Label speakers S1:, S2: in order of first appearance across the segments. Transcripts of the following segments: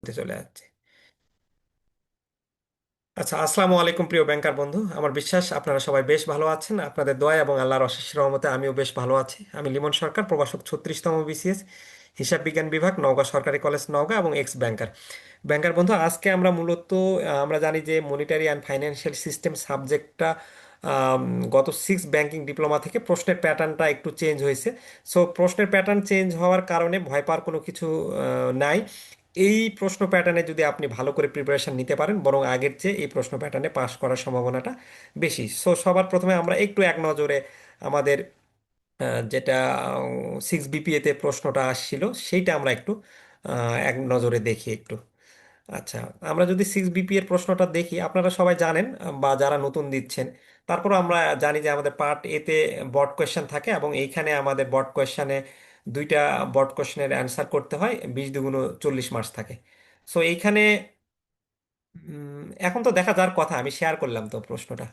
S1: করতে চলে যাচ্ছে। আচ্ছা, আসসালামু আলাইকুম প্রিয় ব্যাংকার বন্ধু। আমার বিশ্বাস আপনারা সবাই বেশ ভালো আছেন। আপনাদের দয়া এবং আল্লাহর অশেষ রহমতে আমিও বেশ ভালো আছি। আমি লিমন সরকার, প্রভাষক 36তম বিসিএস, হিসাব বিজ্ঞান বিভাগ, নওগাঁ সরকারি কলেজ নওগাঁ এবং এক্স ব্যাংকার। ব্যাংকার বন্ধু, আজকে আমরা মূলত আমরা জানি যে মনিটারি অ্যান্ড ফাইন্যান্সিয়াল সিস্টেম সাবজেক্টটা গত 6 ব্যাংকিং ডিপ্লোমা থেকে প্রশ্নের প্যাটার্নটা একটু চেঞ্জ হয়েছে। সো প্রশ্নের প্যাটার্ন চেঞ্জ হওয়ার কারণে ভয় পাওয়ার কোনো কিছু নাই। এই প্রশ্ন প্যাটার্নে যদি আপনি ভালো করে প্রিপারেশন নিতে পারেন, বরং আগের চেয়ে এই প্রশ্ন প্যাটার্নে পাশ করার সম্ভাবনাটা বেশি। সো সবার প্রথমে আমরা একটু এক নজরে আমাদের যেটা 6 বিপিএতে প্রশ্নটা আসছিল সেইটা আমরা একটু এক নজরে দেখি একটু। আচ্ছা, আমরা যদি 6 বিপি এর প্রশ্নটা দেখি, আপনারা সবাই জানেন বা যারা নতুন দিচ্ছেন, তারপর আমরা জানি যে আমাদের পার্ট এতে বড কোয়েশ্চেন থাকে এবং এইখানে আমাদের বড কোয়েশ্চেনে দুইটা বড কোয়েশ্চেনের অ্যান্সার করতে হয়, 20 × 40 মার্কস থাকে। সো এইখানে এখন তো দেখা যাওয়ার কথা, আমি শেয়ার করলাম তো প্রশ্নটা,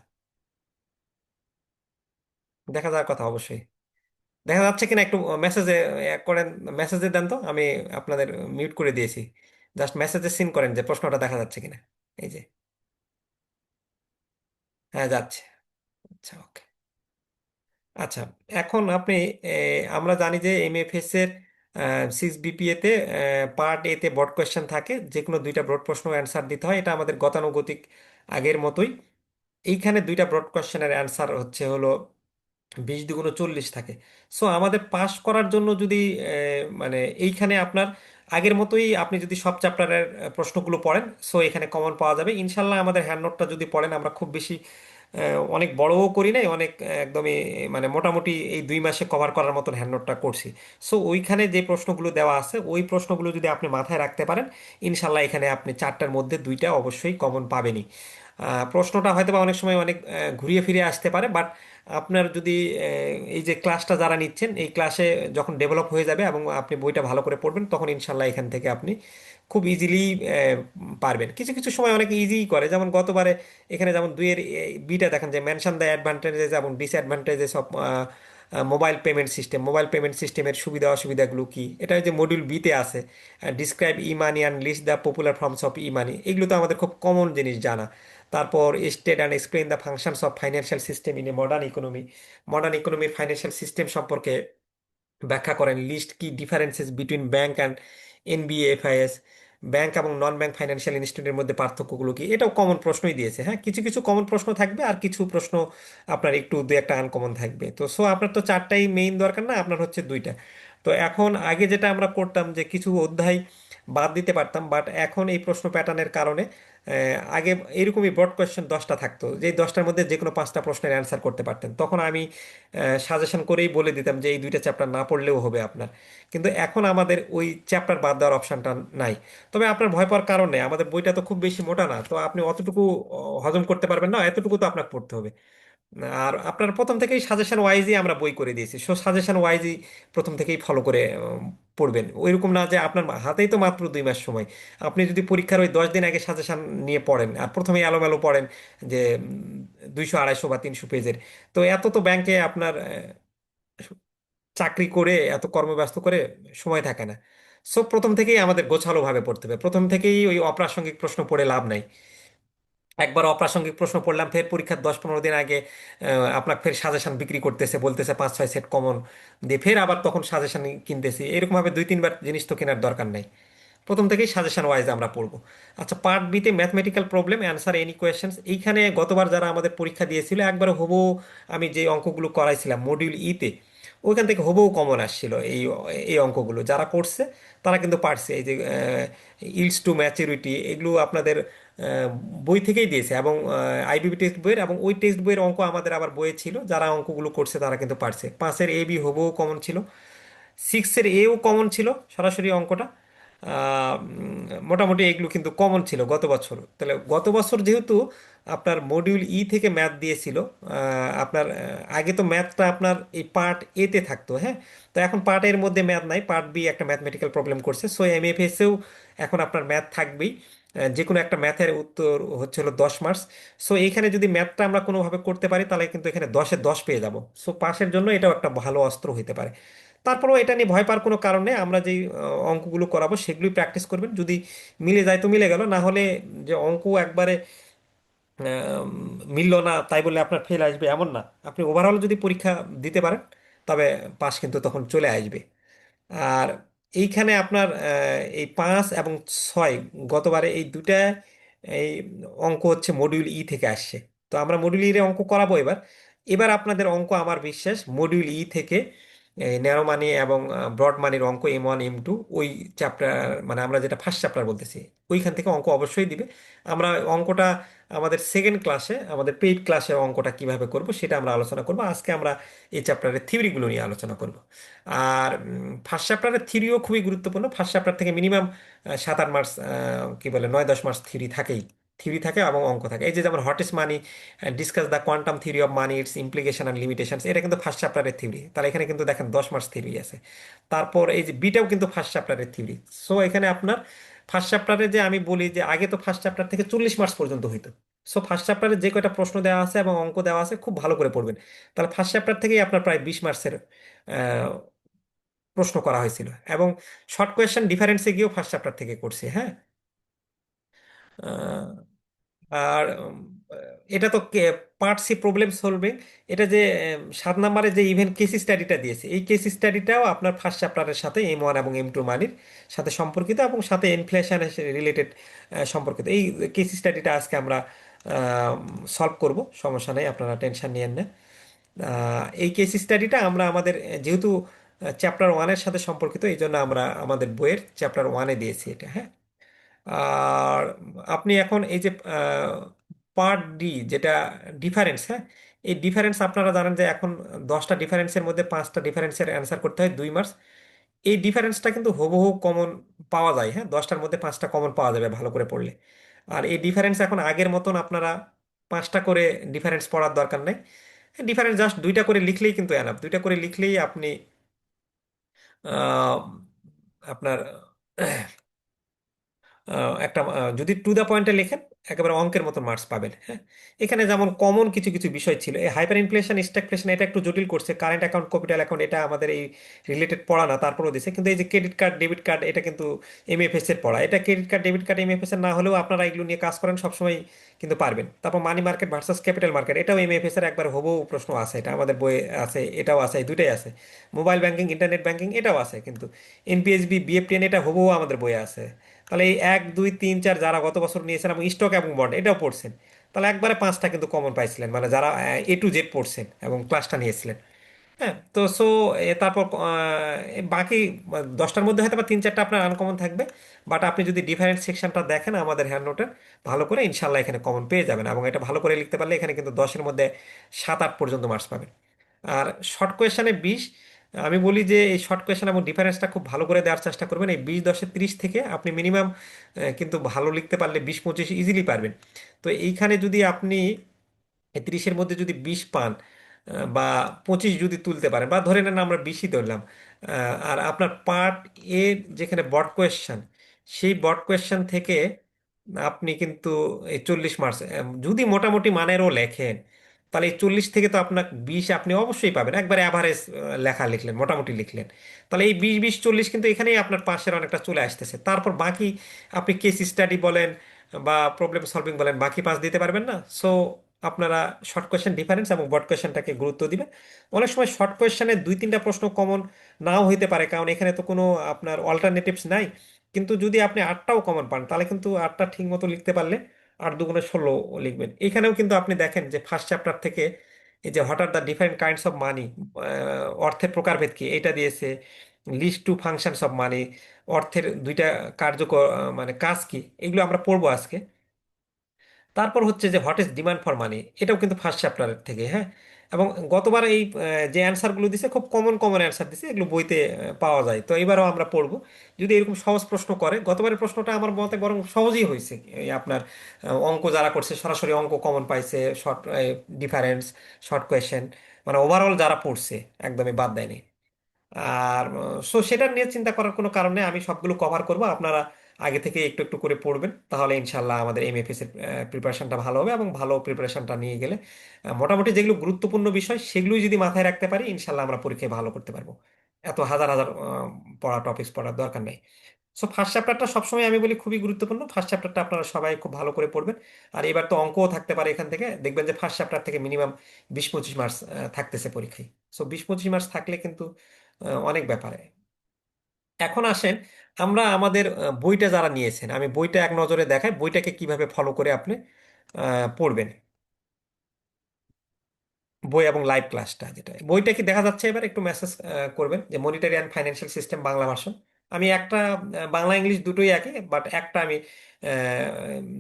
S1: দেখা যাওয়ার কথা অবশ্যই। দেখা যাচ্ছে কিনা একটু মেসেজে করেন, মেসেজে দেন তো, আমি আপনাদের মিউট করে দিয়েছি। জাস্ট মেসেজে সিন করেন যে প্রশ্নটা দেখা যাচ্ছে কিনা। এই যে, হ্যাঁ যাচ্ছে। আচ্ছা, ওকে। আচ্ছা, এখন আপনি আমরা জানি যে এমএফএস এর 6 বিপিএতে পার্ট এতে ব্রড কোয়েশ্চেন থাকে, যে কোনো দুইটা ব্রড প্রশ্ন অ্যান্সার দিতে হয়, এটা আমাদের গতানুগতিক আগের মতোই। এইখানে দুইটা ব্রড কোয়েশ্চেনের অ্যান্সার হলো 20 × 40 থাকে। সো আমাদের পাস করার জন্য যদি মানে এইখানে আপনার আগের মতোই আপনি যদি সব চ্যাপ্টারের প্রশ্নগুলো পড়েন, সো এখানে কমন পাওয়া যাবে ইনশাল্লাহ। আমাদের হ্যান্ড নোটটা যদি পড়েন, আমরা খুব বেশি অনেক বড়ও করি নাই, অনেক একদমই মানে মোটামুটি এই 2 মাসে কভার করার মতন হ্যান্ড নোটটা করছি। সো ওইখানে যে প্রশ্নগুলো দেওয়া আছে, ওই প্রশ্নগুলো যদি আপনি মাথায় রাখতে পারেন, ইনশাল্লাহ এখানে আপনি চারটার মধ্যে দুইটা অবশ্যই কমন পাবেনই। প্রশ্নটা হয়তো বা অনেক সময় অনেক ঘুরিয়ে ফিরে আসতে পারে, বাট আপনার যদি এই যে ক্লাসটা যারা নিচ্ছেন, এই ক্লাসে যখন ডেভেলপ হয়ে যাবে এবং আপনি বইটা ভালো করে পড়বেন, তখন ইনশাল্লাহ এখান থেকে আপনি খুব ইজিলি পারবেন। কিছু কিছু সময় অনেক ইজি করে, যেমন গতবারে এখানে যেমন দুইয়ের বিটা দেখেন যে মেনশন দ্য অ্যাডভান্টেজেস এবং ডিসঅ্যাডভান্টেজেস অফ মোবাইল পেমেন্ট সিস্টেমের সুবিধা অসুবিধাগুলো কি, এটা ওই যে মডিউল বিতে আছে। Describe e money and list the popular forms of e money, এগুলো তো আমাদের খুব কমন জিনিস জানা। তারপর state and explain the functions of financial system in a modern economy, modern ইকোনমির ফাইন্যান্সিয়াল সিস্টেম সম্পর্কে ব্যাখ্যা করেন। লিস্ট কি differences between bank and NBFIs, bank এবং নন ব্যাংক ফাইন্যান্সিয়াল ইনস্টিটিউটের মধ্যে পার্থক্যগুলো কি। এটাও কমন প্রশ্নই দিয়েছে। হ্যাঁ, কিছু কিছু কমন প্রশ্ন থাকবে আর কিছু প্রশ্ন আপনার একটু দু একটা আনকমন থাকবে। তো সো আপনার তো চারটাই মেইন দরকার না, আপনার হচ্ছে দুইটা। তো এখন আগে যেটা আমরা করতাম যে কিছু অধ্যায় বাদ দিতে পারতাম, বাট এখন এই প্রশ্ন প্যাটার্নের কারণে আগে এরকমই ব্রড কোয়েশ্চেন 10টা থাকতো, যেই 10টার মধ্যে যে কোনো 5টা প্রশ্নের অ্যান্সার করতে পারতেন। তখন আমি সাজেশন করেই বলে দিতাম যে এই দুইটা চ্যাপ্টার না পড়লেও হবে আপনার। কিন্তু এখন আমাদের ওই চ্যাপ্টার বাদ দেওয়ার অপশনটা নাই। তবে আপনার ভয় পাওয়ার কারণ নেই, আমাদের বইটা তো খুব বেশি মোটা না, তো আপনি অতটুকু হজম করতে পারবেন না, এতটুকু তো আপনাকে পড়তে হবে। আর আপনার প্রথম থেকেই সাজেশন ওয়াইজই আমরা বই করে দিয়েছি, সো সাজেশন ওয়াইজই প্রথম থেকেই ফলো করে পড়বেন। ওইরকম না যে আপনার হাতেই তো মাত্র 2 মাস সময়, আপনি যদি পরীক্ষার ওই 10 দিন আগে সাজেশন নিয়ে পড়েন আর প্রথমেই এলোমেলো পড়েন যে 200 250 বা 300 পেজের, তো এত তো ব্যাংকে আপনার চাকরি করে এত কর্মব্যস্ত করে সময় থাকে না। সো প্রথম থেকেই আমাদের গোছালো ভাবে পড়তে হবে, প্রথম থেকেই ওই অপ্রাসঙ্গিক প্রশ্ন পড়ে লাভ নাই। একবার অপ্রাসঙ্গিক প্রশ্ন পড়লাম, ফের পরীক্ষার 10 15 দিন আগে আপনাকে ফের সাজেশন বিক্রি করতেছে, বলতেছে 5 6 সেট কমন দিয়ে, ফের আবার তখন সাজেশন কিনতেছি, এরকম ভাবে 2 3 বার জিনিস তো কেনার দরকার নেই। প্রথম থেকেই সাজেশন ওয়াইজ আমরা পড়বো। আচ্ছা, পার্ট বিতে mathematical problem answer any questions, এইখানে গতবার যারা আমাদের পরীক্ষা দিয়েছিল একবার হবু আমি যে অঙ্কগুলো করাইছিলাম মডিউল ইতে, ওইখান থেকে হবু কমন আসছিল। এই এই অঙ্কগুলো যারা করছে তারা কিন্তু পারছে। এই যে ইলস টু ম্যাচুরিটি, এগুলো আপনাদের বই থেকেই দিয়েছে এবং আইবিবি টেক্সট বইয়ের, এবং ওই টেক্সট বইয়ের অঙ্ক আমাদের আবার বইয়ে ছিল। যারা অঙ্কগুলো করছে তারা কিন্তু পারছে। 5-এর এ বি হবু কমন ছিল, 6-এর এও কমন ছিল সরাসরি অঙ্কটা। মোটামুটি এগুলো কিন্তু কমন ছিল গত বছর। তাহলে গত বছর যেহেতু আপনার মডিউল ই থেকে ম্যাথ দিয়েছিল, আপনার আগে তো ম্যাথটা আপনার এই পার্ট এতে থাকতো। হ্যাঁ, তো এখন পার্ট এর মধ্যে ম্যাথ নাই, পার্ট বি একটা ম্যাথমেটিক্যাল প্রবলেম করছে। সো এমএফএসেও এখন আপনার ম্যাথ থাকবেই। যে কোনো একটা ম্যাথের উত্তর হচ্ছে হলো 10 মার্কস। সো এইখানে যদি ম্যাথটা আমরা কোনোভাবে করতে পারি, তাহলে কিন্তু এখানে 10-এ 10 পেয়ে যাব। সো পাশের জন্য এটাও একটা ভালো অস্ত্র হতে পারে। তারপরেও এটা নিয়ে ভয় পাওয়ার কোনো কারণ নেই। আমরা যেই অঙ্কগুলো করাবো সেগুলোই প্র্যাকটিস করবেন। যদি মিলে যায় তো মিলে গেল, না হলে যে অঙ্ক একবারে মিললো না তাই বলে আপনার ফেল আসবে এমন না। আপনি ওভারঅল যদি পরীক্ষা দিতে পারেন তবে পাস কিন্তু তখন চলে আসবে। আর এইখানে আপনার এই 5 এবং 6 গতবারে এই দুটা এই অঙ্ক হচ্ছে মডিউল ই থেকে আসছে। তো আমরা মডিউল ই এর অঙ্ক করাবো এবার। এবার আপনাদের অঙ্ক আমার বিশ্বাস মডিউল ই থেকে ন্যারো মানি এবং ব্রড মানির অঙ্ক M1 M2 ওই চ্যাপ্টার, মানে আমরা যেটা ফার্স্ট চ্যাপ্টার বলতেছি, ওইখান থেকে অঙ্ক অবশ্যই দিবে। আমরা অঙ্কটা আমাদের সেকেন্ড ক্লাসে, আমাদের পেইড ক্লাসে অঙ্কটা কিভাবে করব সেটা আমরা আলোচনা করব। আজকে আমরা এই চ্যাপ্টারের থিওরিগুলো নিয়ে আলোচনা করব। আর ফার্স্ট চ্যাপ্টারের থিওরিও খুবই গুরুত্বপূর্ণ। ফার্স্ট চ্যাপ্টার থেকে মিনিমাম 7-8 মার্কস, কি বলে, 9-10 মার্কস থিওরি থাকেই। থিওরি থাকে এবং অঙ্ক থাকে। এই যে যেমন hottest money, discuss the quantum theory of money, it's implication and limitations, এটা কিন্তু ফার্স্ট চ্যাপ্টারের থিওরি। তাহলে এখানে কিন্তু দেখেন 10 মার্কস থিওরি আছে। তারপর এই যে বিটাও কিন্তু ফার্স্ট চ্যাপ্টারের থিওরি। সো এখানে আপনার ফার্স্ট চ্যাপ্টারে যে আমি বলি যে আগে তো ফার্স্ট চ্যাপ্টার থেকে 40 মার্কস পর্যন্ত হইতো। সো ফার্স্ট চ্যাপ্টারে যে কয়টা প্রশ্ন দেওয়া আছে এবং অঙ্ক দেওয়া আছে খুব ভালো করে পড়বেন। তাহলে ফার্স্ট চ্যাপ্টার থেকেই আপনার প্রায় 20 মার্কসের প্রশ্ন করা হয়েছিল। এবং শর্ট কোয়েশ্চেন ডিফারেন্সে গিয়েও ফার্স্ট চ্যাপ্টার থেকে করছি, হ্যাঁ। আহ, আর এটা তো পার্ট সি প্রবলেম সলভিং। এটা যে 7 নম্বরে যে ইভেন্ট কেস স্টাডিটা দিয়েছে, এই কেস স্টাডিটাও আপনার ফার্স্ট চ্যাপ্টারের সাথে M1 এবং M2 মানির সাথে সম্পর্কিত এবং সাথে ইনফ্লেশন রিলেটেড সম্পর্কিত। এই কেস স্টাডিটা আজকে আমরা সলভ করব, সমস্যা নেই, আপনারা টেনশন নিয়েন না। এই কেস স্টাডিটা আমরা আমাদের যেহেতু চ্যাপ্টার 1-এর সাথে সম্পর্কিত, এই জন্য আমরা আমাদের বইয়ের চ্যাপ্টার 1-এ দিয়েছি এটা, হ্যাঁ। আর আপনি এখন এই যে পার্ট ডি যেটা ডিফারেন্স, হ্যাঁ, এই ডিফারেন্স আপনারা জানেন যে এখন 10টা ডিফারেন্সের মধ্যে 5টা ডিফারেন্সের অ্যান্সার করতে হয় 2 মার্কস। এই ডিফারেন্সটা কিন্তু হুবহু কমন পাওয়া যায়, হ্যাঁ, 10টার মধ্যে 5টা কমন পাওয়া যাবে ভালো করে পড়লে। আর এই ডিফারেন্স এখন আগের মতন আপনারা 5টা করে ডিফারেন্স পড়ার দরকার নেই। ডিফারেন্স জাস্ট 2টা করে লিখলেই কিন্তু এনাফ। 2টা করে লিখলেই আপনি আহ, আপনার একটা যদি টু দ্য পয়েন্টে লেখেন একেবারে অঙ্কের মতো মার্কস পাবেন, হ্যাঁ। এখানে যেমন কমন কিছু কিছু বিষয় ছিল, এই হাইপার ইনফ্লেশন, স্ট্যাগফ্লেশন, এটা একটু জটিল করছে। কারেন্ট অ্যাকাউন্ট, ক্যাপিটাল অ্যাকাউন্ট, এটা আমাদের এই রিলেটেড পড়া না, তারপরেও দিছে। কিন্তু এই যে ক্রেডিট কার্ড, ডেবিট কার্ড, এটা কিন্তু এমএফএস এর পড়া। এটা credit card, debit card MFS এর না হলেও আপনারা এগুলো নিয়ে কাজ করেন সবসময় কিন্তু পারবেন। তারপর money market versus capital market, এটাও এমএফএস এর একবার হুবহু প্রশ্ন আছে, এটা আমাদের বইয়ে আছে, এটাও আছে, এই দুইটাই আছে। মোবাইল ব্যাংকিং, ইন্টারনেট ব্যাংকিং, এটাও আছে কিন্তু। এনপিএসবি, বিএফটিএন, এটা হুবহু আমাদের বইয়ে আছে। তাহলে এই 1 2 3 4 যারা গত বছর নিয়েছেন এবং স্টক এবং বন্ড এটাও পড়ছেন, তাহলে একবারে 5টা কিন্তু কমন পাইছিলেন, মানে যারা A to Z পড়ছেন এবং ক্লাসটা নিয়েছিলেন, হ্যাঁ। তো সো তারপর বাকি 10টার মধ্যে হয়তো বা 3 4টা আপনার আনকমন থাকবে। বাট আপনি যদি ডিফারেন্স সেকশনটা দেখেন আমাদের হ্যান্ড নোটের, ভালো করে ইনশাল্লাহ এখানে কমন পেয়ে যাবেন। এবং এটা ভালো করে লিখতে পারলে এখানে কিন্তু 10-এর মধ্যে 7 8 পর্যন্ত মার্কস পাবেন। আর শর্ট কোয়েশনে 20, আমি বলি যে এই শর্ট কোয়েশন এবং ডিফারেন্সটা খুব ভালো করে দেওয়ার চেষ্টা করবেন। এই 20 10 30 থেকে আপনি মিনিমাম কিন্তু ভালো লিখতে পারলে 20 25 ইজিলি পারবেন। তো এইখানে যদি আপনি এই 30-এর মধ্যে যদি 20 পান, বা 25 যদি তুলতে পারেন, বা ধরে নেন আমরা 20ই ধরলাম, আর আপনার পার্ট এ যেখানে বড কোয়েশ্চেন, সেই বড কোয়েশ্চেন থেকে আপনি কিন্তু এই 40 মার্কস যদি মোটামুটি মানেরও লেখেন, তাহলে এই 40 থেকে তো আপনার 20 আপনি অবশ্যই পাবেন। একবারে অ্যাভারেজ লেখা লিখলেন, মোটামুটি লিখলেন, তাহলে এই 20 20 40 কিন্তু এখানেই আপনার পাশের অনেকটা চলে আসতেছে। তারপর বাকি আপনি কেস স্টাডি বলেন বা প্রবলেম সলভিং বলেন, বাকি 5 দিতে পারবেন না। সো আপনারা শর্ট কোয়েশ্চেন ডিফারেন্স এবং বড কোয়েশ্চেনটাকে গুরুত্ব দিবেন। অনেক সময় শর্ট কোয়েশ্চেনে 2 3টা প্রশ্ন কমন নাও হইতে পারে, কারণ এখানে তো কোনো আপনার অল্টারনেটিভস নাই। কিন্তু যদি আপনি 8টাও কমন পান, তাহলে কিন্তু 8টা ঠিক মতো লিখতে পারলে 8 2 16 লিখবেন। এখানেও কিন্তু আপনি দেখেন যে ফার্স্ট চ্যাপ্টার থেকে এই যে what are the different kinds of money, অর্থের প্রকারভেদ কি, এটা দিয়েছে। List to functions of money, অর্থের 2টা কার্যকর মানে কাজ কি, এগুলো আমরা পড়বো আজকে। তারপর হচ্ছে যে হোয়াট ইজ ডিমান্ড ফর মানি, এটাও কিন্তু ফার্স্ট চ্যাপ্টারের থেকে, হ্যাঁ। এবং গতবার এই যে অ্যান্সারগুলো দিছে খুব কমন কমন অ্যান্সার দিছে, এগুলো বইতে পাওয়া যায়। তো এবারও আমরা পড়বো। যদি এরকম সহজ প্রশ্ন করে, গতবারের প্রশ্নটা আমার মতে বরং সহজই হয়েছে। এই আপনার অঙ্ক যারা করছে সরাসরি অঙ্ক কমন পাইছে, শর্ট ডিফারেন্স, শর্ট কোয়েশ্চেন, মানে ওভারঅল যারা পড়ছে একদমই বাদ দেয়নি। আর সো সেটা নিয়ে চিন্তা করার কোনো কারণ নেই, আমি সবগুলো কভার করব। আপনারা আগে থেকে একটু একটু করে পড়বেন, তাহলে ইনশাল্লাহ আমাদের এমএফএস এর প্রিপারেশনটা ভালো হবে। এবং ভালো প্রিপারেশনটা নিয়ে গেলে মোটামুটি যেগুলো গুরুত্বপূর্ণ বিষয় সেগুলোই যদি মাথায় রাখতে পারি, ইনশাল্লাহ আমরা পরীক্ষায় ভালো করতে পারবো। এত হাজার হাজার পড়া টপিকস পড়ার দরকার নেই। সো ফার্স্ট চ্যাপ্টারটা সবসময় আমি বলি খুবই গুরুত্বপূর্ণ, ফার্স্ট চ্যাপ্টারটা আপনারা সবাই খুব ভালো করে পড়বেন। আর এবার তো অঙ্কও থাকতে পারে এখান থেকে, দেখবেন যে ফার্স্ট চ্যাপ্টার থেকে মিনিমাম 20-25 মার্কস থাকতেছে পরীক্ষায়। সো 20-25 মার্কস থাকলে কিন্তু অনেক ব্যাপারে। এখন আসেন, আমরা আমাদের বইটা যারা নিয়েছেন, আমি বইটা এক নজরে দেখাই বইটাকে কিভাবে ফলো করে আপনি পড়বেন। বই এবং লাইভ ক্লাসটা, যেটা বইটা কি দেখা যাচ্ছে, এবার একটু মেসেজ করবেন যে monetary and financial system Bangla version. আমি একটা বাংলা ইংলিশ দুটোই একই, বাট একটা আমি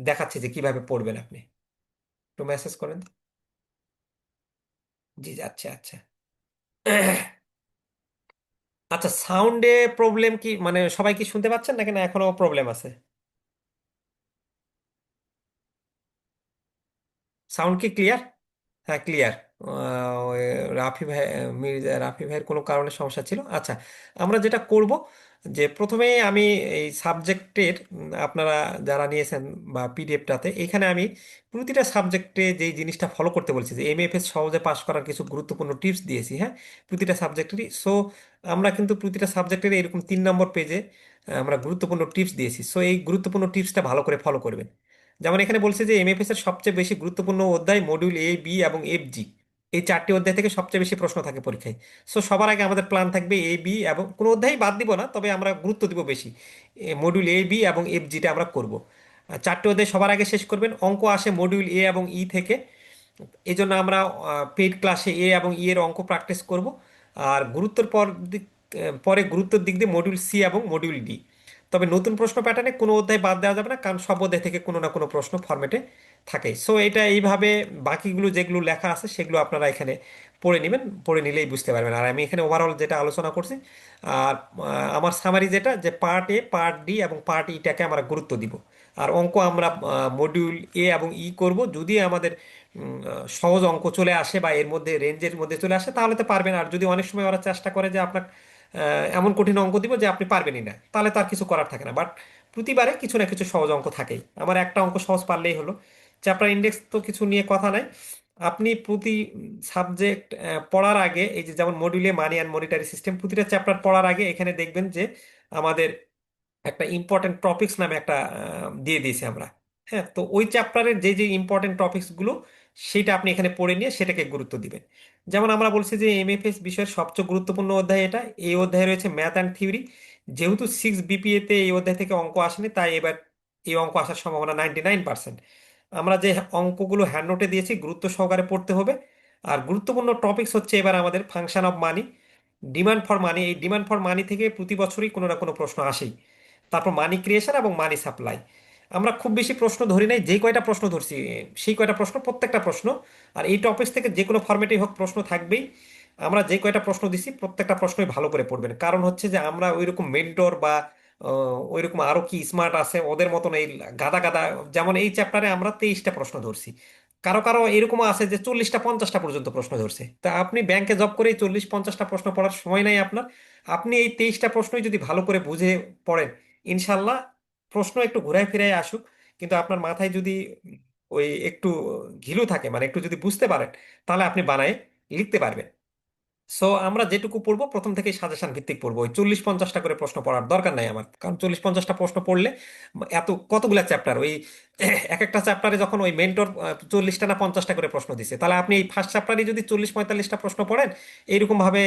S1: দেখাচ্ছি যে কিভাবে পড়বেন আপনি। একটু মেসেজ করেন। জি আচ্ছা আচ্ছা। আচ্ছা, সাউন্ডে প্রবলেম কি, মানে সবাই কি শুনতে পাচ্ছেন নাকি না এখনো প্রবলেম আছে? সাউন্ড কি ক্লিয়ার? হ্যাঁ ক্লিয়ার। রাফি ভাই, মির্জা রাফি ভাইয়ের কোনো কারণে সমস্যা ছিল। আচ্ছা, আমরা যেটা করব যে প্রথমে আমি এই সাবজেক্টের, আপনারা যারা নিয়েছেন বা পিডিএফটাতে, এখানে আমি প্রতিটা সাবজেক্টে যেই জিনিসটা ফলো করতে বলছি, যে এমএফএস সহজে পাশ করার কিছু গুরুত্বপূর্ণ টিপস দিয়েছি, হ্যাঁ, প্রতিটা সাবজেক্টেরই। সো আমরা কিন্তু প্রতিটা সাবজেক্টের এরকম 3 নম্বর পেজে আমরা গুরুত্বপূর্ণ টিপস দিয়েছি। সো এই গুরুত্বপূর্ণ টিপসটা ভালো করে ফলো করবেন। যেমন এখানে বলছে যে এমএফএস এর সবচেয়ে বেশি গুরুত্বপূর্ণ অধ্যায় মডিউল এ, বি এবং এফ, জি। এই 4টি অধ্যায় থেকে সবচেয়ে বেশি প্রশ্ন থাকে পরীক্ষায়। সো সবার আগে আমাদের প্ল্যান থাকবে এ, বি, এবং কোনো অধ্যায় বাদ দিব না, তবে আমরা গুরুত্ব দিব বেশি মডিউল এ, বি এবং এফ, জিটা আমরা করব। 4টি অধ্যায় সবার আগে শেষ করবেন। অঙ্ক আসে মডিউল এ এবং ই থেকে, এই জন্য আমরা পেইড ক্লাসে এ এবং ই এর অঙ্ক প্র্যাকটিস করব। আর গুরুত্বের পরে গুরুত্বের দিক দিয়ে মডিউল সি এবং মডিউল ডি। তবে নতুন প্রশ্ন প্যাটার্নে কোনো অধ্যায় বাদ দেওয়া যাবে না, কারণ সব অধ্যায় থেকে কোনো না কোনো প্রশ্ন ফরম্যাটে থাকে। সো এটা এইভাবে বাকিগুলো যেগুলো লেখা আছে সেগুলো আপনারা এখানে পড়ে নেবেন, পড়ে নিলেই বুঝতে পারবেন। আর আমি এখানে ওভারঅল যেটা আলোচনা করছি, আর আমার সামারি যেটা, যে পার্ট এ, পার্ট ডি এবং পার্ট ইটাকে আমরা গুরুত্ব দিব। আর অঙ্ক আমরা মডিউল এ এবং ই করব। যদি আমাদের সহজ অঙ্ক চলে আসে বা এর মধ্যে রেঞ্জের মধ্যে চলে আসে তাহলে তো পারবেন। আর যদি অনেক সময় ওরা চেষ্টা করে যে আপনার এমন কঠিন অঙ্ক দিব যে আপনি পারবেনই না, তাহলে তার কিছু করার থাকে না। বাট প্রতিবারে কিছু না কিছু সহজ অঙ্ক থাকেই। আমার একটা অঙ্ক সহজ পারলেই হলো। চ্যাপ্টার ইন্ডেক্স তো কিছু নিয়ে কথা নাই। আপনি প্রতি সাবজেক্ট পড়ার আগে, এই যে যেমন মডিউলে মানি অ্যান্ড মনিটারি সিস্টেম, প্রতিটা চ্যাপ্টার পড়ার আগে এখানে দেখবেন যে আমাদের একটা ইম্পর্টেন্ট টপিকস নামে একটা দিয়ে দিয়েছি আমরা। হ্যাঁ, তো ওই চ্যাপ্টারের যে যে ইম্পর্টেন্ট টপিকস গুলো, সেটা আপনি এখানে পড়ে নিয়ে সেটাকে গুরুত্ব দিবেন। যেমন আমরা বলছি যে এমএফএস বিষয়ের সবচেয়ে গুরুত্বপূর্ণ অধ্যায় এটা। এই অধ্যায়ে রয়েছে ম্যাথ অ্যান্ড থিওরি। যেহেতু 6 বিপিএ তে এই অধ্যায় থেকে অঙ্ক আসেনি, তাই এবার এই অঙ্ক আসার সম্ভাবনা 99%। আমরা যে অঙ্কগুলো হ্যান্ড নোটে দিয়েছি গুরুত্ব সহকারে পড়তে হবে। আর গুরুত্বপূর্ণ টপিকস হচ্ছে এবার আমাদের function of money, demand for মানি। এই ডিমান্ড ফর মানি থেকে প্রতি বছরই কোনো না কোনো প্রশ্ন আসেই। তারপর মানি ক্রিয়েশন এবং মানি সাপ্লাই। আমরা খুব বেশি প্রশ্ন ধরি নাই, যেই কয়টা প্রশ্ন ধরছি সেই কয়টা প্রশ্ন, প্রত্যেকটা প্রশ্ন। আর এই টপিকস থেকে যে কোনো ফরম্যাটেই হোক প্রশ্ন থাকবেই। আমরা যে কয়টা প্রশ্ন দিছি প্রত্যেকটা প্রশ্নই ভালো করে পড়বেন, কারণ হচ্ছে যে আমরা ওইরকম মেন্টর বা ওইরকম আরো কি স্মার্ট আছে ওদের মতন এই গাদা গাদা। যেমন এই চ্যাপ্টারে আমরা 23টা প্রশ্ন ধরছি, কারো কারো এরকমও আছে যে 40টা 50টা পর্যন্ত প্রশ্ন ধরছে। তা আপনি ব্যাংকে জব করে 40-50টা প্রশ্ন পড়ার সময় নাই আপনার। আপনি এই 23টা প্রশ্নই যদি ভালো করে বুঝে পড়েন, ইনশাল্লাহ প্রশ্ন একটু ঘুরায় ফিরায় আসুক, কিন্তু আপনার মাথায় যদি ওই একটু ঘিলু থাকে, মানে একটু যদি বুঝতে পারেন, তাহলে আপনি বানায় লিখতে পারবেন। সো আমরা যেটুকু পড়বো প্রথম থেকেই সাজেশন ভিত্তিক পড়বো। ওই 40-50টা করে প্রশ্ন পড়ার দরকার নাই আমার, কারণ 40-50টা প্রশ্ন পড়লে এত কতগুলা চ্যাপ্টার, ওই এক একটা চ্যাপ্টারে যখন ওই মেন্টর 40টা না 50টা করে প্রশ্ন দিছে, তাহলে আপনি এই ফার্স্ট চ্যাপ্টারে যদি 40-45টা প্রশ্ন পড়েন, এইরকম ভাবে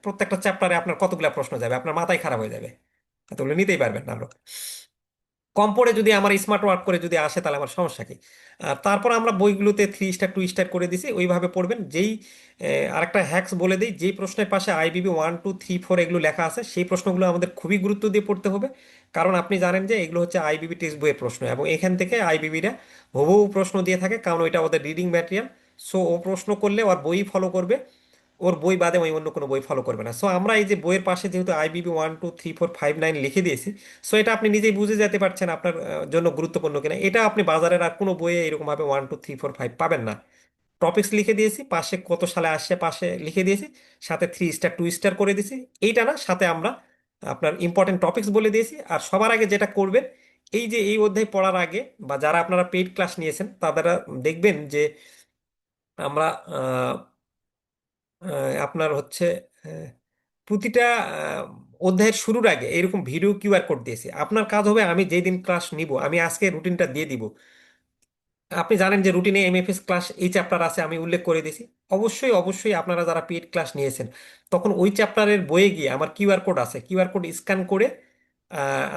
S1: প্রত্যেকটা চ্যাপ্টারে আপনার কতগুলা প্রশ্ন যাবে, আপনার মাথায় খারাপ হয়ে যাবে, এতগুলো নিতেই পারবেন না। কম পড়ে যদি আমার স্মার্ট ওয়ার্ক করে যদি আসে তাহলে আমার সমস্যা কি? আর তারপর আমরা বইগুলোতে 3 স্টার 2 স্টার করে দিছি, ওইভাবে পড়বেন। যেই আরেকটা হ্যাক্স বলে দিই, যেই প্রশ্নের পাশে আইবিবি 1 2 3 4 এগুলো লেখা আছে সেই প্রশ্নগুলো আমাদের খুবই গুরুত্ব দিয়ে পড়তে হবে। কারণ আপনি জানেন যে এগুলো হচ্ছে আইবিবি টেক্সট বইয়ের প্রশ্ন, এবং এখান থেকে আইবিবিরা হুবহু প্রশ্ন দিয়ে থাকে, কারণ ওইটা ওদের রিডিং ম্যাটেরিয়াল। সো ও প্রশ্ন করলে ওর বই ফলো করবে, ওর বই বাদে ওই অন্য কোনো বই ফলো করবে না। সো আমরা এই যে বইয়ের পাশে যেহেতু আইবিবি 1 2 3 4 5 9 লিখে দিয়েছি, সো এটা আপনি নিজেই বুঝে যেতে পারছেন আপনার জন্য গুরুত্বপূর্ণ কিনা। এটা আপনি বাজারের আর কোনো বইয়ে এরকম ভাবে 1 2 3 4 5 পাবেন না। টপিক্স লিখে দিয়েছি, পাশে কত সালে আসছে পাশে লিখে দিয়েছি, সাথে 3 স্টার 2 স্টার করে দিয়েছি। এইটা না, সাথে আমরা আপনার ইম্পর্টেন্ট টপিক্স বলে দিয়েছি। আর সবার আগে যেটা করবেন, এই যে এই অধ্যায় পড়ার আগে বা যারা আপনারা পেইড ক্লাস নিয়েছেন তারা দেখবেন যে আমরা আপনার হচ্ছে প্রতিটা অধ্যায়ের শুরুর আগে এরকম ভিডিও কিউআর কোড দিয়েছি। আপনার কাজ হবে, আমি যেই দিন ক্লাস নিব আমি আজকে রুটিনটা দিয়ে দিব। আপনি জানেন যে রুটিনে এমএফএস ক্লাস এই চ্যাপ্টার আছে, আমি উল্লেখ করে দিয়েছি। অবশ্যই অবশ্যই আপনারা যারা পেইড ক্লাস নিয়েছেন তখন ওই চ্যাপ্টারের বইয়ে গিয়ে আমার কিউআর কোড আছে, কিউআর কোড স্ক্যান করে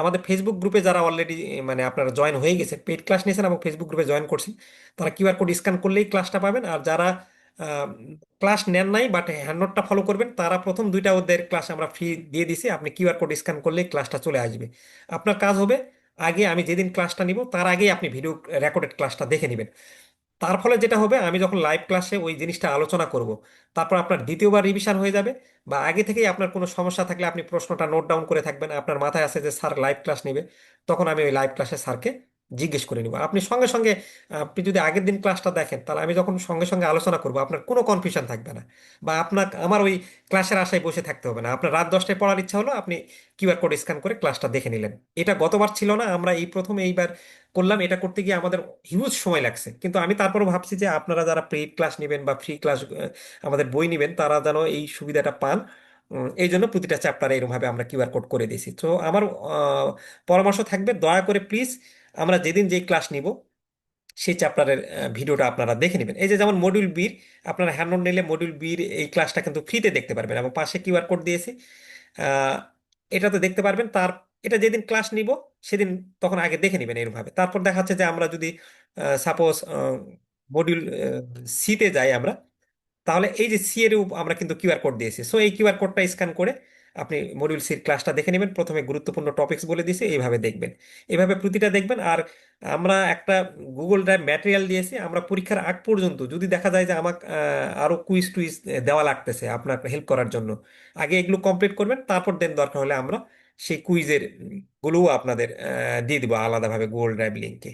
S1: আমাদের ফেসবুক গ্রুপে যারা অলরেডি মানে আপনারা জয়েন হয়ে গেছে, পেইড ক্লাস নিয়েছেন এবং ফেসবুক গ্রুপে জয়েন করছেন, তারা কিউআর কোড স্ক্যান করলেই ক্লাসটা পাবেন। আর যারা ক্লাস নেন নাই বাট হ্যান্ডনোটটা ফলো করবেন, তারা প্রথম দুইটা অধ্যায়ের ক্লাস আমরা ফ্রি দিয়ে দিছি, আপনি কিউআর কোড স্ক্যান করলেই ক্লাসটা চলে আসবে। আপনার কাজ হবে আগে আমি যেদিন ক্লাসটা নিব তার আগেই আপনি ভিডিও রেকর্ডেড ক্লাসটা দেখে নেবেন। তার ফলে যেটা হবে, আমি যখন লাইভ ক্লাসে ওই জিনিসটা আলোচনা করব, তারপর আপনার দ্বিতীয়বার রিভিশন হয়ে যাবে। বা আগে থেকেই আপনার কোনো সমস্যা থাকলে আপনি প্রশ্নটা নোট ডাউন করে থাকবেন, আপনার মাথায় আছে যে স্যার লাইভ ক্লাস নেবে, তখন আমি ওই লাইভ ক্লাসে স্যারকে জিজ্ঞেস করে নিব। আপনি সঙ্গে সঙ্গে আপনি যদি আগের দিন ক্লাসটা দেখেন, তাহলে আমি যখন সঙ্গে সঙ্গে আলোচনা করব আপনার কোনো কনফিউশন থাকবে না। বা আপনার আমার ওই ক্লাসের আশায় বসে থাকতে হবে না। আপনার রাত 10টায় পড়ার ইচ্ছা হলো, আপনি কিউআর কোড স্ক্যান করে ক্লাসটা দেখে নিলেন। এটা গতবার ছিল না, আমরা এই প্রথম এইবার করলাম। এটা করতে গিয়ে আমাদের হিউজ সময় লাগছে, কিন্তু আমি তারপরও ভাবছি যে আপনারা যারা পেইড ক্লাস নেবেন বা ফ্রি ক্লাস আমাদের বই নেবেন, তারা যেন এই সুবিধাটা পান। এই জন্য প্রতিটা চ্যাপ্টারে এরকম ভাবে আমরা কিউআর কোড করে দিয়েছি। তো আমার পরামর্শ থাকবে, দয়া করে প্লিজ আমরা যেদিন যেই ক্লাস নিব সেই চ্যাপ্টারের ভিডিওটা আপনারা দেখে নেবেন। এই যে যেমন মডিউল বির আপনারা হ্যান্ড নিলে মডিউল বির এই ক্লাসটা কিন্তু ফ্রিতে দেখতে পারবেন, এবং পাশে কিউআর কোড দিয়েছি। আহ, এটা তো দেখতে পারবেন। তার এটা যেদিন ক্লাস নিব সেদিন তখন আগে দেখে নেবেন এরভাবে। তারপর দেখা যাচ্ছে যে আমরা যদি সাপোজ মডিউল সিতে যাই আমরা, তাহলে এই যে সি এর আমরা কিন্তু কিউআর কোড দিয়েছি। সো এই কিউআর কোডটা স্ক্যান করে আপনি মডিউল সির ক্লাসটা দেখে নেবেন। প্রথমে গুরুত্বপূর্ণ টপিকস বলে দিয়েছি, এইভাবে দেখবেন। এইভাবে প্রতিটা দেখবেন। আর আমরা একটা গুগল ড্রাইভ ম্যাটেরিয়াল দিয়েছি, আমরা পরীক্ষার আগ পর্যন্ত যদি দেখা যায় যে আমাকে আরো কুইজ টুইজ দেওয়া লাগতেছে আপনার হেল্প করার জন্য, আগে এগুলো কমপ্লিট করবেন। তারপর দেন দরকার হলে আমরা সেই কুইজের গুলোও আপনাদের দিয়ে দিব আলাদাভাবে গুগল ড্রাইভ লিঙ্কে।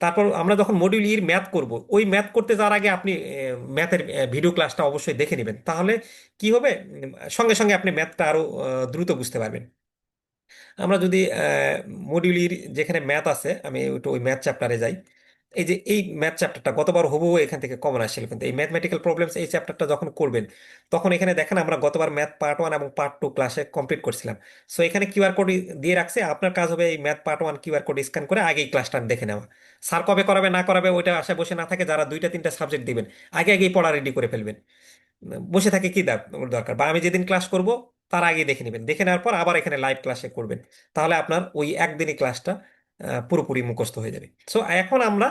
S1: তারপর আমরা যখন মডিউল ইর ম্যাথ করব, ওই ম্যাথ করতে যাওয়ার আগে আপনি ম্যাথের ভিডিও ক্লাসটা অবশ্যই দেখে নেবেন। তাহলে কি হবে, সঙ্গে সঙ্গে আপনি ম্যাথটা আরো দ্রুত বুঝতে পারবেন। আমরা যদি মডিউলির যেখানে ম্যাথ আছে, আমি একটু ওই ম্যাথ চ্যাপ্টারে যাই। এই যে এই ম্যাথ চ্যাপ্টারটা গতবার হুবহু এখান থেকে কমন আসছিল, কিন্তু এই ম্যাথমেটিক্যাল প্রবলেমস এই চ্যাপ্টারটা যখন করবেন, তখন এখানে দেখেন আমরা গতবার ম্যাথ পার্ট 1 এবং পার্ট 2 ক্লাসে কমপ্লিট করছিলাম। সো এখানে কিউআর কোড দিয়ে রাখছে, আপনার কাজ হবে এই math part 1 QR code scan করে আগেই ক্লাসটা দেখে নেওয়া। স্যার কবে করাবে না করাবে ওইটা আশায় বসে না থাকে, যারা দুইটা তিনটা সাবজেক্ট দিবেন আগে আগেই পড়া রেডি করে ফেলবেন। বসে থাকে কি দরকার, বা আমি যেদিন ক্লাস করব তার আগে দেখে নেবেন, দেখে নেওয়ার পর আবার এখানে লাইভ ক্লাসে করবেন। তাহলে আপনার ওই একদিনই ক্লাসটা পুরোপুরি মুখস্থ হয়ে যাবে। সো এখন আমরা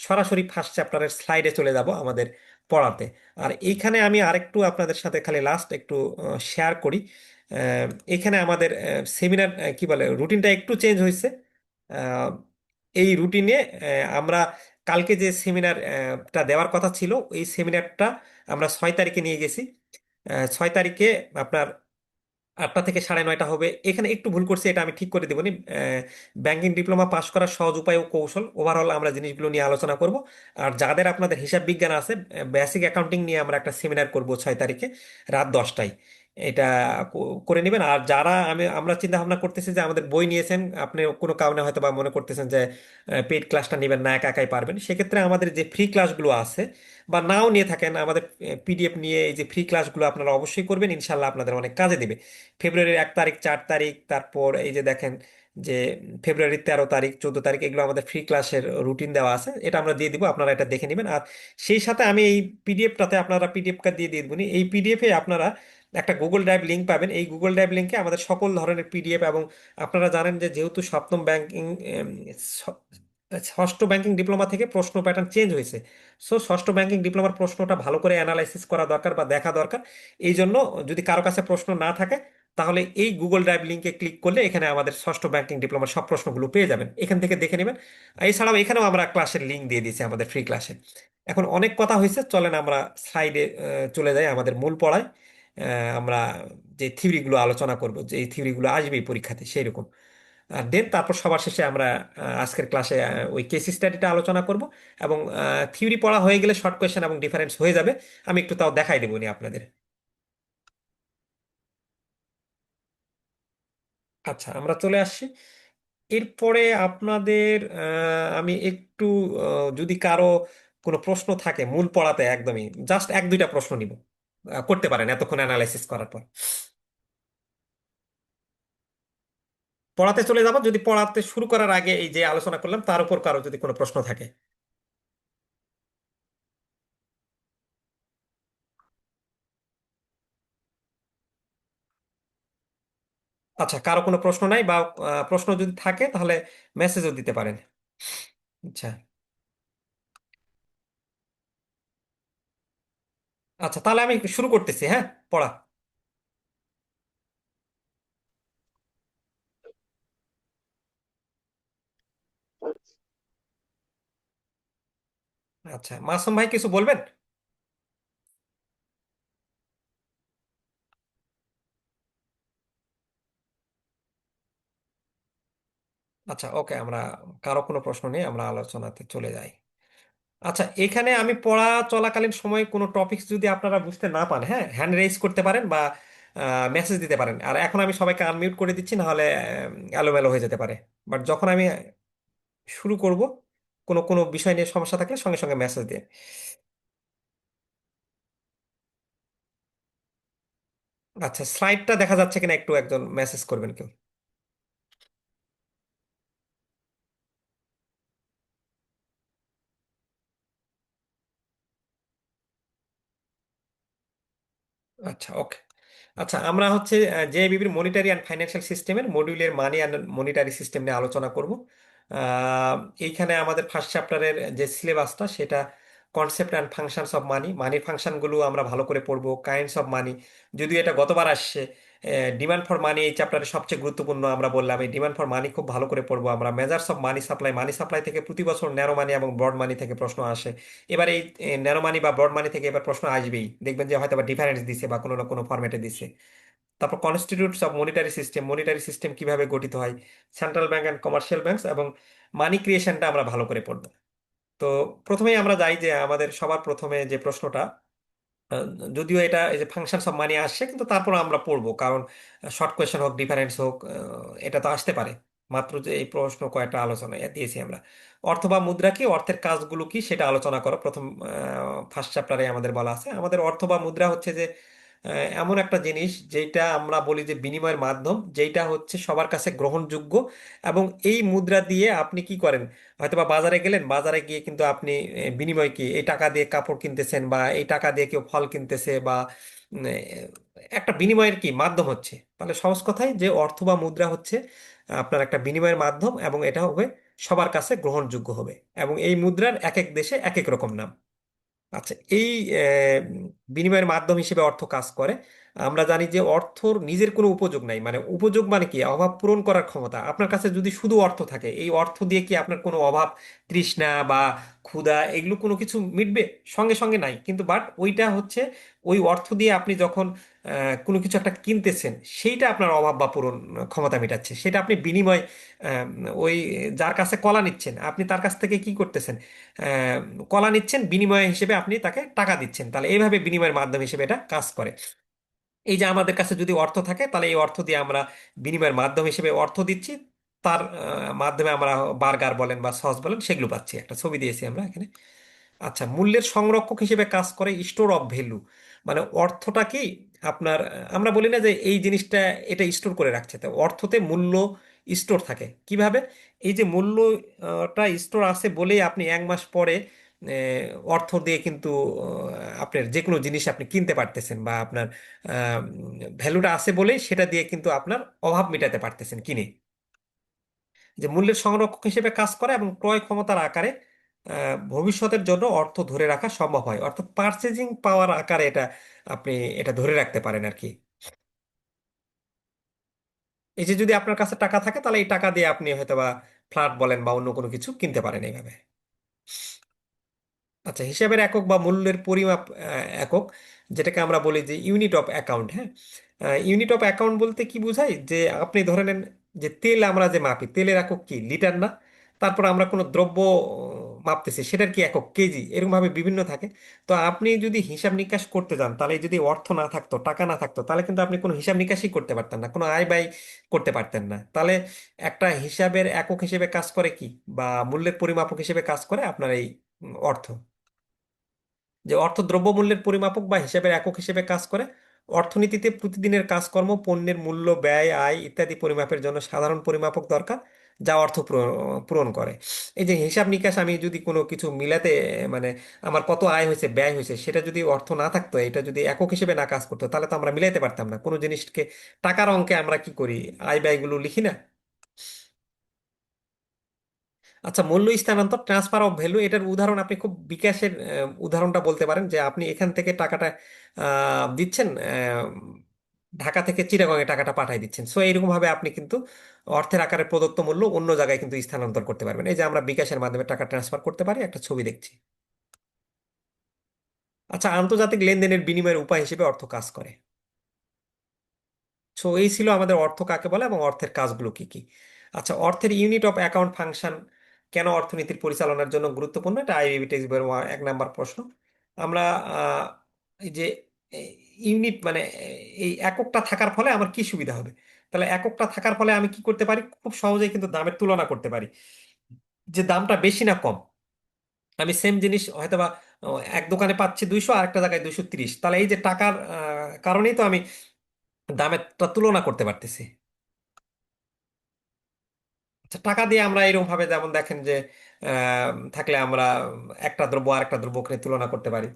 S1: সরাসরি ফার্স্ট চ্যাপ্টারের স্লাইডে চলে যাব আমাদের পড়াতে। আর এইখানে আমি আরেকটু আপনাদের সাথে খালি লাস্ট একটু শেয়ার করি। এখানে আমাদের সেমিনার কি বলে রুটিনটা একটু চেঞ্জ হয়েছে। আহ, এই রুটিনে আমরা কালকে যে সেমিনারটা দেওয়ার কথা ছিল, এই সেমিনারটা আমরা 6 তারিখে নিয়ে গেছি। 6 তারিখে আপনার 8টা থেকে 9:30 হবে। এখানে একটু ভুল করছি, এটা আমি ঠিক করে দেবনি। ব্যাংকিং ডিপ্লোমা পাশ করার সহজ উপায় ও কৌশল, ওভারঅল আমরা জিনিসগুলো নিয়ে আলোচনা করব। আর যাদের আপনাদের হিসাব বিজ্ঞান আছে, বেসিক অ্যাকাউন্টিং নিয়ে আমরা একটা সেমিনার করব 6 তারিখে রাত 10টায়। এটা করে নেবেন। আর যারা আমরা চিন্তা ভাবনা করতেছি যে আমাদের বই নিয়েছেন, আপনি কোনো কারণে হয়তো বা মনে করতেছেন যে পেইড ক্লাসটা নেবেন না, একা একাই পারবেন, সেক্ষেত্রে আমাদের যে ফ্রি ক্লাসগুলো আছে, বা নাও নিয়ে থাকেন, আমাদের পিডিএফ নিয়ে এই যে ফ্রি ক্লাসগুলো আপনারা অবশ্যই করবেন, ইনশাল্লাহ আপনাদের অনেক কাজে দেবে। ফেব্রুয়ারির 1 তারিখ, 4 তারিখ, তারপর এই যে দেখেন যে ফেব্রুয়ারির 13 তারিখ, 14 তারিখ, এগুলো আমাদের ফ্রি ক্লাসের রুটিন দেওয়া আছে, এটা আমরা দিয়ে দিব, আপনারা এটা দেখে নেবেন। আর সেই সাথে আমি এই পিডিএফটাতে আপনারা পিডিএফটা দিয়ে দিয়ে দেবনি, এই পিডিএফে আপনারা একটা গুগল ড্রাইভ লিঙ্ক পাবেন। এই গুগল ড্রাইভ লিঙ্কে আমাদের সকল ধরনের পিডিএফ, এবং আপনারা জানেন যে যেহেতু সপ্তম ব্যাংকিং ষষ্ঠ ব্যাংকিং ডিপ্লোমা থেকে প্রশ্ন প্যাটার্ন চেঞ্জ হয়েছে, সো ষষ্ঠ ব্যাংকিং ডিপ্লোমার প্রশ্নটা ভালো করে অ্যানালাইসিস করা দরকার বা দেখা দরকার। এই জন্য যদি কারো কাছে প্রশ্ন না থাকে, তাহলে এই গুগল ড্রাইভ লিঙ্কে ক্লিক করলে এখানে আমাদের ষষ্ঠ ব্যাংকিং ডিপ্লোমার সব প্রশ্নগুলো পেয়ে যাবেন, এখান থেকে দেখে নেবেন। এছাড়াও এখানেও আমরা ক্লাসের লিঙ্ক দিয়ে দিয়েছি আমাদের ফ্রি ক্লাসে। এখন অনেক কথা হয়েছে, চলেন আমরা স্লাইডে চলে যাই আমাদের মূল পড়ায়। আমরা যে থিওরিগুলো আলোচনা করব, যে এই থিওরিগুলো আসবেই পরীক্ষাতে সেই রকম। আর দেন তারপর সবার শেষে আমরা আজকের ক্লাসে ওই কেস স্টাডিটা আলোচনা করব। এবং থিওরি পড়া হয়ে গেলে শর্ট কোয়েশ্চেন এবং ডিফারেন্স হয়ে যাবে, আমি একটু তাও দেখাই দেবো নি আপনাদের। আচ্ছা, আমরা চলে আসছি। এরপরে আপনাদের আমি একটু যদি কারো কোনো প্রশ্ন থাকে মূল পড়াতে, একদমই জাস্ট 1-2টা প্রশ্ন নিব, করতে পারেন এতক্ষণ অ্যানালাইসিস করার পর। পড়াতে চলে যাব, যদি পড়াতে শুরু করার আগে এই যে আলোচনা করলাম তার উপর কারো যদি কোনো প্রশ্ন থাকে। আচ্ছা, কারো কোনো প্রশ্ন নাই বা প্রশ্ন যদি থাকে তাহলে মেসেজও দিতে পারেন। আচ্ছা। আচ্ছা, তাহলে আমি শুরু করতেছি, হ্যাঁ, পড়া। আচ্ছা, মাসুম ভাই কিছু বলবেন? আচ্ছা, ওকে, আমরা কারো কোনো প্রশ্ন নেই, আমরা আলোচনাতে চলে যাই। আচ্ছা, এখানে আমি পড়া চলাকালীন সময় কোনো টপিকস যদি আপনারা বুঝতে না পান, হ্যাঁ, হ্যান্ড রেইজ করতে পারেন বা মেসেজ দিতে পারেন। আর এখন আমি সবাইকে আনমিউট করে দিচ্ছি, না হলে এলোমেলো হয়ে যেতে পারে। বাট যখন আমি শুরু করব, কোনো কোনো বিষয় নিয়ে সমস্যা থাকলে সঙ্গে সঙ্গে মেসেজ দিয়ে। আচ্ছা, স্লাইডটা দেখা যাচ্ছে কিনা একটু একজন মেসেজ করবেন কেউ। আচ্ছা, ওকে। আচ্ছা, আমরা হচ্ছে জেবিবির মনিটারি অ্যান্ড ফাইন্যান্সিয়াল সিস্টেমের মডিউলের মানি অ্যান্ড মনিটারি সিস্টেম নিয়ে আলোচনা করব। এইখানে আমাদের ফার্স্ট চ্যাপ্টারের যে সিলেবাসটা সেটা কনসেপ্ট অ্যান্ড ফাংশনস অফ মানি, মানির ফাংশনগুলো আমরা ভালো করে পড়বো। কাইন্ডস অফ মানি, যদিও এটা গতবার আসছে। ডিমান্ড ফর মানি এই চ্যাপ্টারে সবচেয়ে গুরুত্বপূর্ণ, আমরা বললাম এই ডিমান্ড ফর মানি খুব ভালো করে পড়বো আমরা। Measures of money supply, money supply থেকে প্রতি বছর ন্যারো মানি এবং ব্রড মানি থেকে প্রশ্ন আসে। এবার এই ন্যারো মানি বা ব্রড মানি থেকে এবার প্রশ্ন আসবেই, দেখবেন যে হয়তো বা ডিফারেন্স দিছে বা কোনো না কোনো ফরম্যাটে দিছে। তারপর constitutes of monetary system, monetary system কিভাবে গঠিত হয়, central bank and commercial banks এবং মানি ক্রিয়েশনটা আমরা ভালো করে পড়বো। তো প্রথমেই আমরা যাই যে আমাদের সবার প্রথমে যে প্রশ্নটা, আহ, যদিও এটা এই যে ফাংশন সব মানি আসছে, কিন্তু তারপর আমরা পড়বো, কারণ শর্ট কোয়েশ্চেন হোক ডিফারেন্স হোক, এটা তো আসতে পারে। মাত্র যে এই প্রশ্ন কয়েকটা আলোচনা দিয়েছি আমরা। অর্থ বা মুদ্রা কি, অর্থের কাজগুলো কি সেটা আলোচনা করো। প্রথম ফার্স্ট চ্যাপ্টারে আমাদের বলা আছে আমাদের অর্থ বা মুদ্রা হচ্ছে যে এমন একটা জিনিস যেটা আমরা বলি যে বিনিময়ের মাধ্যম, যেটা হচ্ছে সবার কাছে গ্রহণযোগ্য। এবং এই মুদ্রা দিয়ে আপনি কি করেন, হয়তোবা বাজারে গেলেন, বাজারে গিয়ে কিন্তু আপনি বিনিময় কি, এই টাকা দিয়ে কাপড় কিনতেছেন বা এই টাকা দিয়ে কেউ ফল কিনতেছে বা একটা বিনিময়ের কি মাধ্যম হচ্ছে। তাহলে সহজ কথায় যে অর্থ বা মুদ্রা হচ্ছে আপনার একটা বিনিময়ের মাধ্যম, এবং এটা হবে সবার কাছে গ্রহণযোগ্য হবে। এবং এই মুদ্রার এক এক দেশে এক এক রকম নাম। আচ্ছা, এই আহ, বিনিময়ের মাধ্যম হিসেবে অর্থ কাজ করে। আমরা জানি যে অর্থর নিজের কোনো উপযোগ নাই, মানে উপযোগ মানে কি, অভাব পূরণ করার ক্ষমতা। আপনার কাছে যদি শুধু অর্থ থাকে, এই অর্থ দিয়ে কি আপনার কোনো অভাব, তৃষ্ণা বা ক্ষুধা এগুলো কোনো কিছু মিটবে? সঙ্গে সঙ্গে নাই, কিন্তু বাট ওইটা হচ্ছে ওই অর্থ দিয়ে আপনি যখন কোনো কিছু একটা কিনতেছেন, সেইটা আপনার অভাব বা পূরণ ক্ষমতা মেটাচ্ছে। সেটা আপনি বিনিময়, আহ, ওই যার কাছে কলা নিচ্ছেন আপনি তার কাছ থেকে কি করতেছেন, আহ, কলা নিচ্ছেন, বিনিময় হিসেবে আপনি তাকে টাকা দিচ্ছেন। তাহলে এইভাবে বিনিময়ের মাধ্যম হিসেবে এটা কাজ করে। এই যে আমাদের কাছে যদি অর্থ থাকে, তাহলে এই অর্থ দিয়ে আমরা বিনিময়ের মাধ্যম হিসেবে অর্থ দিচ্ছি। তার মাধ্যমে আমরা বার্গার বলেন বা সস বলেন সেগুলো পাচ্ছি। একটা ছবি দিয়েছি আমরা এখানে। আচ্ছা, মূল্যের সংরক্ষক হিসেবে কাজ করে স্টোর অফ ভ্যালু। মানে অর্থটা কি আপনার, আমরা বলি না যে এই জিনিসটা এটা স্টোর করে রাখছে, তো অর্থতে মূল্য স্টোর থাকে কিভাবে? এই যে মূল্যটা স্টোর আছে বলেই আপনি এক মাস পরে অর্থ দিয়ে কিন্তু আপনার যে কোনো জিনিস আপনি কিনতে পারতেছেন, বা আপনার ভ্যালুটা আছে বলেই সেটা দিয়ে কিন্তু আপনার অভাব মেটাতে পারতেছেন কিনে। যে মূল্যের সংরক্ষক হিসেবে কাজ করে এবং ক্রয় ক্ষমতার আকারে ভবিষ্যতের জন্য অর্থ ধরে রাখা সম্ভব হয়, অর্থাৎ পারচেজিং পাওয়ার আকারে এটা আপনি এটা ধরে রাখতে পারেন আর কি। এই যে যদি আপনার কাছে টাকা থাকে, তাহলে এই টাকা দিয়ে আপনি হয়তোবা ফ্ল্যাট বলেন বা অন্য কোনো কিছু কিনতে পারেন এইভাবে। আচ্ছা, হিসাবের একক বা মূল্যের পরিমাপ একক, যেটাকে আমরা বলি যে ইউনিট অফ অ্যাকাউন্ট, হ্যাঁ। ইউনিট অফ অ্যাকাউন্ট বলতে কি বোঝায়, যে আপনি ধরে নেন যে তেল আমরা যে মাপি, তেলের একক কি, লিটার না? তারপর আমরা কোনো দ্রব্য মাপতেছি, সেটার কি একক, কেজি, এরকম ভাবে বিভিন্ন থাকে। তো আপনি যদি হিসাব নিকাশ করতে যান, তাহলে যদি অর্থ না থাকতো, টাকা না থাকতো, তাহলে কিন্তু আপনি কোনো হিসাব নিকাশই করতে পারতেন না, কোনো আয় ব্যয় করতে পারতেন না। তাহলে একটা হিসাবের একক হিসেবে কাজ করে কি, বা মূল্যের পরিমাপক হিসেবে কাজ করে আপনার এই অর্থ। যে অর্থ দ্রব্যমূল্যের পরিমাপক বা হিসাবের একক হিসেবে কাজ করে। অর্থনীতিতে প্রতিদিনের কাজকর্ম, পণ্যের মূল্য, ব্যয়, আয় ইত্যাদি পরিমাপের জন্য সাধারণ পরিমাপক দরকার, যা অর্থ পূরণ করে। এই যে হিসাব নিকাশ, আমি যদি কোনো কিছু মিলাতে, মানে আমার কত আয় হয়েছে ব্যয় হয়েছে, সেটা যদি অর্থ না থাকতো, এটা যদি একক হিসেবে না কাজ করতো, তাহলে তো আমরা মিলাইতে পারতাম না কোনো জিনিসকে। টাকার অঙ্কে আমরা কি করি, আয় ব্যয়গুলো লিখি না? আচ্ছা, মূল্য স্থানান্তর, ট্রান্সফার অফ ভ্যালু, এটার উদাহরণ আপনি খুব বিকাশের উদাহরণটা বলতে পারেন, যে আপনি এখান থেকে টাকাটা দিচ্ছেন, ঢাকা থেকে চিটাগংয়ে টাকাটা পাঠিয়ে দিচ্ছেন। সো এইরকম ভাবে আপনি কিন্তু অর্থের আকারে প্রদত্ত মূল্য অন্য জায়গায় কিন্তু স্থানান্তর করতে পারবেন। এই যে আমরা বিকাশের মাধ্যমে টাকা ট্রান্সফার করতে পারি, একটা ছবি দেখছি। আচ্ছা, আন্তর্জাতিক লেনদেনের বিনিময়ের উপায় হিসেবে অর্থ কাজ করে। সো এই ছিল আমাদের অর্থ কাকে বলে এবং অর্থের কাজগুলো কি কি। আচ্ছা, অর্থের ইউনিট অফ অ্যাকাউন্ট ফাংশন কেন অর্থনীতির পরিচালনার জন্য গুরুত্বপূর্ণ, এটা আইবিবি টেক্সট বইয়ের 1 নাম্বার প্রশ্ন। আমরা আহ, এই যে ইউনিট মানে এই এককটা থাকার ফলে আমার কি সুবিধা হবে, তাহলে এককটা থাকার ফলে আমি কি করতে পারি, খুব সহজেই কিন্তু দামের তুলনা করতে পারি, যে দামটা বেশি না কম। আমি সেম জিনিস হয়তোবা এক দোকানে পাচ্ছি 200, আর একটা জায়গায় 230, তাহলে এই যে টাকার কারণেই তো আমি দামেরটা তুলনা করতে পারতেছি। আচ্ছা, টাকা দিয়ে আমরা এরকম ভাবে, যেমন দেখেন যে থাকলে আমরা একটা দ্রব্য আর একটা দ্রব্যকে তুলনা করতে পারি।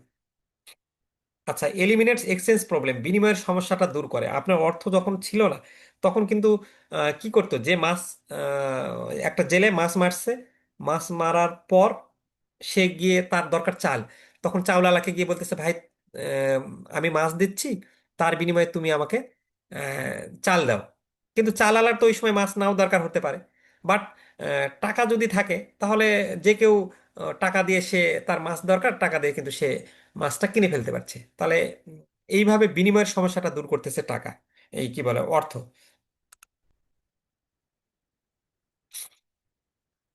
S1: আচ্ছা, এলিমিনেটস এক্সচেঞ্জ প্রবলেম, বিনিময়ের সমস্যাটা দূর করে। আপনার অর্থ যখন ছিল না, তখন কিন্তু কি করতো, যে মাছ, একটা জেলে মাছ মারছে, মাছ মারার পর সে গিয়ে তার দরকার চাল, তখন চাউলালাকে গিয়ে বলতেছে, ভাই আহ, আমি মাছ দিচ্ছি, তার বিনিময়ে তুমি আমাকে চাল দাও। কিন্তু চালালার তো ওই সময় মাছ নাও দরকার হতে পারে, বাট টাকা যদি থাকে, তাহলে যে কেউ টাকা দিয়ে সে, তার মাছ দরকার, টাকা দিয়ে কিন্তু সে মাছটা কিনে ফেলতে পারছে। তাহলে এইভাবে বিনিময়ের সমস্যাটা দূর করতেছে টাকা, এই কি বলে, অর্থ।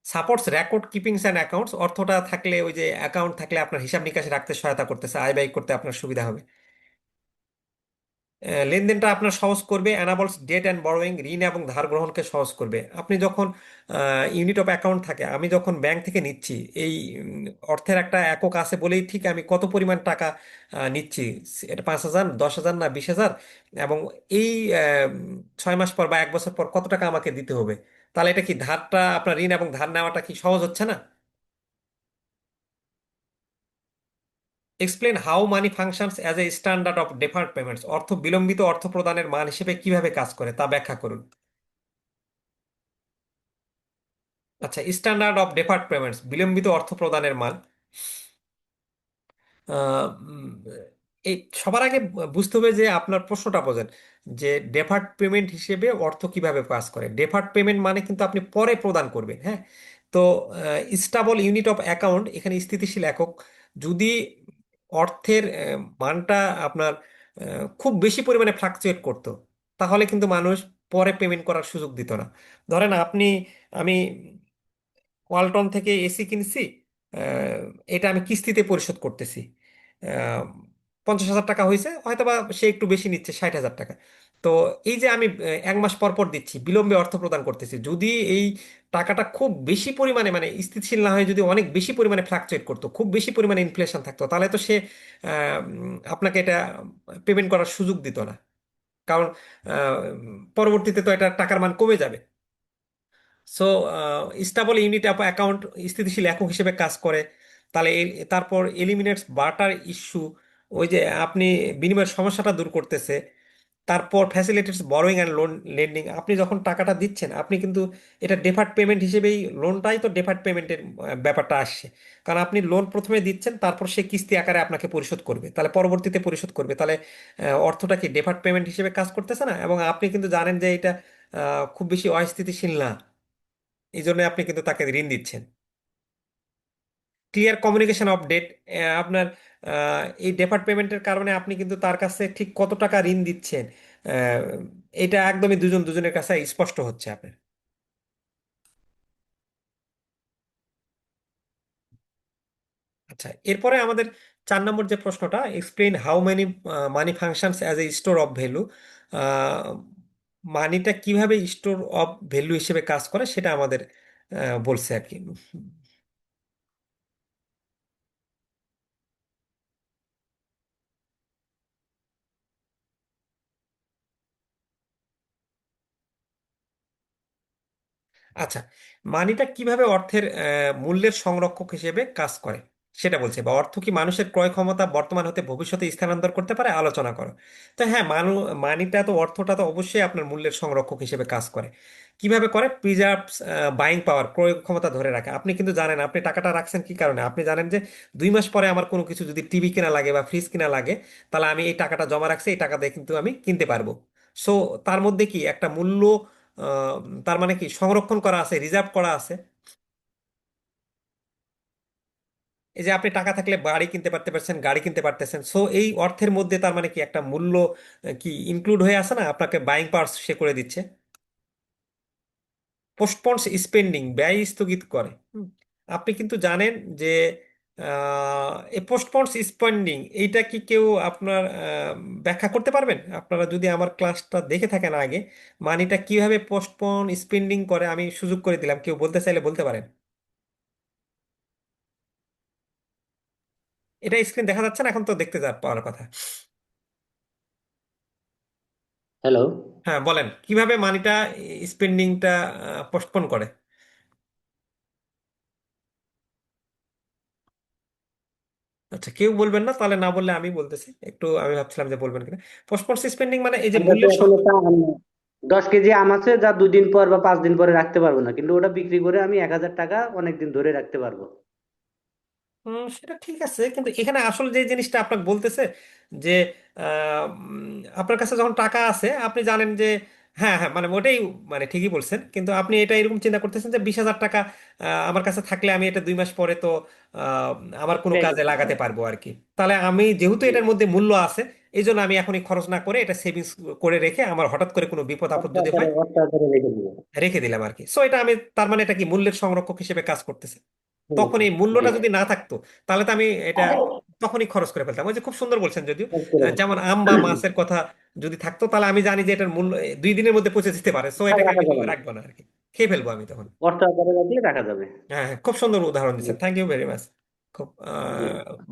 S1: সাপোর্টস রেকর্ড কিপিংস অ্যান্ড অ্যাকাউন্টস, অর্থটা থাকলে, ওই যে অ্যাকাউন্ট থাকলে আপনার হিসাব নিকাশ রাখতে সহায়তা করতেছে, আয় ব্যয় করতে আপনার সুবিধা হবে। লেনদেনটা আপনার সহজ করবে, অ্যানাবলস ডেট অ্যান্ড বরোয়িং, ঋণ এবং ধার গ্রহণকে সহজ করবে। আপনি যখন ইউনিট অফ অ্যাকাউন্ট থাকে, আমি যখন ব্যাংক থেকে নিচ্ছি, এই অর্থের একটা একক আছে বলেই ঠিক আমি কত পরিমাণ টাকা নিচ্ছি, এটা 5,000, 10,000 না 20,000, এবং এই 6 মাস পর বা 1 বছর পর কত টাকা আমাকে দিতে হবে। তাহলে এটা কি ধারটা, আপনার ঋণ এবং ধার নেওয়াটা কি সহজ হচ্ছে না? Explain how money functions as A standard of deferred payments, অর্থ বিলম্বিত অর্থ প্রদানের মান হিসেবে কিভাবে কাজ করে তা ব্যাখ্যা করুন। আচ্ছা, স্ট্যান্ডার্ড অফ ডেফার্ড পেমেন্টস, বিলম্বিত অর্থ প্রদানের মান। আহ, উম, এই সবার আগে বুঝতে হবে যে আপনার প্রশ্নটা বোঝেন, যে ডেফার্ড পেমেন্ট হিসেবে অর্থ কিভাবে কাজ করে। ডেফার্ড পেমেন্ট মানে কিন্তু আপনি পরে প্রদান করবেন, হ্যাঁ। তো স্টাবল ইউনিট অফ অ্যাকাউন্ট, এখানে স্থিতিশীল একক। যদি অর্থের মানটা আপনার খুব বেশি পরিমাণে ফ্লাকচুয়েট করতো, তাহলে কিন্তু মানুষ পরে পেমেন্ট করার সুযোগ দিত না। ধরেন আমি ওয়ালটন থেকে এসি কিনছি, আহ, এটা আমি কিস্তিতে পরিশোধ করতেছি, আহ, 50,000 টাকা হয়েছে, হয়তো বা সে একটু বেশি নিচ্ছে, 60,000 টাকা। তো এই যে আমি 1 মাস পর পর দিচ্ছি, বিলম্বে অর্থ প্রদান করতেছি, যদি এই টাকাটা খুব বেশি পরিমাণে, মানে স্থিতিশীল না হয়ে যদি অনেক বেশি পরিমাণে ফ্লাকচুয়েট করতো, খুব বেশি পরিমাণে ইনফ্লেশন থাকতো, তাহলে তো সে আপনাকে এটা পেমেন্ট করার সুযোগ দিত না। কারণ আহ, পরবর্তীতে তো এটা টাকার মান কমে যাবে। So stable unit of account স্থিতিশীল একক হিসেবে কাজ করে। তাহলে তারপর এলিমিনেটস বার্টার ইস্যু, ওই যে আপনি বিনিময়ের সমস্যাটা দূর করতেছে। তারপর ফ্যাসিলিটেটস বরোয়িং অ্যান্ড লোন লেন্ডিং, আপনি যখন টাকাটা দিচ্ছেন, আপনি কিন্তু এটা ডেফার্ড পেমেন্ট হিসেবেই, লোনটাই তো ডেফার্ড পেমেন্টের ব্যাপারটা আসছে। কারণ আপনি লোন প্রথমে দিচ্ছেন, তারপর সে কিস্তি আকারে আপনাকে পরিশোধ করবে, তাহলে পরবর্তীতে পরিশোধ করবে, তাহলে অর্থটা কি ডেফার্ড পেমেন্ট হিসেবে কাজ করতেছে না? এবং আপনি কিন্তু জানেন যে এটা খুব বেশি অস্থিতিশীল না, এই জন্য আপনি কিন্তু তাকে ঋণ দিচ্ছেন। ক্লিয়ার কমিউনিকেশন অফ ডেট, আপনার এই ডেফার্ড পেমেন্টের কারণে আপনি কিন্তু তার কাছে ঠিক কত টাকা ঋণ দিচ্ছেন, আহ, এটা একদমই দুজন দুজনের কাছে স্পষ্ট হচ্ছে আপনার। আচ্ছা, এরপরে আমাদের 4 নম্বর যে প্রশ্নটা, explain how many money functions as a store of value, মানিটা কিভাবে স্টোর অফ ভ্যালু হিসেবে কাজ করে সেটা আমাদের বলছে আর কি। আচ্ছা, মানিটা কিভাবে অর্থের মূল্যের সংরক্ষক হিসেবে কাজ করে সেটা বলছে, বা অর্থ কি মানুষের ক্রয় ক্ষমতা বর্তমান হতে ভবিষ্যতে স্থানান্তর করতে পারে, আলোচনা করো। তো হ্যাঁ, মানিটা তো, অর্থটা তো অবশ্যই আপনার মূল্যের সংরক্ষক হিসেবে কাজ করে। কিভাবে করে? প্রিজার্ভস বাইং পাওয়ার, ক্রয় ক্ষমতা ধরে রাখে। আপনি কিন্তু জানেন আপনি টাকাটা রাখছেন কি কারণে? আপনি জানেন যে 2 মাস পরে আমার কোনো কিছু যদি টিভি কিনা লাগে বা ফ্রিজ কিনা লাগে, তাহলে আমি এই টাকাটা জমা রাখছি, এই টাকা দিয়ে কিন্তু আমি কিনতে পারবো। সো তার মধ্যে কি একটা মূল্য, আহ, তার মানে কি সংরক্ষণ করা আছে, রিজার্ভ করা আছে। এই যে আপনি টাকা থাকলে বাড়ি কিনতে পারতে পারছেন, গাড়ি কিনতে পারতেছেন, সো এই অর্থের মধ্যে তার মানে কি একটা মূল্য কি ইনক্লুড হয়ে আছে না, আপনাকে বাইং পাওয়ার সে করে দিচ্ছে। পোস্টপন্স স্পেন্ডিং, ব্যয় স্থগিত করে। আপনি কিন্তু জানেন যে এই পোস্টপন্স স্পেন্ডিং এইটা কি কেউ আপনার ব্যাখ্যা করতে পারবেন? আপনারা যদি আমার ক্লাসটা দেখে থাকেন আগে, মানিটা কিভাবে পোস্টপন স্পেন্ডিং করে, আমি সুযোগ করে দিলাম, কেউ বলতে চাইলে বলতে পারেন। এটা স্ক্রিন দেখা যাচ্ছে না? এখন তো দেখতে পাওয়ার কথা।
S2: হ্যালো।
S1: হ্যাঁ, বলেন কিভাবে মানিটা স্পেন্ডিংটা পোস্টপোন করে। আচ্ছা, কেউ বলবেন না, তাহলে না বললে আমি বলতেছি একটু, আমি ভাবছিলাম যে বলবেন কিনা। পোস্টপোন স্পেন্ডিং মানে এই যে
S2: আমার কাছে
S1: মূল্যের
S2: এখন একটা 10 কেজি আম আছে, যা 2 দিন পর বা 5 দিন পরে রাখতে পারবো না, কিন্তু ওটা বিক্রি করে আমি 1,000 টাকা অনেকদিন ধরে রাখতে পারবো।
S1: সেটা ঠিক আছে, কিন্তু এখানে আসল যে জিনিসটা আপনাকে বলতেছে যে আপনার কাছে যখন টাকা আছে আপনি জানেন যে, হ্যাঁ হ্যাঁ, মানে ওটাই, মানে ঠিকই বলছেন, কিন্তু আপনি এটা এরকম চিন্তা করতেছেন যে 20,000 টাকা আমার কাছে থাকলে আমি এটা 2 মাস পরে তো আহ, আমার কোনো
S2: ব্যয়
S1: কাজে
S2: করতে
S1: লাগাতে
S2: পারবো।
S1: পারবো আর কি। তাহলে আমি যেহেতু
S2: জি।
S1: এটার মধ্যে মূল্য আছে, এই জন্য আমি এখনই খরচ না করে এটা সেভিংস করে রেখে আমার হঠাৎ করে কোনো বিপদ আপদ
S2: অর্থ
S1: যদি
S2: আকারে
S1: হয়
S2: অর্থ আকারে রেখে দিবো।
S1: রেখে দিলাম আর কি। সো এটা আমি, তার মানে এটা কি মূল্যের সংরক্ষক হিসেবে কাজ করতেছে।
S2: হুম,
S1: তখন এই
S2: জি।
S1: মূল্যটা যদি না থাকতো, তাহলে তো আমি এটা তখনই খরচ করে ফেলতাম। ওই যে খুব সুন্দর বলছেন যদিও,
S2: কাজ করে
S1: যেমন আম বা মাছের কথা যদি থাকতো, তাহলে আমি জানি যে এটার মূল্য 2 দিনের মধ্যে পচে যেতে পারে, সো এটাকে
S2: রাখা
S1: আমি
S2: যাবে না।
S1: রাখবো না আর কি, খেয়ে ফেলবো আমি তখন।
S2: অর্থ আকারে রাখলে রাখা যাবে।
S1: হ্যাঁ হ্যাঁ, খুব সুন্দর উদাহরণ
S2: জি।
S1: দিচ্ছেন, থ্যাংক ইউ ভেরি মাচ। খুব
S2: জি।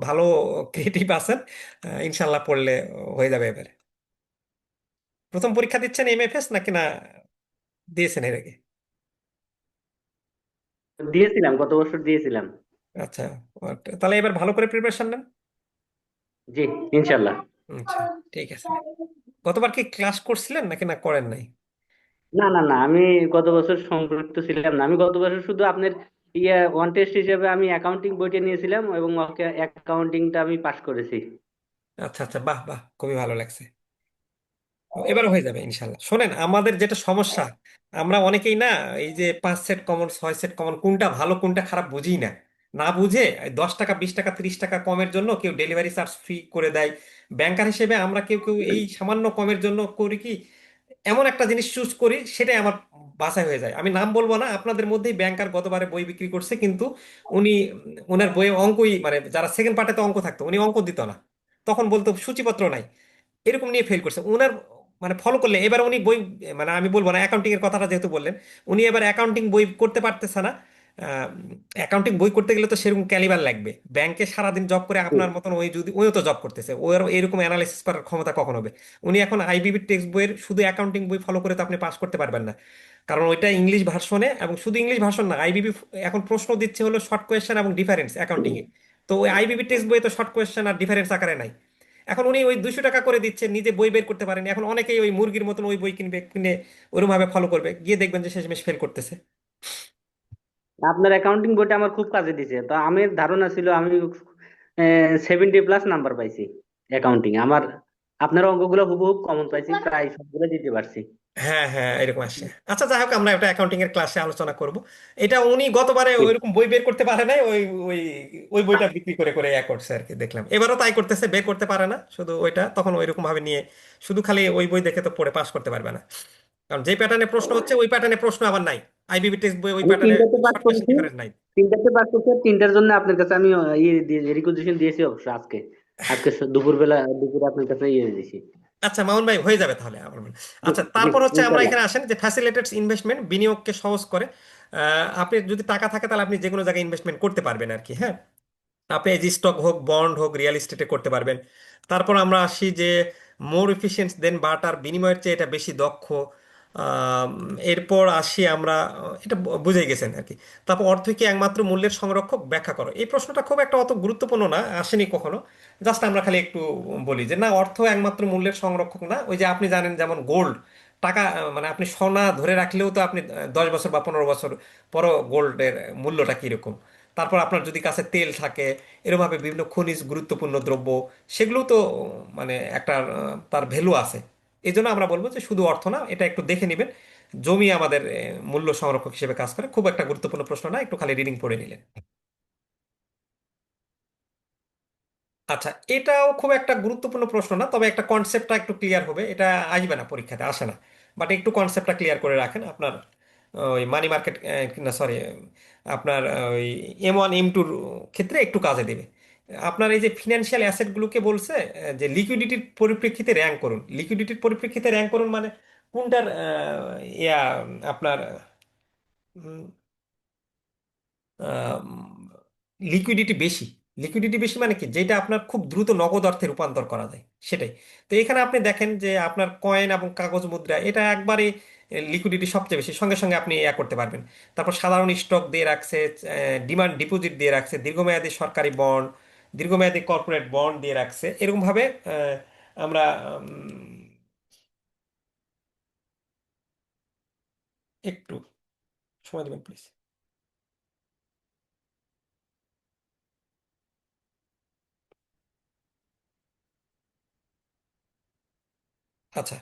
S1: ভালো ক্রিয়েটিভ আছেন। ইনশাল্লাহ পড়লে হয়ে যাবে এবারে। প্রথম পরীক্ষা দিচ্ছেন এমএফএস নাকি না, দিয়েছেন এর আগে?
S2: দিয়েছিলাম, গত বছর দিয়েছিলাম।
S1: আচ্ছা, তাহলে এবার ভালো করে প্রিপারেশন নেন।
S2: জি, ইনশাল্লাহ।
S1: আচ্ছা, ঠিক আছে। গতবার কি ক্লাস করছিলেন নাকি না করেন নাই?
S2: না না না, আমি গত বছর সংযুক্ত ছিলাম না। আমি গত বছর শুধু আপনার ওয়ান টেস্ট হিসেবে আমি অ্যাকাউন্টিং বইটা নিয়েছিলাম, এবং অ্যাকাউন্টিংটা আমি পাশ করেছি।
S1: আচ্ছা আচ্ছা, বাহ বাহ, খুবই ভালো লাগছে। এবার হয়ে যাবে ইনশাল্লাহ। শোনেন, আমাদের যেটা সমস্যা, আমরা অনেকেই না, এই যে 5 সেট কমন 6 সেট কমন, কোনটা ভালো কোনটা খারাপ বুঝি না। না বুঝে এই 10 টাকা 20 টাকা 30 টাকা কমের জন্য কেউ ডেলিভারি চার্জ ফ্রি করে দেয়। ব্যাংকার হিসেবে আমরা কেউ কেউ এই সামান্য কমের জন্য করি কি, এমন একটা জিনিস চুজ করি, সেটাই আমার বাছাই হয়ে যায়। আমি নাম বলবো না, আপনাদের মধ্যেই ব্যাংকার গতবারে বই বিক্রি করছে, কিন্তু উনি ওনার বইয়ে অঙ্কই, মানে যারা সেকেন্ড পার্টে তো অঙ্ক থাকতো, উনি অঙ্ক দিত না, তখন বলতো সূচিপত্র নাই, এরকম নিয়ে ফেল করছে ওনার। মানে ফলো করলে এবার উনি বই, মানে আমি বলবো না, অ্যাকাউন্টিং এর কথাটা যেহেতু বললেন, উনি এবার অ্যাকাউন্টিং বই করতে পারতেছে না। অ্যাকাউন্টিং বই করতে গেলে তো সেরকম ক্যালিবার লাগবে, ব্যাংকে সারাদিন জব করে আপনার মতন, ওই যদি ওইও তো জব করতেছে, ওর এরকম অ্যানালাইসিস করার ক্ষমতা কখন হবে? উনি এখন আইবিবি টেক্সট বইয়ের শুধু অ্যাকাউন্টিং বই ফলো করে তো আপনি পাস করতে পারবেন না, কারণ ওইটা ইংলিশ ভার্সনে, এবং শুধু ইংলিশ ভার্সন না, আইবিবি এখন প্রশ্ন দিচ্ছে হলো শর্ট কোয়েশ্চেন এবং ডিফারেন্স অ্যাকাউন্টিং এ। তো ওই আইবিবি টেক্সট বইয়ে তো শর্ট কোয়েশ্চেন আর ডিফারেন্স আকারে নাই। এখন উনি ওই 200 টাকা করে দিচ্ছে, নিজে বই বের করতে পারেন, এখন অনেকেই ওই মুরগির মতন ওই বই কিনবে, কিনে ওরকম ভাবে ফলো করবে, গিয়ে দেখবেন যে শেষমেশ ফেল করতেছে।
S2: আপনার অ্যাকাউন্টিং বইটা আমার খুব কাজে দিছে। তো আমার ধারণা ছিল আমি 70+ নাম্বার পাইছি অ্যাকাউন্টিং আমার। আপনার অঙ্কগুলো হুবহু কমন পাইছি, প্রায় সবগুলো দিতে পারছি।
S1: হ্যাঁ হ্যাঁ, এরকম আসছে। আচ্ছা, যাই হোক, আমরা একটা অ্যাকাউন্টিং এর ক্লাসে আলোচনা করব। এটা উনি গতবারে
S2: ঠিক।
S1: ওইরকম বই বের করতে পারে নাই, ওই ওই ওই বইটা বিক্রি করে করে ইয়া করছে আর কি, দেখলাম এবারও তাই করতেছে, বের করতে পারে না শুধু ওইটা, তখন ওইরকম ভাবে নিয়ে শুধু খালি ওই বই দেখে তো পড়ে পাস করতে পারবে না, কারণ যে প্যাটার্নে প্রশ্ন হচ্ছে ওই প্যাটার্নে প্রশ্ন আবার নাই, আইবিবি টেক্সট বই ওই
S2: আমি
S1: প্যাটার্নে
S2: তিনটাতে পাস
S1: শর্ট কোয়েশ্চেন
S2: করেছি।
S1: ডিফারেন্স নাই।
S2: 3টাতে জন্য আপনার কাছে আমি রিকুইজিশন দিয়েছি অবশ্য আজকে। আজকে দুপুরবেলা দুপুরে আপনার কাছে দিয়েছি।
S1: আচ্ছা মামুন ভাই, হয়ে যাবে তাহলে আমার মনে হয়।
S2: জি।
S1: আচ্ছা,
S2: জি,
S1: তারপর হচ্ছে আমরা
S2: ইনশাল্লাহ।
S1: এখানে আসেন যে ফ্যাসিলিটেটস ইনভেস্টমেন্ট, বিনিয়োগকে সহজ করে। আপনি যদি টাকা থাকে তাহলে আপনি যে কোনো জায়গায় ইনভেস্টমেন্ট করতে পারবেন আর কি, হ্যাঁ। আপনি এই যে স্টক হোক, বন্ড হোক, রিয়েল এস্টেটে করতে পারবেন। তারপর আমরা আসি যে মোর এফিসিয়েন্ট দেন বাটার, বিনিময়ের চেয়ে এটা বেশি দক্ষ। আম, এরপর আসি আমরা, এটা বুঝে গেছেন আর কি। তারপর অর্থ কি একমাত্র মূল্যের সংরক্ষক, ব্যাখ্যা করো। এই প্রশ্নটা খুব একটা অত গুরুত্বপূর্ণ না, আসেনি কখনো। জাস্ট আমরা খালি একটু বলি যে না, অর্থ একমাত্র মূল্যের সংরক্ষক না। ওই যে আপনি জানেন যেমন গোল্ড, টাকা, মানে আপনি সোনা ধরে রাখলেও তো আপনি 10 বছর বা 15 বছর পরও গোল্ডের মূল্যটা কীরকম। তারপর আপনার যদি কাছে তেল থাকে, এরকমভাবে বিভিন্ন খনিজ গুরুত্বপূর্ণ দ্রব্য, সেগুলো তো মানে একটা তার ভ্যালু আছে। এই জন্য আমরা বলবো যে শুধু অর্থ না, এটা একটু দেখে নেবেন। জমি আমাদের মূল্য সংরক্ষক হিসেবে কাজ করে, খুব একটা গুরুত্বপূর্ণ প্রশ্ন না, একটু খালি রিডিং পড়ে নিলেন। আচ্ছা, এটাও খুব একটা গুরুত্বপূর্ণ প্রশ্ন না, তবে একটা কনসেপ্টটা একটু ক্লিয়ার হবে। এটা আসবে না, পরীক্ষাতে আসে না, বাট একটু কনসেপ্টটা ক্লিয়ার করে রাখেন আপনার। ওই মানি মার্কেট, না সরি, আপনার ওই M1 M2 ক্ষেত্রে একটু কাজে দেবে। আপনার এই যে ফিনান্সিয়াল অ্যাসেটগুলোকে বলছে যে লিকুইডিটির পরিপ্রেক্ষিতে র্যাঙ্ক করুন। লিকুইডিটির পরিপ্রেক্ষিতে র্যাঙ্ক করুন মানে কোনটার ইয়া আপনার লিকুইডিটি বেশি। লিকুইডিটি বেশি মানে কি, যেটা আপনার খুব দ্রুত নগদ অর্থে রূপান্তর করা যায়, সেটাই। তো এখানে আপনি দেখেন যে আপনার কয়েন এবং কাগজ মুদ্রা, এটা একবারে লিকুইডিটি সবচেয়ে বেশি, সঙ্গে সঙ্গে আপনি ইয়া করতে পারবেন। তারপর সাধারণ স্টক দিয়ে রাখছে, ডিমান্ড ডিপোজিট দিয়ে রাখছে, দীর্ঘমেয়াদী সরকারি বন্ড, দীর্ঘমেয়াদী কর্পোরেট বন্ড দিয়ে রাখছে, এরকম ভাবে আমরা একটু সময় দেবেন প্লিজ। আচ্ছা,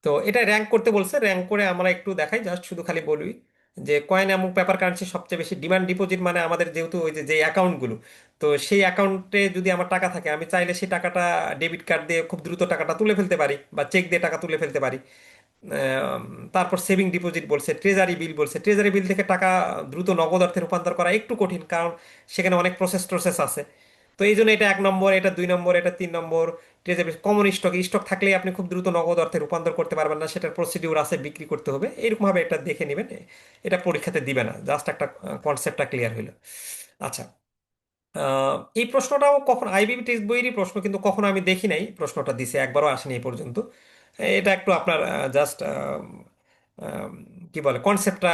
S1: তো এটা র্যাঙ্ক করতে বলছে, র্যাঙ্ক করে আমরা একটু দেখাই, জাস্ট শুধু খালি বলি যে কয়েন এবং পেপার কারেন্সি সবচেয়ে বেশি ডিমান্ড ডিপোজিট, মানে আমাদের যেহেতু ওই যে যে অ্যাকাউন্টগুলো, তো সেই অ্যাকাউন্টে যদি আমার টাকা থাকে, আমি চাইলে সেই টাকাটা ডেবিট কার্ড দিয়ে খুব দ্রুত টাকাটা তুলে ফেলতে পারি, বা চেক দিয়ে টাকা তুলে ফেলতে পারি। আম, তারপর সেভিং ডিপোজিট বলছে, ট্রেজারি বিল বলছে, ট্রেজারি বিল থেকে টাকা দ্রুত নগদ অর্থে রূপান্তর করা একটু কঠিন, কারণ সেখানে অনেক প্রসেস আছে। তো এই জন্য এটা 1 নম্বর, এটা 2 নম্বর, এটা 3 নম্বর। ট্রেজারি কমন স্টক, স্টক থাকলে আপনি খুব দ্রুত নগদ অর্থে রূপান্তর করতে পারবেন না, সেটার প্রসিডিউর আছে, বিক্রি করতে হবে, এরকম ভাবে এটা দেখে নেবেন। এটা পরীক্ষাতে দিবে না, জাস্ট একটা কনসেপ্টটা ক্লিয়ার হইলো। আচ্ছা, এই প্রশ্নটাও কখন আইবিবি টেক্সট বইয়েরই প্রশ্ন, কিন্তু কখনো আমি দেখি নাই প্রশ্নটা দিছে, একবারও আসেনি এই পর্যন্ত। এটা একটু আপনার জাস্ট কি বলে কনসেপ্টটা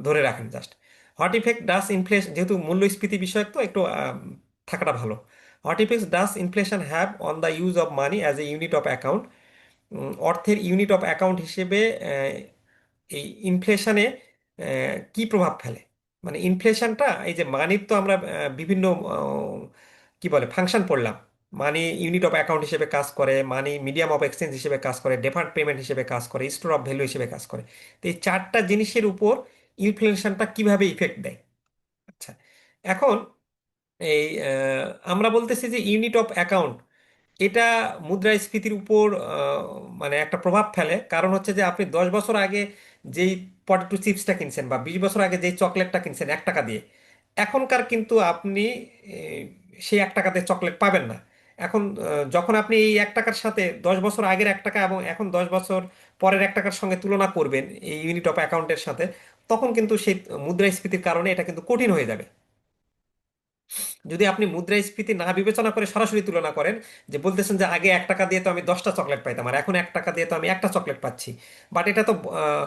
S1: ধরে রাখেন just. What effect does inflation, যেহেতু মূল্যস্ফীতি বিষয়ক তো একটু থাকাটা ভালো। What effect does inflation have on the use of money as a unit of account. অর্থের ইউনিট অফ অ্যাকাউন্ট হিসেবে এই ইনফ্লেশনে কি প্রভাব ফেলে। মানে ইনফ্লেশনটা, এই যে মানির তো আমরা বিভিন্ন কি বলে ফাংশন পড়লাম। মানি ইউনিট অফ অ্যাকাউন্ট হিসেবে কাজ করে, মানি মিডিয়াম অফ এক্সচেঞ্জ হিসেবে কাজ করে, ডেফার্ড পেমেন্ট হিসেবে কাজ করে, স্টোর অফ ভ্যালু হিসেবে কাজ করে। তো এই চারটা জিনিসের উপর ইনফ্লেশনটা কিভাবে ইফেক্ট দেয়। আচ্ছা, এখন এই আমরা বলতেছি যে ইউনিট অফ অ্যাকাউন্ট, এটা মুদ্রাস্ফীতির উপর মানে একটা প্রভাব ফেলে। কারণ হচ্ছে যে আপনি 10 বছর আগে যেই পটেটো চিপসটা কিনছেন, বা 20 বছর আগে যেই চকলেটটা কিনছেন 1 টাকা দিয়ে, এখনকার কিন্তু আপনি সেই 1 টাকাতে চকলেট পাবেন না। এখন যখন আপনি এই 1 টাকার সাথে 10 বছর আগের 1 টাকা এবং এখন 10 বছর পরের 1 টাকার সঙ্গে তুলনা করবেন এই ইউনিট অফ অ্যাকাউন্টের সাথে, তখন কিন্তু সেই মুদ্রাস্ফীতির কারণে এটা কিন্তু কঠিন হয়ে যাবে। যদি আপনি মুদ্রাস্ফীতি না বিবেচনা করে সরাসরি তুলনা করেন, যে বলতেছেন যে আগে 1 টাকা দিয়ে তো আমি 10টা চকলেট পাইতাম, আর এখন 1 টাকা দিয়ে তো আমি একটা চকলেট পাচ্ছি, বাট এটা তো আহ,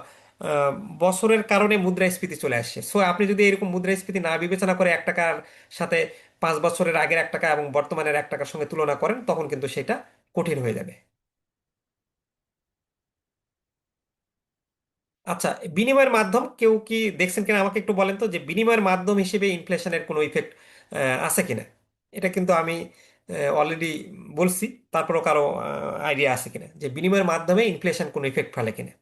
S1: আহ, বছরের কারণে মুদ্রাস্ফীতি চলে আসছে। সো আপনি যদি এরকম মুদ্রাস্ফীতি না বিবেচনা করে 1 টাকার সাথে 5 বছরের আগের 1 টাকা এবং বর্তমানের 1 টাকার সঙ্গে তুলনা করেন, তখন কিন্তু সেটা কঠিন হয়ে যাবে। আচ্ছা, বিনিময়ের মাধ্যম কেউ কি দেখছেন কিনা আমাকে একটু বলেন তো, যে বিনিময়ের মাধ্যম হিসেবে ইনফ্লেশনের কোনো ইফেক্ট আছে কিনা। এটা কিন্তু আমি অলরেডি বলছি, তারপরও কারো আইডিয়া আছে কিনা যে বিনিময়ের মাধ্যমে ইনফ্লেশন কোনো ইফেক্ট ফেলে কিনা।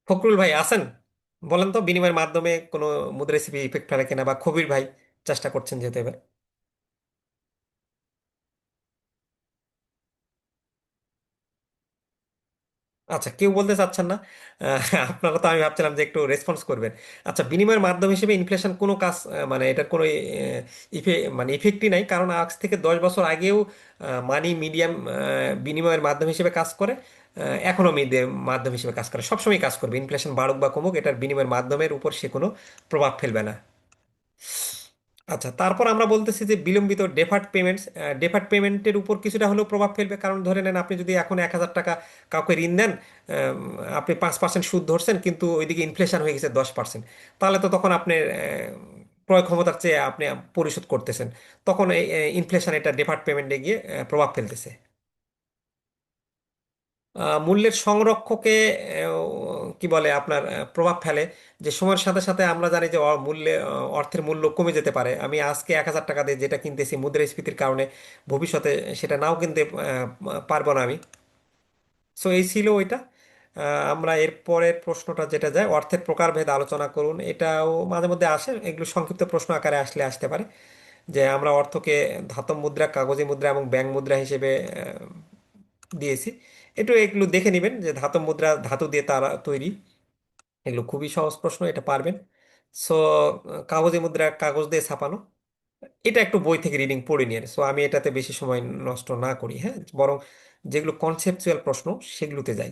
S1: ফখরুল ভাই আছেন? বলেন তো বিনিময়ের মাধ্যমে কোনো মুদ্রাস্ফীতি ইফেক্ট ফেলে কিনা, বা কবির ভাই চেষ্টা করছেন যেহেতু এবার। আচ্ছা, কেউ বলতে চাচ্ছেন না। আপনারা তো, আমি ভাবছিলাম যে একটু রেসপন্স করবেন। আচ্ছা, বিনিময়ের মাধ্যম হিসেবে ইনফ্লেশন কোনো কাজ মানে এটার কোনো মানে ইফেক্টই নাই, কারণ আজ থেকে 10 বছর আগেও মানি মিডিয়াম বিনিময়ের মাধ্যম হিসেবে কাজ করে, এখনো মিডিয়াম মাধ্যম হিসেবে কাজ করে, সবসময় কাজ করবে। ইনফ্লেশন বাড়ুক বা কমুক, এটার বিনিময়ের মাধ্যমের উপর সে কোনো প্রভাব ফেলবে না। আচ্ছা, তারপর আমরা বলতেছি যে বিলম্বিত ডেফার্ড পেমেন্টস। ডেফার্ড পেমেন্টের উপর কিছুটা হলেও প্রভাব ফেলবে, কারণ ধরে নেন আপনি যদি এখন 1,000 টাকা কাউকে ঋণ দেন, আপনি 5% সুদ ধরছেন, কিন্তু ওইদিকে ইনফ্লেশন হয়ে গেছে 10%, তাহলে তো তখন আপনি ক্রয় ক্ষমতার চেয়ে আপনি পরিশোধ করতেছেন, তখন এই ইনফ্লেশন এটা ডেফার্ড পেমেন্টে গিয়ে প্রভাব ফেলতেছে। মূল্যের সংরক্ষকে কি বলে আপনার প্রভাব ফেলে, যে সময়ের সাথে সাথে আমরা জানি যে অর্থের মূল্য কমে যেতে পারে। আমি আজকে 1,000 টাকা দিয়ে যেটা কিনতেছি, মুদ্রাস্ফীতির কারণে ভবিষ্যতে সেটা নাও কিনতে পারবো না আমি। সো এই ছিল ওইটা। আমরা এর পরের প্রশ্নটা যেটা যায়, অর্থের প্রকারভেদ আলোচনা করুন। এটাও মাঝে মধ্যে আসে, এগুলো সংক্ষিপ্ত প্রশ্ন আকারে আসলে আসতে পারে। যে আমরা অর্থকে ধাতব মুদ্রা, কাগজী মুদ্রা এবং ব্যাংক মুদ্রা হিসেবে দিয়েছি। এগুলো দেখে নেবেন যে ধাতব মুদ্রা ধাতু দিয়ে তারা তৈরি। এগুলো খুবই সহজ প্রশ্ন, এটা পারবেন। সো কাগজে মুদ্রা কাগজ দিয়ে ছাপানো, এটা একটু বই থেকে রিডিং পড়ে নিয়ে, সো আমি এটাতে বেশি সময় নষ্ট না করি, হ্যাঁ, বরং যেগুলো কনসেপচুয়াল প্রশ্ন সেগুলোতে যাই।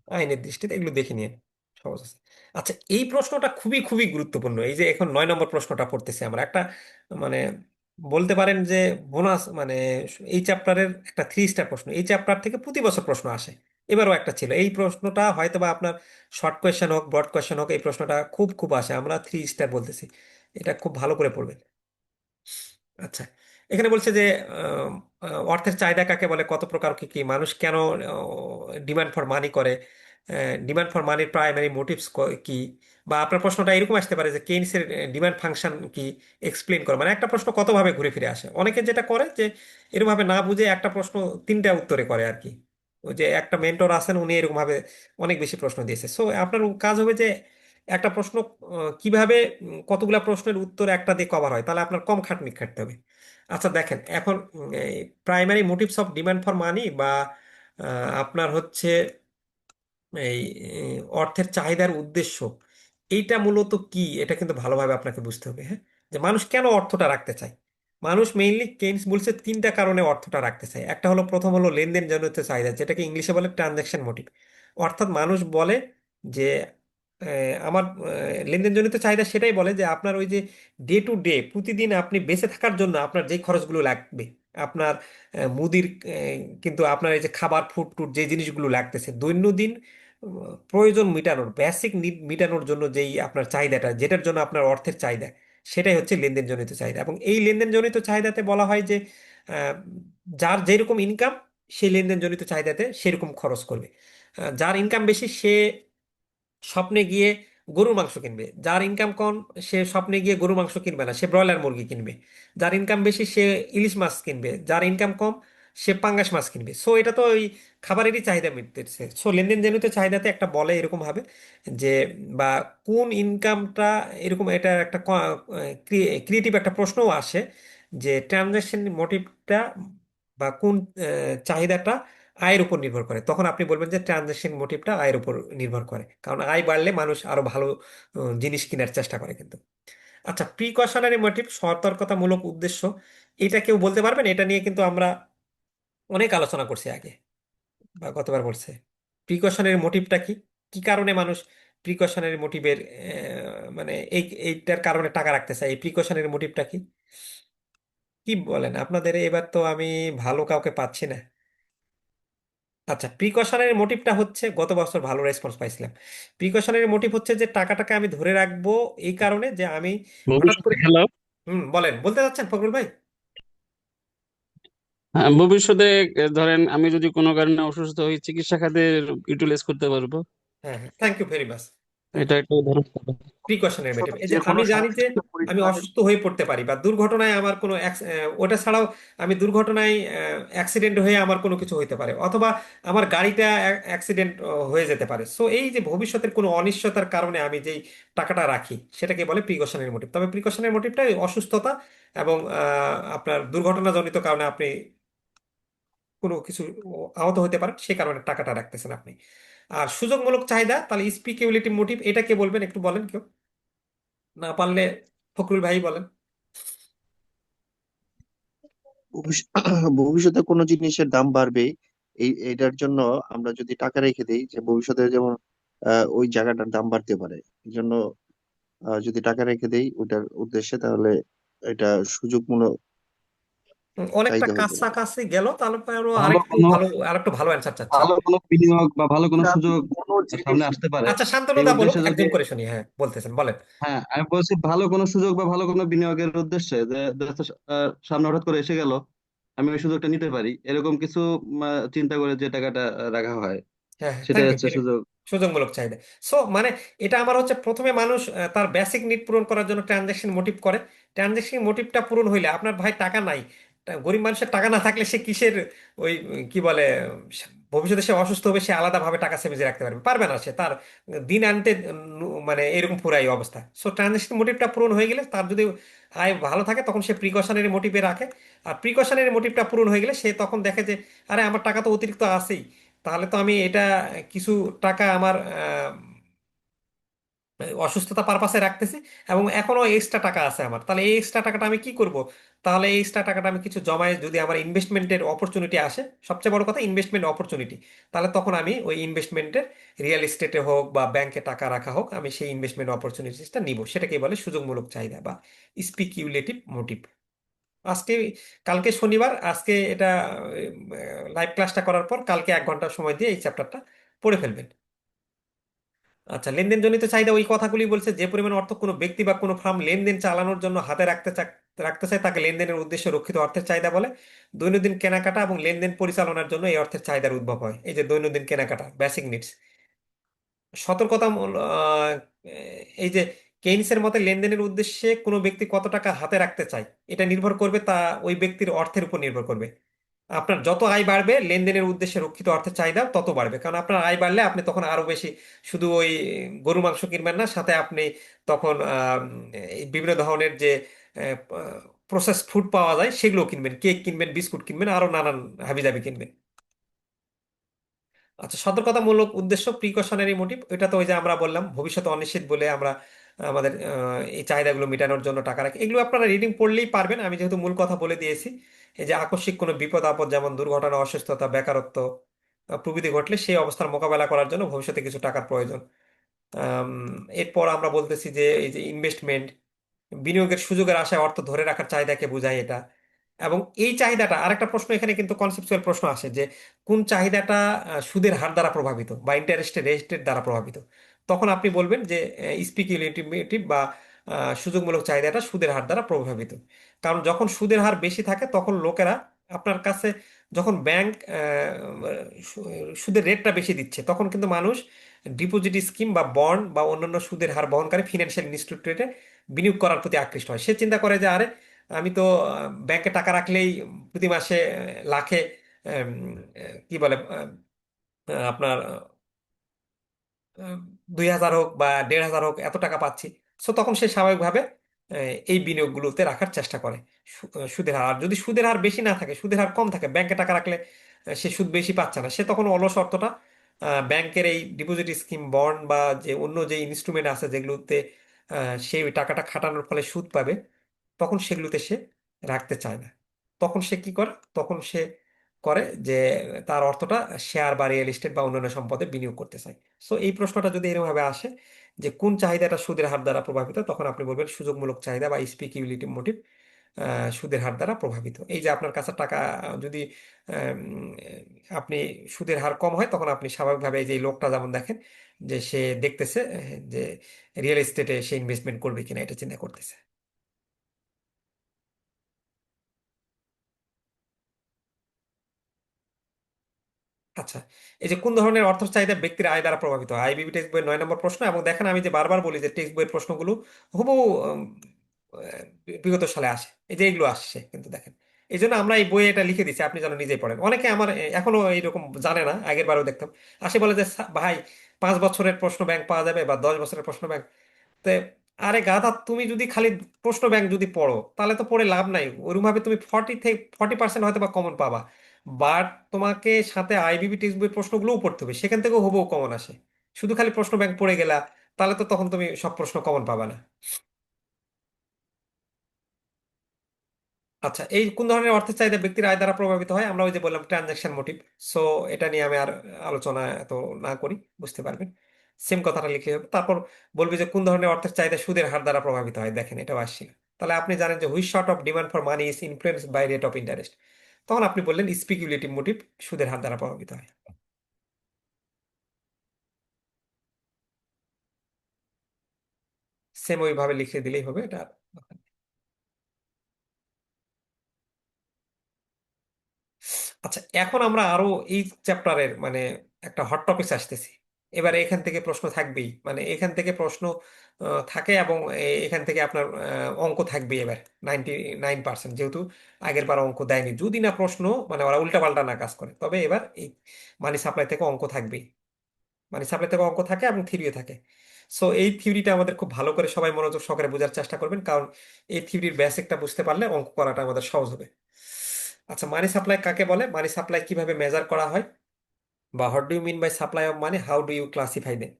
S1: আইনের দৃষ্টিতে এগুলো দেখে নিয়ে সহজ আছে। আচ্ছা, এই প্রশ্নটা খুবই খুবই গুরুত্বপূর্ণ। এই যে এখন 9 নম্বর প্রশ্নটা পড়তেছি আমরা, একটা মানে বলতে পারেন যে বোনাস, মানে এই চ্যাপ্টারের একটা 3 স্টার প্রশ্ন। এই চ্যাপ্টার থেকে প্রতি বছর প্রশ্ন আসে, এবারও একটা ছিল। এই প্রশ্নটা হয়তো বা আপনার শর্ট কোয়েশ্চেন হোক ব্রড কোয়েশ্চেন হোক, এই প্রশ্নটা খুব খুব আসে, আমরা 3 স্টার বলতেছি। এটা খুব ভালো করে পড়বেন। আচ্ছা, এখানে বলছে যে অর্থের চাহিদা কাকে বলে, কত প্রকার, কি কি, মানুষ কেন ডিমান্ড ফর মানি করে, ডিমান্ড ফর মানির প্রাইমারি মোটিভস কি, বা আপনার প্রশ্নটা এরকম আসতে পারে যে কেইনসের ডিমান্ড ফাংশন কি, এক্সপ্লেন করে। মানে একটা প্রশ্ন কতভাবে ঘুরে ফিরে আসে, অনেকে যেটা করে যে এরকম ভাবে না বুঝে একটা প্রশ্ন 3টা উত্তরে করে আর কি। ওই যে একটা মেন্টর আছেন, উনি এরকম ভাবে অনেক বেশি প্রশ্ন দিয়েছে। সো আপনার কাজ হবে যে একটা প্রশ্ন কিভাবে কতগুলা প্রশ্নের উত্তর একটা দিয়ে কভার হয়, তাহলে আপনার কম খাটনি খাটতে হবে। আচ্ছা দেখেন এখন, primary motives of demand for মানি, বা আপনার হচ্ছে এই অর্থের চাহিদার উদ্দেশ্য, এইটা মূলত কি, এটা কিন্তু ভালোভাবে আপনাকে বুঝতে হবে, হ্যাঁ। যে মানুষ কেন অর্থটা রাখতে চায়। মানুষ মেইনলি কেইনস বলছে 3টা কারণে অর্থটা রাখতে চায়। একটা হলো, প্রথম হলো লেনদেন জনিত চাহিদা, যেটাকে ইংলিশে বলে ট্রানজ্যাকশন মোটিভ। অর্থাৎ মানুষ বলে যে আমার লেনদেন জনিত চাহিদা সেটাই বলে যে আপনার ওই যে ডে টু ডে, প্রতিদিন আপনি বেঁচে থাকার জন্য আপনার যে খরচগুলো লাগবে, আপনার মুদির কিন্তু আপনার এই যে খাবার ফুড টুড যে জিনিসগুলো লাগতেছে দৈনন্দিন প্রয়োজন মিটানোর, বেসিক নিড মিটানোর জন্য যেই আপনার চাহিদাটা, যেটার জন্য আপনার অর্থের চাহিদা, সেটাই হচ্ছে লেনদেন জনিত চাহিদা। এবং এই লেনদেন জনিত চাহিদাতে বলা হয় যে আহ, যার যেরকম ইনকাম, সেই লেনদেন জনিত চাহিদাতে সেরকম খরচ করবে। যার ইনকাম বেশি সে স্বপ্নে গিয়ে গরুর মাংস কিনবে, যার ইনকাম কম সে স্বপ্নে গিয়ে গরুর মাংস কিনবে না, সে ব্রয়লার মুরগি কিনবে। যার ইনকাম বেশি সে ইলিশ মাছ কিনবে, যার ইনকাম কম সে পাঙ্গাস মাছ কিনবে। সো এটা তো ওই খাবারেরই চাহিদা মিটতেছে। সো লেনদেন জনিত চাহিদাতে একটা বলে এরকম ভাবে যে, বা কোন ইনকামটা এরকম, এটা একটা ক্রিয়েটিভ একটা প্রশ্নও আসে যে ট্রানজাকশন মোটিভটা বা কোন চাহিদাটা আয়ের উপর নির্ভর করে, তখন আপনি বলবেন যে ট্রানজাকশন মোটিভটা আয়ের উপর নির্ভর করে, কারণ আয় বাড়লে মানুষ আরো ভালো জিনিস কেনার চেষ্টা করে কিন্তু। আচ্ছা, প্রিকশনারি মোটিভ, সতর্কতামূলক উদ্দেশ্য, এটা কেউ বলতে পারবেন? এটা নিয়ে কিন্তু আমরা অনেক আলোচনা করছি আগে, বা গতবার বলছে। প্রিকশনারি মোটিভটা কি, কি কারণে মানুষ প্রিকশনারি মোটিভের মানে এইটার কারণে টাকা রাখতে চায়, এই প্রিকশনারি মোটিভটা কি, কি বলেন আপনাদের? এবার তো আমি ভালো কাউকে পাচ্ছি না। আচ্ছা, প্রিকশনারি মোটিভটা হচ্ছে, গত বছর ভালো রেসপন্স পাইছিলাম। প্রিকশনারি মোটিভ হচ্ছে যে টাকাটাকে আমি ধরে রাখবো এই কারণে যে আমি হঠাৎ
S3: ভবিষ্যতে
S1: করে।
S3: হ্যালো।
S1: বলেন, বলতে চাচ্ছেন ফখরুল ভাই?
S3: হ্যাঁ, ভবিষ্যতে ধরেন আমি যদি কোনো কারণে অসুস্থ হই, চিকিৎসা খাতে ইউটিলাইজ করতে পারবো।
S1: হ্যাঁ, হ্যাঁ, thank you very much. Thank
S3: এটা
S1: ইউ।
S3: একটা উদাহরণ।
S1: প্রিকশনের মেটিভ,
S2: ভবিষ্যতে
S1: এই যে
S2: যে কোনো
S1: আমি জানি যে
S2: সমস্যা তো
S1: আমি
S2: পরিষেবা
S1: অসুস্থ হয়ে পড়তে পারি, বা দুর্ঘটনায় আমার কোনো ওটা ছাড়াও আমি দুর্ঘটনায় অ্যাক্সিডেন্ট হয়ে আমার কোনো কিছু হইতে পারে, অথবা আমার গাড়িটা অ্যাক্সিডেন্ট হয়ে যেতে পারে। সো এই যে ভবিষ্যতের কোনো অনিশ্চয়তার কারণে আমি যেই টাকাটা রাখি, সেটাকে বলে প্রিকশনের মোটিভ। তবে প্রিকশনের মোটিভটা অসুস্থতা এবং আপনার দুর্ঘটনাজনিত কারণে আপনি কোনো কিছু আহত হতে পারেন, সে কারণে টাকাটা রাখতেছেন আপনি। আর সুযোগমূলক চাহিদা, তাহলে স্পিকিউলেটিভ মোটিভ, এটা কে বলবেন? একটু বলেন কেউ, না পারলে ফখরুল ভাই বলেন।
S4: ভবিষ্যতে কোনো জিনিসের দাম বাড়বে, এটার জন্য আমরা যদি টাকা রেখে দেই, যে ভবিষ্যতে যেমন ওই জায়গাটার দাম বাড়তে পারে। এই জন্য যদি টাকা রেখে দেই ওইটার উদ্দেশ্যে, তাহলে এটা সুযোগমূলক
S1: অনেকটা
S4: চাহিদা হইতে পারে।
S1: কাছাকাছি গেল, তাহলে আরো
S5: ভালো কোনো
S1: আরেকটু ভালো অ্যান্সার চাচ্ছি।
S5: ভালো কোনো বিনিয়োগ বা ভালো কোনো সুযোগ
S4: কোনো জিনিস
S5: সামনে আসতে পারে
S1: আচ্ছা, শান্তনু
S5: এই
S1: দা বলুন,
S5: উদ্দেশ্যে যদি।
S1: একজন করে শুনি। হ্যাঁ, বলতেছেন, বলেন।
S5: হ্যাঁ, আমি বলছি ভালো কোনো সুযোগ বা ভালো কোনো বিনিয়োগের উদ্দেশ্যে যে দেশটা সামনে হঠাৎ করে এসে গেল, আমি ওই সুযোগটা নিতে পারি, এরকম কিছু চিন্তা করে যে টাকাটা রাখা হয়,
S1: হ্যাঁ, হ্যাঁ,
S5: সেটাই
S1: থ্যাংক ইউ।
S5: হচ্ছে সুযোগ।
S1: সুযোগমূলক চাহিদা। সো মানে এটা আমার হচ্ছে প্রথমে মানুষ তার বেসিক নিড পূরণ করার জন্য ট্রানজ্যাকশন মোটিভ করে। ট্রানজ্যাকশন মোটিভটা পূরণ হইলে, আপনার ভাই টাকা নাই, গরিব মানুষের টাকা না থাকলে সে কিসের ওই কি বলে ভবিষ্যতে সে অসুস্থ হবে, সে আলাদাভাবে টাকা সেভিংসে রাখতে পারবে? পারবে না। সে তার দিন আনতে মানে এরকম পুরাই অবস্থা। সো ট্রানজ্যাকশন মোটিভটা পূরণ হয়ে গেলে, তার যদি আয় ভালো থাকে, তখন সে প্রিকশনারি মোটিভে রাখে। আর প্রিকশনারি মোটিভটা পূরণ হয়ে গেলে সে তখন দেখে যে আরে আমার টাকা তো অতিরিক্ত আছেই, তাহলে তো আমি এটা কিছু টাকা আমার অসুস্থতা পারপাসে রাখতেছি, এবং এখনো এক্সট্রা টাকা আছে আমার, তাহলে এই এক্সট্রা টাকাটা আমি কি করব? তাহলে এই এক্সট্রা টাকাটা আমি কিছু জমায়, যদি আমার ইনভেস্টমেন্টের অপরচুনিটি আসে, সবচেয়ে বড় কথা ইনভেস্টমেন্ট অপরচুনিটি, তাহলে তখন আমি ওই ইনভেস্টমেন্টের, রিয়েল এস্টেটে হোক বা ব্যাংকে টাকা রাখা হোক, আমি সেই ইনভেস্টমেন্ট অপরচুনিটিসটা নিব। সেটাকে বলে সুযোগমূলক চাহিদা বা স্পিকিউলেটিভ মোটিভ। আজকে, কালকে শনিবার, আজকে এটা লাইভ ক্লাসটা করার পর কালকে 1 ঘন্টা সময় দিয়ে এই চ্যাপ্টারটা পড়ে ফেলবেন। আচ্ছা, লেনদেন জনিত চাহিদা ওই কথাগুলি বলছে, যে পরিমাণ অর্থ কোনো ব্যক্তি বা কোনো ফার্ম লেনদেন চালানোর জন্য হাতে রাখতে চায়, তাকে লেনদেনের উদ্দেশ্যে রক্ষিত অর্থের চাহিদা বলে। দৈনন্দিন কেনাকাটা এবং লেনদেন পরিচালনার জন্য এই অর্থের চাহিদার উদ্ভব হয়। এই যে দৈনন্দিন কেনাকাটা, বেসিক নিডস। সতর্কতা এই যে কেইনসের মতে লেনদেনের উদ্দেশ্যে কোনো ব্যক্তি কত টাকা হাতে রাখতে চায়, এটা নির্ভর করবে তা ওই ব্যক্তির অর্থের উপর নির্ভর করবে। আপনার যত আয় বাড়বে, লেনদেনের উদ্দেশ্যে রক্ষিত অর্থের চাহিদা তত বাড়বে, কারণ আপনার আয় বাড়লে আপনি তখন আরো বেশি, শুধু ওই গরু মাংস কিনবেন না, সাথে আপনি তখন এই বিভিন্ন ধরনের যে প্রসেস ফুড পাওয়া যায় সেগুলো কিনবেন, কেক কিনবেন, বিস্কুট কিনবেন, আরো নানান হাবিজাবি কিনবেন। আচ্ছা, সতর্কতামূলক উদ্দেশ্য, প্রিকশনারি মোটিভ, এটা তো ওই যে আমরা বললাম ভবিষ্যতে অনিশ্চিত বলে আমরা আমাদের এই চাহিদাগুলো মেটানোর জন্য টাকা রাখি। এগুলো আপনারা রিডিং পড়লেই পারবেন, আমি যেহেতু মূল কথা বলে দিয়েছি। এই যে আকস্মিক কোনো বিপদ আপদ, যেমন দুর্ঘটনা, অসুস্থতা, বেকারত্ব প্রভৃতি ঘটলে সেই অবস্থার মোকাবেলা করার জন্য ভবিষ্যতে কিছু টাকার প্রয়োজন। আম, এরপর আমরা বলতেছি যে এই যে ইনভেস্টমেন্ট, বিনিয়োগের সুযোগের আশায় অর্থ ধরে রাখার চাহিদাকে বোঝায় এটা। এবং এই চাহিদাটা, আরেকটা প্রশ্ন এখানে কিন্তু কনসেপচুয়াল প্রশ্ন আসে, যে কোন চাহিদাটা সুদের হার দ্বারা প্রভাবিত বা ইন্টারেস্ট রেটের দ্বারা প্রভাবিত। তখন আপনি বলবেন যে স্পিকুলেটিভ বা সুযোগমূলক চাহিদাটা সুদের হার দ্বারা প্রভাবিত। কারণ যখন সুদের হার বেশি থাকে, তখন লোকেরা আপনার কাছে, যখন ব্যাংক সুদের রেটটা বেশি দিচ্ছে, তখন কিন্তু মানুষ ডিপোজিট স্কিম বা বন্ড বা অন্যান্য সুদের হার বহনকারী ফিনান্সিয়াল ইনস্টিটিউটে বিনিয়োগ করার প্রতি আকৃষ্ট হয়। সে চিন্তা করে যে আরে, আমি তো ব্যাংকে টাকা রাখলেই প্রতি মাসে লাখে আম, কি বলে আপনার 2,000 হোক বা 1,500 হোক, এত টাকা পাচ্ছি। সো তখন সে স্বাভাবিকভাবে এই বিনিয়োগগুলোতে রাখার চেষ্টা করে। সুদের হার, আর যদি সুদের হার বেশি না থাকে, সুদের হার কম থাকে, ব্যাংকে টাকা রাখলে সে সুদ বেশি পাচ্ছে না, সে তখন অলস অর্থটা ব্যাংকের এই ডিপোজিট স্কিম, বন্ড বা যে অন্য যে ইনস্ট্রুমেন্ট আছে যেগুলোতে সেই ওই টাকাটা খাটানোর ফলে সুদ পাবে, তখন সেগুলোতে সে রাখতে চায় না। তখন সে কি করে? তখন সে করে যে তার অর্থটা শেয়ার বা রিয়েল এস্টেট বা অন্যান্য সম্পদে বিনিয়োগ করতে চায়। সো এই প্রশ্নটা যদি এরকম ভাবে আসে যে কোন চাহিদাটা সুদের হার দ্বারা প্রভাবিত, তখন আপনি বলবেন সুযোগমূলক চাহিদা বা স্পেকিউলেটিভ মোটিভ সুদের হার দ্বারা প্রভাবিত। এই যে আপনার কাছে টাকা যদি আম, আপনি সুদের হার কম হয়, তখন আপনি স্বাভাবিকভাবে, এই যে এই লোকটা যেমন দেখেন, যে সে দেখতেছে যে রিয়েল এস্টেটে সে ইনভেস্টমেন্ট করবে কিনা, এটা চিন্তা করতেছে। আচ্ছা, এই যে কোন ধরনের অর্থ চাহিদা ব্যক্তির আয় দ্বারা প্রভাবিত হয়, আইবিবি টেক্সট বইয়ের 9 নম্বর প্রশ্ন। এবং দেখেন, আমি যে বারবার বলি যে টেক্সট বইয়ের প্রশ্নগুলো হুবহু বিগত সালে আসে, এই যে এগুলো আসছে কিন্তু দেখেন, এই জন্য আমরা এই বইয়ে এটা লিখে দিচ্ছি, আপনি যেন নিজেই পড়েন। অনেকে আমার এখনো এইরকম জানে না, আগের বারেও দেখতাম আসে বলে যে ভাই, 5 বছরের প্রশ্ন ব্যাংক পাওয়া যাবে বা 10 বছরের প্রশ্ন ব্যাংক"। তে আরে গাধা, তুমি যদি খালি প্রশ্ন ব্যাংক যদি পড়ো, তাহলে তো পড়ে লাভ নাই। ওরকম ভাবে তুমি 40% হয়তো বা কমন পাবা, বাট তোমাকে সাথে আইবিবি টেক্সট বই প্রশ্নগুলোও পড়তে হবে, সেখান থেকেও হুবহু কমন আসে। শুধু খালি প্রশ্ন ব্যাংক পড়ে গেলা, তাহলে তো তখন তুমি সব প্রশ্ন কমন পাবা না। আচ্ছা, এই কোন ধরনের অর্থের চাহিদা ব্যক্তির আয় দ্বারা প্রভাবিত হয়, আমরা ওই যে বললাম ট্রানজাকশন মোটিভ। সো এটা নিয়ে আমি আর আলোচনা এত না করি, বুঝতে পারবেন। সেম কথাটা লিখলে হবে। তারপর বলবে যে কোন ধরনের অর্থের চাহিদা সুদের হার দ্বারা প্রভাবিত হয়, দেখেন এটাও আসছিল। তাহলে আপনি জানেন যে which sort of demand for money is influenced by rate of interest, তখন আপনি বললেন স্পিকুলেটিভ মোটিভ সুদের হার দ্বারা প্রভাবিত হয়। সেম ওইভাবে লিখে দিলেই হবে এটা। আচ্ছা, এখন আমরা আরো এই চ্যাপ্টারের মানে একটা হট টপিক আসতেছি। এবারে এখান থেকে প্রশ্ন থাকবেই, মানে এখান থেকে প্রশ্ন থাকে, এবং এখান থেকে আপনার অঙ্ক থাকবে এবার 99%, যেহেতু আগের বার অঙ্ক দেয়নি, যদি না প্রশ্ন মানে ওরা উল্টাপাল্টা না কাজ করে, তবে এবার এই মানি সাপ্লাই থেকে অঙ্ক থাকবেই। মানি সাপ্লাই থেকে অঙ্ক থাকে এবং থিওরি থাকে। সো এই থিওরিটা আমাদের খুব ভালো করে সবাই মনোযোগ সহকারে বোঝার চেষ্টা করবেন, কারণ এই থিওরির বেসিকটা বুঝতে পারলে অঙ্ক করাটা আমাদের সহজ হবে। আচ্ছা, মানি সাপ্লাই কাকে বলে, মানি সাপ্লাই কিভাবে মেজার করা হয়, বা what do you mean by supply of money, how do you classify them.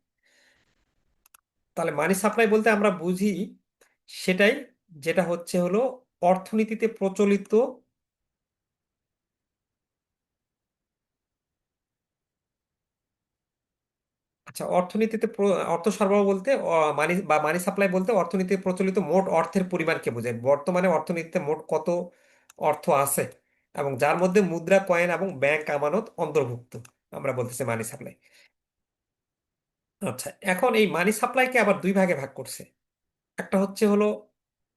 S1: তাহলে মানি সাপ্লাই বলতে আমরা বুঝি সেটাই, যেটা হচ্ছে হলো অর্থনীতিতে প্রচলিত, আচ্ছা অর্থনীতিতে অর্থ সরবরাহ বলতে মানি বা মানি সাপ্লাই বলতে অর্থনীতিতে প্রচলিত মোট অর্থের পরিমাণকে বোঝায়। বর্তমানে অর্থনীতিতে মোট কত অর্থ আছে, এবং যার মধ্যে মুদ্রা, কয়েন এবং ব্যাংক আমানত অন্তর্ভুক্ত, আমরা বলতেছি মানি সাপ্লাই। আচ্ছা, এখন এই মানি সাপ্লাইকে আবার দুই ভাগে ভাগ করছে। একটা হচ্ছে হলো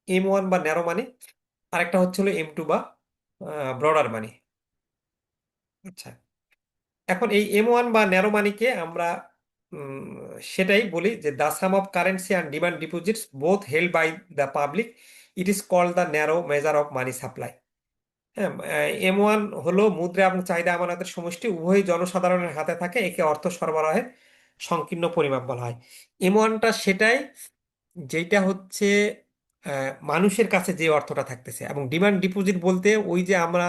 S1: M1 বা ন্যারো মানি, আর একটা হচ্ছে হলো M2 বা ব্রডার মানি। আচ্ছা, এখন এই M1 বা ন্যারো মানিকে আমরা উম, সেটাই বলি যে the sum of currency and demand deposits both held by the public, it is called the narrow measure of money supply. হ্যাঁ, M1 হলো মুদ্রা এবং চাহিদা আমানতের সমষ্টি, উভয়ই জনসাধারণের হাতে থাকে, একে অর্থ সরবরাহের সংকীর্ণ পরিমাপ বলা হয়। M1টা সেটাই যেটা হচ্ছে মানুষের কাছে যে অর্থটা থাকতেছে, এবং ডিমান্ড ডিপোজিট বলতে ওই যে আমরা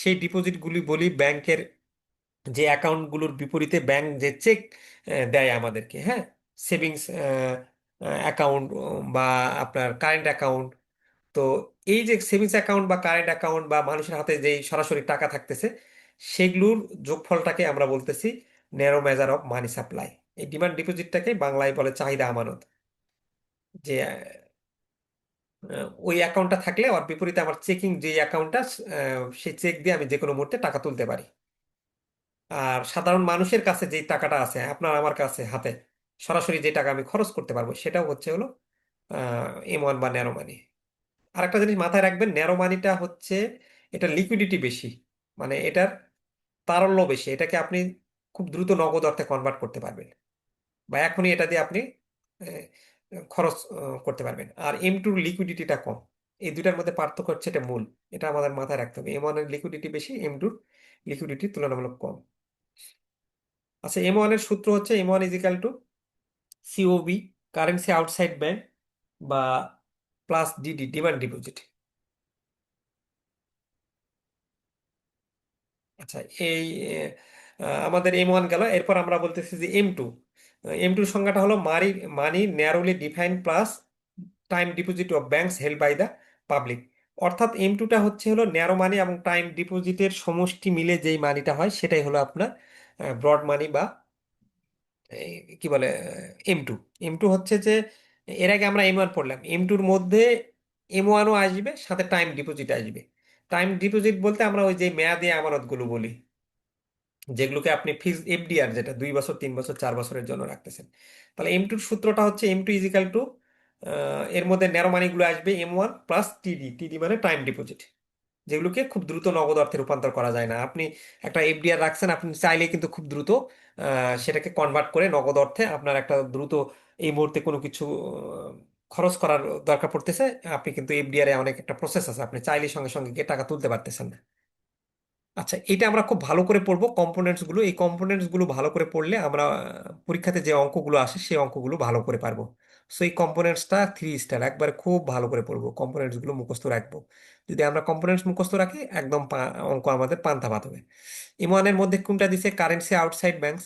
S1: সেই ডিপোজিটগুলি বলি ব্যাংকের যে অ্যাকাউন্টগুলোর বিপরীতে ব্যাংক যে চেক দেয় আমাদেরকে, হ্যাঁ, সেভিংস অ্যাকাউন্ট বা আপনার কারেন্ট অ্যাকাউন্ট। তো এই যে সেভিংস অ্যাকাউন্ট বা কারেন্ট অ্যাকাউন্ট বা মানুষের হাতে যেই সরাসরি টাকা থাকতেছে, সেগুলোর যোগফলটাকে আমরা বলতেছি narrow measure of money supply. এই ডিমান্ড ডিপোজিটটাকে বাংলায় বলে চাহিদা আমানত, যে ওই অ্যাকাউন্টটা থাকলে ওর বিপরীতে আমার চেকিং যে অ্যাকাউন্টটা, সেই চেক দিয়ে আমি যে কোনো মুহূর্তে টাকা তুলতে পারি। আর সাধারণ মানুষের কাছে যে টাকাটা আছে আপনার আমার কাছে হাতে, সরাসরি যে টাকা আমি খরচ করতে পারবো, সেটাও হচ্ছে হলো M1 বা ন্যারো মানি। আরেকটা জিনিস মাথায় রাখবেন, ন্যারো মানিটা হচ্ছে এটা লিকুইডিটি বেশি, মানে এটার তারল্য বেশি, এটাকে আপনি খুব দ্রুত নগদ অর্থে কনভার্ট করতে পারবেন, বা এখনই এটা দিয়ে আপনি আহ, খরচ করতে পারবেন। আর M2 লিকুইডিটিটা কম। এই দুটার মধ্যে পার্থক্য হচ্ছে এটা মূল, এটা আমাদের মাথায় রাখতে হবে। M1 এর লিকুইডিটি বেশি, M2 লিকুইডিটি তুলনামূলক কম। আচ্ছা, M1 এর সূত্র হচ্ছে M1 equal to COB, currency outside bank, বা প্লাস DD, ডিমান্ড ডিপোজিট। আচ্ছা, এই আমাদের M1 গেল। এরপর আমরা বলতেছি যে M2। M2 সংজ্ঞাটা হলো money money narrowly defined plus time deposit of banks held by the public. অর্থাৎ M2টা হচ্ছে হলো ন্যারো মানি এবং টাইম ডিপোজিটের সমষ্টি মিলে যেই মানিটা হয়, সেটাই হলো আপনার ব্রড মানি, বা কি বলে M2। M2 হচ্ছে যে এর আগে আমরা M1 পড়লাম, M2-র মধ্যে M1ও আসবে, সাথে টাইম ডিপোজিট আসবে। টাইম ডিপোজিট বলতে আমরা ওই যে মেয়াদি আমানতগুলো বলি, যেগুলোকে আপনি ফিক্সড FDR, যেটা 2 বছর, 3 বছর, 4 বছরের জন্য রাখতেছেন। তাহলে M2-র সূত্রটা হচ্ছে M2 ইজিক্যাল টু, এর মধ্যে ন্যারো মানিগুলো আসবে M1 প্লাস TD, TD মানে টাইম ডিপোজিট, যেগুলোকে খুব দ্রুত নগদ অর্থে রূপান্তর করা যায় না। আপনি একটা FDR রাখছেন, আপনি চাইলে কিন্তু খুব দ্রুত সেটাকে কনভার্ট করে নগদ অর্থে, আপনার একটা দ্রুত এই মুহূর্তে কোনো কিছু খরচ করার দরকার পড়তেছে, আপনি কিন্তু FDR এ অনেক একটা প্রসেস আছে, আপনি চাইলে সঙ্গে সঙ্গে গিয়ে টাকা তুলতে পারতেছেন না। আচ্ছা, এটা আমরা খুব ভালো করে পড়বো কম্পোনেন্টস গুলো। এই কম্পোনেন্টস গুলো ভালো করে পড়লে আমরা পরীক্ষাতে যে অঙ্কগুলো আসে সেই অঙ্কগুলো ভালো করে পারবো। সো এই কম্পোনেন্টসটা 3 স্টার, একবারে খুব ভালো করে পড়বো, কম্পোনেন্টস গুলো মুখস্থ রাখবো। যদি আমরা কম্পোনেন্টস মুখস্থ রাখি, একদম অঙ্ক আমাদের পান্তা ভাত হবে। ইমনের মধ্যে কোনটা দিছে, কারেন্সি আউটসাইড ব্যাংকস,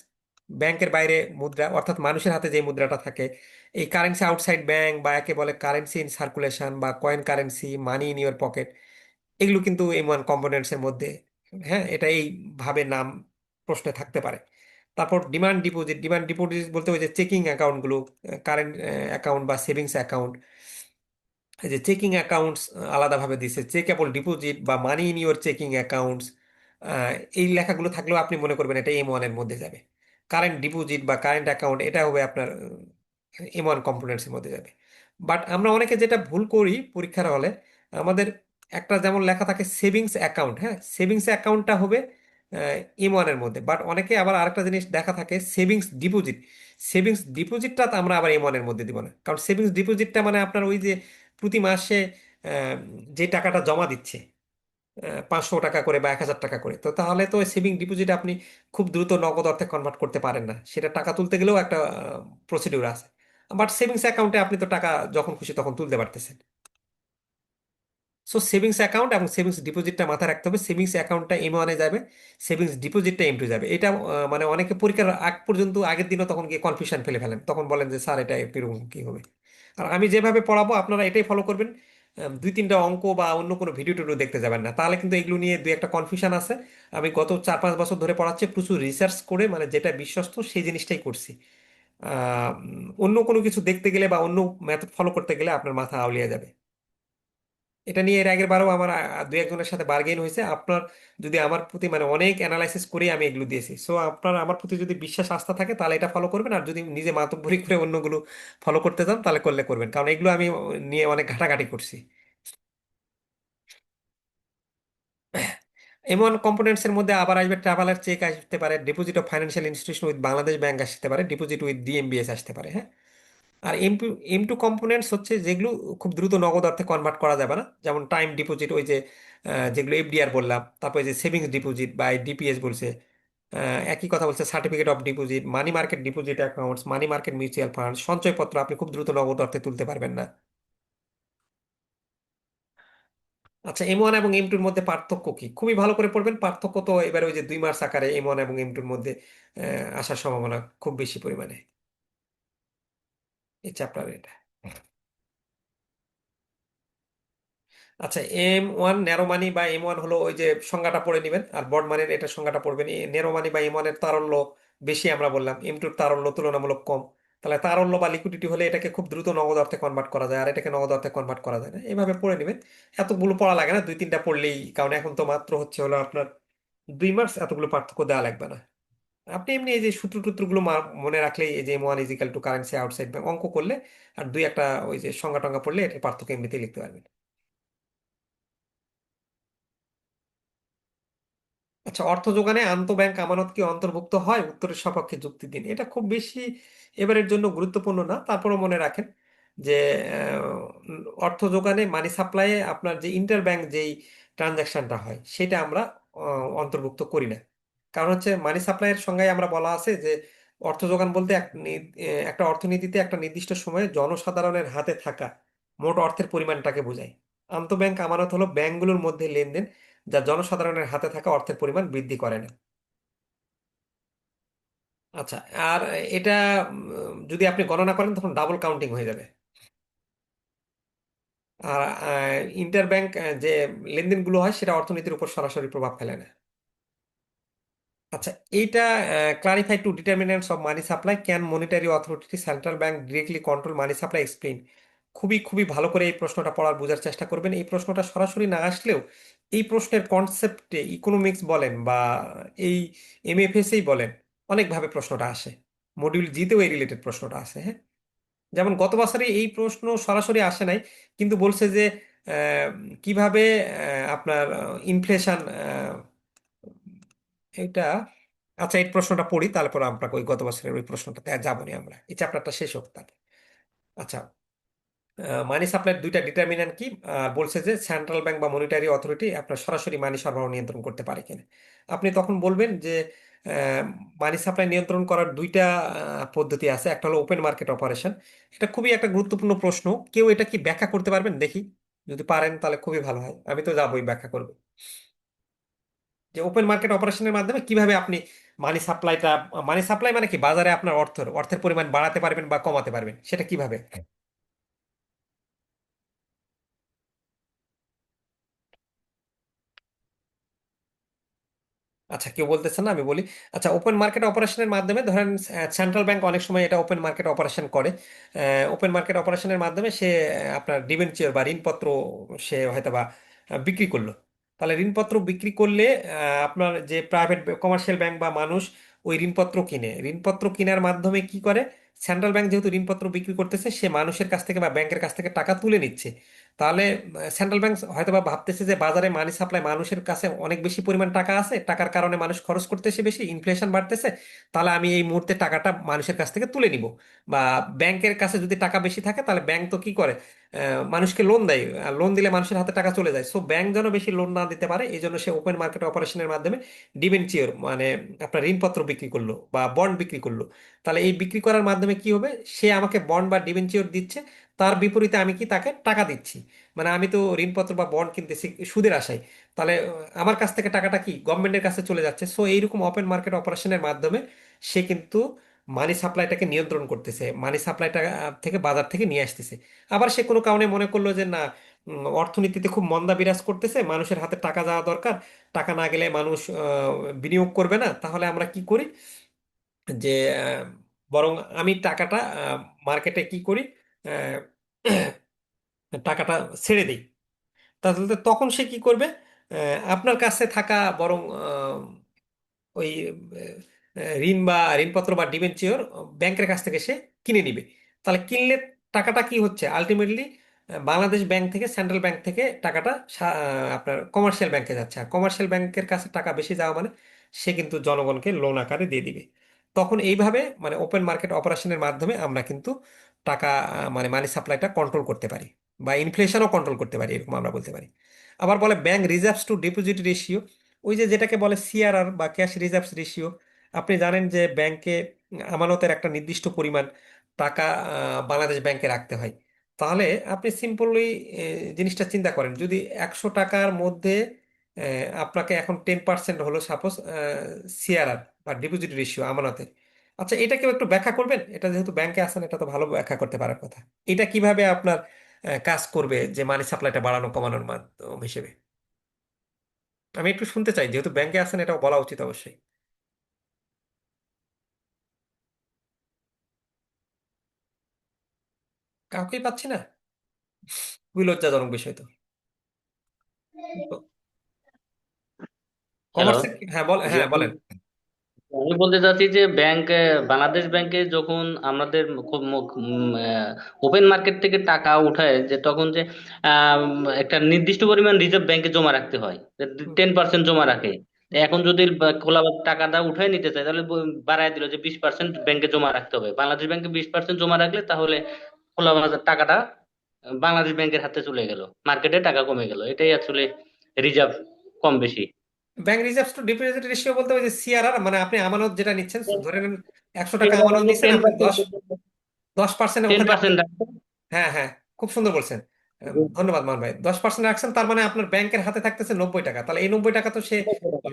S1: ব্যাংকের বাইরে মুদ্রা, অর্থাৎ মানুষের হাতে যে মুদ্রাটা থাকে। এই কারেন্সি আউটসাইড ব্যাংক, বা একে বলে কারেন্সি ইন সার্কুলেশন, বা coin currency, money in your pocket, এগুলো কিন্তু M1 কম্পোনেন্টস এর মধ্যে। হ্যাঁ, এটা এইভাবে নাম প্রশ্নে থাকতে পারে। তারপর ডিমান্ড ডিপোজিট বলতে ওই যে চেকিং অ্যাকাউন্টগুলো, কারেন্ট অ্যাকাউন্ট বা সেভিংস অ্যাকাউন্ট। এই যে চেকিং অ্যাকাউন্টস আলাদাভাবে দিছে, চেকএবল ডিপোজিট বা মানি ইন ইউর চেকিং অ্যাকাউন্টস, এই লেখাগুলো থাকলেও আপনি মনে করবেন এটা এম ওয়ানের মধ্যে যাবে। কারেন্ট ডিপোজিট বা কারেন্ট অ্যাকাউন্ট এটা হবে আপনার এম ওয়ান কম্পোনেন্টসের মধ্যে যাবে। বাট আমরা অনেকে যেটা ভুল করি পরীক্ষার হলে, আমাদের একটা যেমন লেখা থাকে সেভিংস অ্যাকাউন্ট, হ্যাঁ সেভিংস অ্যাকাউন্টটা হবে এম ওয়ানের মধ্যে, বাট অনেকে আবার আরেকটা জিনিস দেখা থাকে সেভিংস ডিপোজিট। সেভিংস ডিপোজিটটা আমরা আবার এম ওয়ানের মধ্যে দিব না, কারণ সেভিংস ডিপোজিটটা মানে আপনার ওই যে প্রতি মাসে আহ, যে টাকাটা জমা দিচ্ছে 500 টাকা করে বা 1,000 টাকা করে, তো তাহলে তো সেভিং ডিপোজিট আপনি খুব দ্রুত নগদ অর্থে কনভার্ট করতে পারেন না, সেটা টাকা তুলতে গেলেও একটা প্রসিডিউর আছে। বাট সেভিংস অ্যাকাউন্টে আপনি তো টাকা যখন খুশি তখন তুলতে পারতেছেন। সো সেভিংস অ্যাকাউন্ট এবং সেভিংস ডিপোজিটটা মাথায় রাখতে হবে, সেভিংস অ্যাকাউন্টটা এম ওয়ানে যাবে, সেভিংস ডিপোজিটটা এম টু যাবে। এটা মানে অনেকে পরীক্ষার আগ পর্যন্ত আগের দিনও তখন গিয়ে কনফিউশন ফেলে ফেলেন, তখন বলেন যে স্যার এটা এরকম কি হবে। আর আমি যেভাবে পড়াবো আপনারা এটাই ফলো করবেন, দুই তিনটা অঙ্ক বা অন্য কোনো ভিডিও টিডিও দেখতে যাবেন না, তাহলে কিন্তু এগুলো নিয়ে দুই একটা কনফিউশন আছে। আমি গত 4-5 বছর ধরে পড়াচ্ছি, প্রচুর রিসার্চ করে মানে যেটা বিশ্বস্ত সেই জিনিসটাই করছি। অন্য কোনো কিছু দেখতে গেলে বা অন্য মেথড ফলো করতে গেলে আপনার মাথা আউলিয়ে যাবে। এটা নিয়ে এর আগের বারও আমার দুই একজনের সাথে বার্গেন হয়েছে। আপনার যদি আমার প্রতি মানে অনেক অ্যানালাইসিস করে আমি এগুলো দিয়েছি, সো আপনার আমার প্রতি যদি বিশ্বাস আস্থা থাকে তাহলে এটা ফলো করবেন, আর যদি নিজে মাতব্বরি করে অন্যগুলো ফলো করতে চান তাহলে করলে করবেন, কারণ এগুলো আমি নিয়ে অনেক ঘাটাঘাটি করছি। এমন কম্পোনেন্টস এর মধ্যে আবার আসবে ট্রাভেলার চেক আসতে পারে, deposit of financial institution with Bangladesh bank আসতে পারে, ডিপোজিট উইথ ডিএমবিএস আসতে পারে, হ্যাঁ। আর এম টু কম্পোনেন্টস হচ্ছে যেগুলো খুব দ্রুত নগদ অর্থে কনভার্ট করা যাবে না, যেমন টাইম ডিপোজিট, ওই যে যেগুলো এফডিআর বললাম, তারপরে যে সেভিংস ডিপোজিট বা ডিপিএস বলছে, একই কথা বলছে certificate of deposit, money market deposit accounts, money market mutual fund, সঞ্চয়পত্র আপনি খুব দ্রুত নগদ অর্থে তুলতে পারবেন না। আচ্ছা, এম ওয়ান এবং এম টুর মধ্যে পার্থক্য কি, খুবই ভালো করে পড়বেন। পার্থক্য তো এবার ওই যে 2 মার্কস আকারে এম ওয়ান এবং এম টুর মধ্যে আসার সম্ভাবনা খুব বেশি পরিমাণে এই চ্যাপ্টারে এটা। আচ্ছা, এম ওয়ান ন্যারো মানি বা এম ওয়ান হলো ওই যে সংজ্ঞাটা পড়ে নেবেন, আর ব্রড মানির এটা সংজ্ঞাটা পড়বেন। ন্যারো মানি বা এম ওয়ানের তারল্য বেশি আমরা বললাম, এম টুর তারল্য তুলনামূলক কম। তাহলে তারল্য বা লিকুইডিটি হলে এটাকে খুব দ্রুত নগদ অর্থে কনভার্ট করা যায়, আর এটাকে নগদ অর্থে কনভার্ট করা যায় না। এইভাবে পড়ে নেবেন, এতগুলো পড়া লাগে না, দুই তিনটা পড়লেই, কারণ এখন তো মাত্র হচ্ছে হলো আপনার 2 মার্কস, এতগুলো পার্থক্য দেওয়া লাগবে না। আপনি এমনি এই যে সূত্র টুত্রগুলো মনে রাখলেই, এই যে M one equal to currency outside bank অঙ্ক করলে আর দুই একটা ওই যে সংজ্ঞা টঙ্গা পড়লে এটার পার্থক্য এমনিতেই লিখতে পারবেন। আচ্ছা, অর্থ যোগানে আন্তঃব্যাংক আমানত কি অন্তর্ভুক্ত হয়, উত্তরের সপক্ষে যুক্তি দিন। এটা খুব বেশি এবারের জন্য গুরুত্বপূর্ণ না, তারপরও মনে রাখেন যে অর্থ যোগানে মানি সাপ্লাইয়ে আপনার যে ইন্টার ব্যাংক যেই ট্রানজাকশনটা হয় সেটা আমরা অন্তর্ভুক্ত করি না। কারণ হচ্ছে মানি সাপ্লাইয়ের সংজ্ঞায় আমরা বলা আছে যে অর্থ যোগান বলতে একটা অর্থনীতিতে একটা নির্দিষ্ট সময়ে জনসাধারণের হাতে থাকা মোট অর্থের পরিমাণটাকে বোঝায়। আন্তঃব্যাংক আমানত হলো ব্যাংকগুলোর মধ্যে লেনদেন যা জনসাধারণের হাতে থাকা অর্থের পরিমাণ বৃদ্ধি করে না। আচ্ছা, আর এটা যদি আপনি গণনা করেন তখন ডাবল কাউন্টিং হয়ে যাবে। আর ইন্টার ব্যাংক যে লেনদেনগুলো হয় সেটা অর্থনীতির উপর সরাসরি প্রভাব ফেলে না। আচ্ছা, এইটা clarify to determinants of money supply, can monetary authority central bank directly control money supply explain. খুবই খুবই ভালো করে এই প্রশ্নটা পড়ার বোঝার চেষ্টা করবেন। এই প্রশ্নটা সরাসরি না আসলেও এই প্রশ্নের কনসেপ্টে ইকোনমিক্স বলেন বা এই এমএফএসই বলেন, অনেকভাবে প্রশ্নটা আসে। মডিউল জিতেও এই রিলেটেড প্রশ্নটা আসে, হ্যাঁ। যেমন গত বছরে এই প্রশ্ন সরাসরি আসে নাই, কিন্তু বলছে যে আহ, কিভাবে আপনার ইনফ্লেশন এটা। আচ্ছা, এই প্রশ্নটা পড়ি তারপর আপনাকে ওই গত বছরের ওই প্রশ্নটাতে আর যাবো না, আমরা এই চ্যাপ্টারটা শেষ হোক তারপর। আচ্ছা, মানি সাপ্লাইয়ের দুইটা ডিটারমিন্যান্ট কি, বলছে যে সেন্ট্রাল ব্যাংক বা মনিটারি অথরিটি আপনার সরাসরি মানি সরবরাহ নিয়ন্ত্রণ করতে পারে কিনা। আপনি তখন বলবেন যে মানি সাপ্লাই নিয়ন্ত্রণ করার দুইটা পদ্ধতি আছে, একটা হলো ওপেন মার্কেট অপারেশন। এটা খুবই একটা গুরুত্বপূর্ণ প্রশ্ন, কেউ এটা কি ব্যাখ্যা করতে পারবেন দেখি, যদি পারেন তাহলে খুবই ভালো হয়, আমি তো যাবোই ব্যাখ্যা করবো। যে ওপেন মার্কেট অপারেশনের মাধ্যমে কিভাবে আপনি মানি সাপ্লাইটা, মানি সাপ্লাই মানে কি, বাজারে আপনার অর্থের পরিমাণ বাড়াতে পারবেন বা কমাতে পারবেন, সেটা কিভাবে। আচ্ছা, কেউ বলতেছেন না, আমি বলি। আচ্ছা, ওপেন মার্কেট অপারেশনের মাধ্যমে ধরেন সেন্ট্রাল ব্যাংক অনেক সময় এটা ওপেন মার্কেট অপারেশন করে। ওপেন মার্কেট অপারেশনের মাধ্যমে সে আপনার ডিবেঞ্চার বা ঋণপত্র সে হয়তো বা বিক্রি করলো। তাহলে ঋণপত্র বিক্রি করলে আপনার যে প্রাইভেট কমার্শিয়াল ব্যাংক বা মানুষ ওই ঋণপত্র কিনে, ঋণপত্র কেনার মাধ্যমে কি করে, সেন্ট্রাল ব্যাংক যেহেতু ঋণপত্র বিক্রি করতেছে সে মানুষের কাছ থেকে বা ব্যাংকের কাছ থেকে টাকা তুলে নিচ্ছে। তাহলে সেন্ট্রাল ব্যাংক হয়তো বা ভাবতেছে যে বাজারে মানি সাপ্লাই, মানুষের কাছে অনেক বেশি পরিমাণ টাকা আছে, টাকার কারণে মানুষ খরচ করতেছে বেশি, ইনফ্লেশন বাড়তেছে, তাহলে আমি এই মুহূর্তে টাকাটা মানুষের কাছ থেকে তুলে নিব। বা ব্যাংকের কাছে যদি টাকা বেশি থাকে তাহলে ব্যাংক তো কি করে, মানুষকে লোন দেয়, আর লোন দিলে মানুষের হাতে টাকা চলে যায়। সো ব্যাংক যেন বেশি লোন না দিতে পারে এই জন্য সে ওপেন মার্কেট অপারেশনের মাধ্যমে ডিবেঞ্চার মানে আপনার ঋণপত্র বিক্রি করলো বা বন্ড বিক্রি করলো। তাহলে এই বিক্রি করার মাধ্যমে কি হবে, সে আমাকে বন্ড বা ডিবেঞ্চার দিচ্ছে, তার বিপরীতে আমি কি তাকে টাকা দিচ্ছি। মানে আমি তো ঋণপত্র বা বন্ড কিনতেছি সুদের আশায়, তাহলে আমার কাছ থেকে টাকাটা কি গভর্নমেন্টের কাছে চলে যাচ্ছে। সো এইরকম ওপেন মার্কেট অপারেশনের মাধ্যমে সে কিন্তু মানি সাপ্লাইটাকে নিয়ন্ত্রণ করতেছে, মানি সাপ্লাইটা থেকে বাজার থেকে নিয়ে আসতেছে। আবার সে কোনো কারণে মনে করলো যে না, অর্থনীতিতে খুব মন্দা বিরাজ করতেছে, মানুষের হাতে টাকা যাওয়া দরকার, টাকা না গেলে মানুষ বিনিয়োগ করবে না, তাহলে আমরা কি করি যে আহ, বরং আমি টাকাটা মার্কেটে কি করি, আহ, টাকাটা ছেড়ে দিই। তাহলে তো তখন সে কি করবে, আপনার কাছে থাকা বরং ওই ঋণ বা ঋণপত্র বা ডিবেঞ্চার ব্যাংকের কাছ থেকে সে কিনে নিবে। তাহলে কিনলে টাকাটা কি হচ্ছে আলটিমেটলি, বাংলাদেশ ব্যাংক থেকে সেন্ট্রাল ব্যাংক থেকে টাকাটা আপনার কমার্শিয়াল ব্যাংকে যাচ্ছে, আর কমার্শিয়াল ব্যাংকের কাছে টাকা বেশি যাওয়া মানে সে কিন্তু জনগণকে লোন আকারে দিয়ে দিবে। তখন এইভাবে মানে ওপেন মার্কেট অপারেশনের মাধ্যমে আমরা কিন্তু টাকা মানে মানি সাপ্লাইটা কন্ট্রোল করতে পারি বা ইনফ্লেশনও কন্ট্রোল করতে পারি, এরকম আমরা বলতে পারি। আবার বলে bank reserves to deposit ratio, ওই যে যেটাকে বলে সিআরআর বা ক্যাশ রিজার্ভস রেশিও। আপনি জানেন যে ব্যাংকে আমানতের একটা নির্দিষ্ট পরিমাণ টাকা বাংলাদেশ ব্যাংকে রাখতে হয়। তাহলে আপনি সিম্পলি জিনিসটা চিন্তা করেন, যদি 100 টাকার মধ্যে আপনাকে এখন 10% হলো সাপোজ সিআরআর বা ডিপোজিট রেশিও আমানতের। আচ্ছা, এটা কেউ একটু ব্যাখ্যা করবেন? এটা যেহেতু ব্যাংকে আছেন এটা তো ভালো ব্যাখ্যা করতে পারার কথা। এটা কিভাবে আপনার কাজ করবে যে মানি সাপ্লাইটা বাড়ানো কমানোর মাধ্যম হিসেবে? আমি একটু শুনতে চাই, যেহেতু ব্যাংকে আছেন এটাও বলা উচিত অবশ্যই। কাউকেই পাচ্ছি না, খুবই লজ্জাজনক বিষয় তো।
S2: হ্যালো।
S1: কমার্সের হ্যাঁ
S2: জি,
S1: হ্যাঁ বলেন।
S2: আমি বলতে চাচ্ছি যে বাংলাদেশ ব্যাংকে যখন আমাদের ওপেন মার্কেট থেকে টাকা উঠায়, যে তখন যে একটা নির্দিষ্ট পরিমাণ রিজার্ভ ব্যাংকে জমা রাখতে হয়,
S1: হুম,
S2: 10% জমা রাখে। তো
S1: হুম।
S2: এখন যদি খোলা টাকাটা উঠায় নিতে চায় তাহলে বাড়ায় দিল যে 20% ব্যাংকে জমা রাখতে হবে। বাংলাদেশ ব্যাংকে 20% জমা রাখলে তাহলে খোলা বাজার টাকাটা বাংলাদেশ ব্যাংকের হাতে চলে গেল, মার্কেটে টাকা কমে গেল। এটাই আসলে রিজার্ভ কম বেশি।
S1: Bank reserves to deposit ratio বলতে ওই যে সিআরআর, মানে আপনি আমানত যেটা নিচ্ছেন, ধরে নেন 100 টাকা আমানত নিচ্ছেন,
S2: টেন
S1: আপনি দশ
S2: পার্সেন্ট
S1: 10%
S2: টেন
S1: ওখানে আপনি
S2: পার্সেন্ট রাখতে
S1: হ্যাঁ হ্যাঁ, খুব সুন্দর বলছেন। ধন্যবাদ মান ভাই। 10% রাখছেন, তার মানে আপনার ব্যাংকের হাতে থাকতেছে 90 টাকা, তাহলে এই 90 টাকা তো সে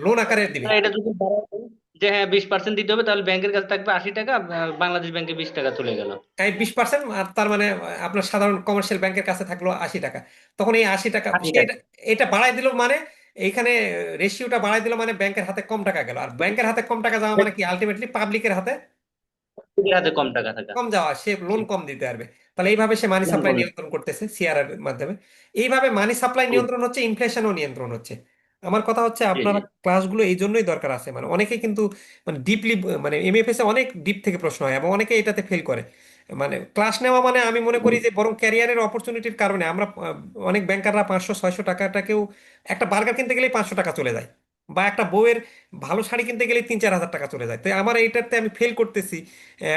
S1: লোন আকারে দিবে।
S2: এটা যদি বাড়ায় দেয় যে হ্যাঁ 20% দিতে হবে, তাহলে ব্যাংকের কাছে থাকবে 80 টাকা, বাংলাদেশ ব্যাংকে 20 টাকা চলে গেল।
S1: এই 20%, আর তার মানে আপনার সাধারণ কমার্শিয়াল ব্যাংকের কাছে থাকলো 80 টাকা। তখন এই 80 টাকা
S2: আশি
S1: সে
S2: টাকা
S1: এটা এটা বাড়াই দিল মানে, এইখানে রেশিওটা বাড়াই দিল মানে ব্যাংকের হাতে কম টাকা গেল, আর ব্যাংকের হাতে কম টাকা যাওয়া মানে কি আলটিমেটলি পাবলিকের হাতে
S2: ব্যাংকের হাতে কম টাকা থাকা।
S1: কম যাওয়া, সে লোন কম দিতে পারবে। তাহলে এইভাবে সে মানি
S2: লোন
S1: সাপ্লাই
S2: কম।
S1: নিয়ন্ত্রণ করতেছে সিআরআর এর মাধ্যমে। এইভাবে মানি সাপ্লাই
S2: জি
S1: নিয়ন্ত্রণ হচ্ছে, ইনফ্লেশনও নিয়ন্ত্রণ হচ্ছে। আমার কথা হচ্ছে
S2: জি
S1: আপনারা
S2: জি।
S1: ক্লাসগুলো এই জন্যই দরকার আছে, মানে অনেকে কিন্তু মানে ডিপলি মানে এমএফএস এ অনেক ডিপ থেকে প্রশ্ন হয় এবং অনেকে এটাতে ফেল করে। মানে ক্লাস নেওয়া মানে আমি মনে করি যে বরং ক্যারিয়ারের অপরচুনিটির কারণে আমরা অনেক ব্যাংকাররা 500-600 টাকাটাকেও, একটা বার্গার কিনতে গেলেই 500 টাকা চলে যায়, বা একটা বউয়ের ভালো শাড়ি কিনতে গেলে 3-4 হাজার টাকা চলে যায়। তো আমার এইটাতে আমি ফেল করতেছি,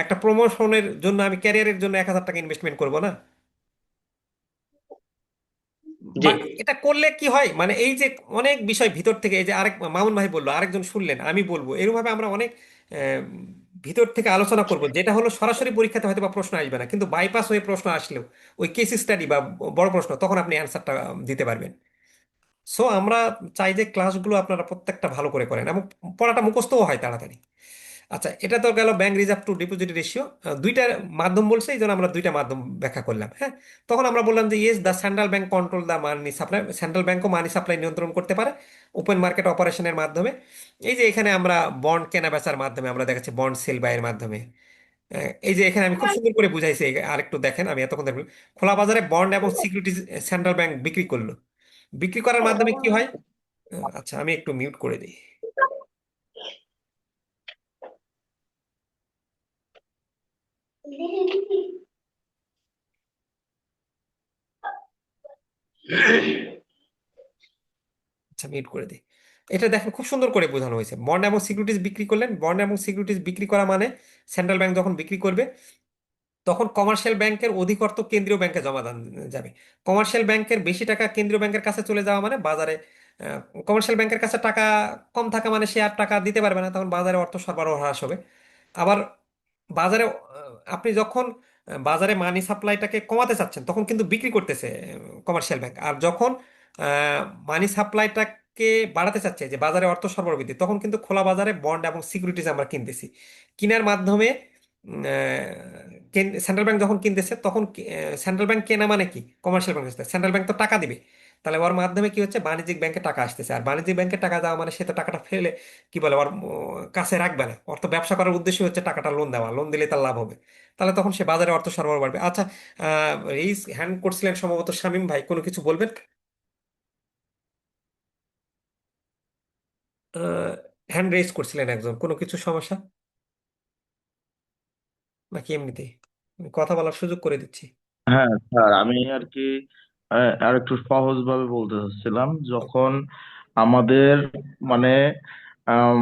S1: একটা প্রমোশনের জন্য আমি ক্যারিয়ারের জন্য 1,000 টাকা ইনভেস্টমেন্ট করব না।
S2: জি
S1: বাট এটা করলে কি হয়, মানে এই যে অনেক বিষয় ভিতর থেকে, এই যে আরেক মামুন ভাই বললো, আরেকজন শুনলেন, আমি বলবো, এরকম ভাবে আমরা অনেক আহ, ভিতর থেকে আলোচনা করব, যেটা হলো সরাসরি পরীক্ষাতে হয়তো বা প্রশ্ন আসবে না, কিন্তু বাইপাস হয়ে প্রশ্ন আসলেও ওই কেস স্টাডি বা বড় প্রশ্ন তখন আপনি অ্যান্সারটা দিতে পারবেন। সো আমরা চাই যে ক্লাসগুলো আপনারা প্রত্যেকটা ভালো করে করেন এবং পড়াটা মুখস্থও হয় তাড়াতাড়ি। আচ্ছা, এটা তো গেল bank reserve to deposit ratio. দুইটা মাধ্যম বলছে, এই জন্য আমরা দুইটা মাধ্যম ব্যাখ্যা করলাম। হ্যাঁ, তখন আমরা বললাম যে yes, the central bank control the money supply, central ব্যাংকও মানি সাপ্লাই নিয়ন্ত্রণ করতে পারে ওপেন মার্কেট অপারেশনের মাধ্যমে। এই যে এখানে আমরা বন্ড কেনা বেচার মাধ্যমে আমরা দেখাচ্ছি বন্ড সেল বাইয়ের মাধ্যমে। এই যে এখানে আমি খুব সুন্দর করে বুঝাইছি, আরেকটু দেখেন, আমি এতক্ষণ দেখলাম খোলা বাজারে বন্ড এবং সিকিউরিটিজ সেন্ট্রাল ব্যাংক বিক্রি করলো। বিক্রি করার মাধ্যমে কি হয়? আচ্ছা, আমি একটু মিউট করে দিই। আচ্ছা, মিউট করে দিই। এটা দেখেন খুব সুন্দর করে বোঝানো হয়েছে, বন্ড এবং সিকিউরিটিজ বিক্রি করলেন। বন্ড এবং সিকিউরিটিজ বিক্রি করা মানে সেন্ট্রাল ব্যাংক যখন বিক্রি করবে, তখন কমার্শিয়াল ব্যাংকের অধিকর্ত কেন্দ্রীয় ব্যাংকে জমা দান যাবে। কমার্শিয়াল ব্যাংকের বেশি টাকা কেন্দ্রীয় ব্যাংকের কাছে চলে যাওয়া মানে বাজারে কমার্শিয়াল ব্যাংকের কাছে টাকা কম থাকা মানে সে আর টাকা দিতে পারবে না, তখন বাজারে অর্থ সরবরাহ হ্রাস হবে। আবার বাজারে আপনি যখন বাজারে মানি সাপ্লাইটাকে কমাতে চাচ্ছেন, তখন কিন্তু বিক্রি করতেছে কমার্শিয়াল ব্যাংক। আর যখন মানি সাপ্লাইটাকে বাড়াতে চাচ্ছে, যে বাজারে অর্থ সরবরাহ বৃদ্ধি, তখন কিন্তু খোলা বাজারে বন্ড এবং সিকিউরিটিজ আমরা কিনতেছি। কিনার মাধ্যমে সেন্ট্রাল ব্যাংক যখন কিনতেছে, তখন সেন্ট্রাল ব্যাংক কেনা মানে কি, কমার্শিয়াল ব্যাংক সেন্ট্রাল ব্যাংক তো টাকা দিবে। তাহলে ওর মাধ্যমে কি হচ্ছে, বাণিজ্যিক ব্যাংকে টাকা আসতেছে। আর বাণিজ্যিক ব্যাংকে টাকা দেওয়া মানে সে তো টাকাটা ফেলে কি বলে ওর কাছে রাখবে না। অর্থ ব্যবসা করার উদ্দেশ্য হচ্ছে টাকাটা লোন দেওয়া, লোন দিলে তার লাভ হবে। তাহলে তখন সে বাজারে অর্থ সরবরাহ বাড়বে। আচ্ছা, এই হ্যান্ড করছিলেন সম্ভবত শামীম ভাই, কোনো কিছু বলবেন? হ্যান্ড রেজ করছিলেন একজন, কোনো কিছু সমস্যা নাকি এমনিতেই? আমি কথা বলার সুযোগ করে দিচ্ছি।
S6: হ্যাঁ স্যার, আমি আর কি আর একটু সহজ ভাবে বলতে চাচ্ছিলাম, যখন আমাদের মানে আম,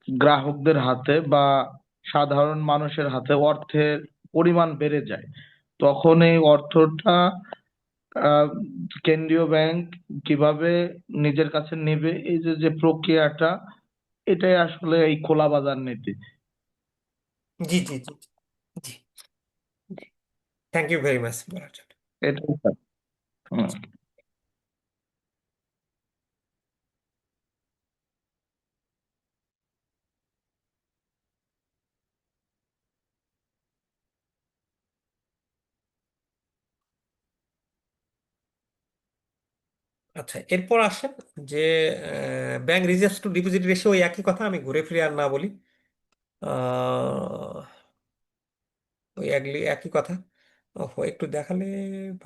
S6: গ্রাহকদের হাতে বা সাধারণ মানুষের হাতে অর্থের পরিমাণ বেড়ে যায়, তখন এই অর্থটা আহ, কেন্দ্রীয় ব্যাংক কিভাবে নিজের কাছে নেবে, এই যে যে প্রক্রিয়াটা, এটাই আসলে এই খোলা বাজার নীতি।
S1: জি জি জি জি জি, থ্যাংক ইউ ভেরি মাচ বলার জন্য।
S6: এটাই স্যার। হুম।
S1: আচ্ছা, এরপর আসেন যে bank reserves to deposit ratio, ওই একই কথা, আমি ঘুরে ফিরে আর না বলি। আহ, ওই একই কথা। ওহো, একটু দেখালে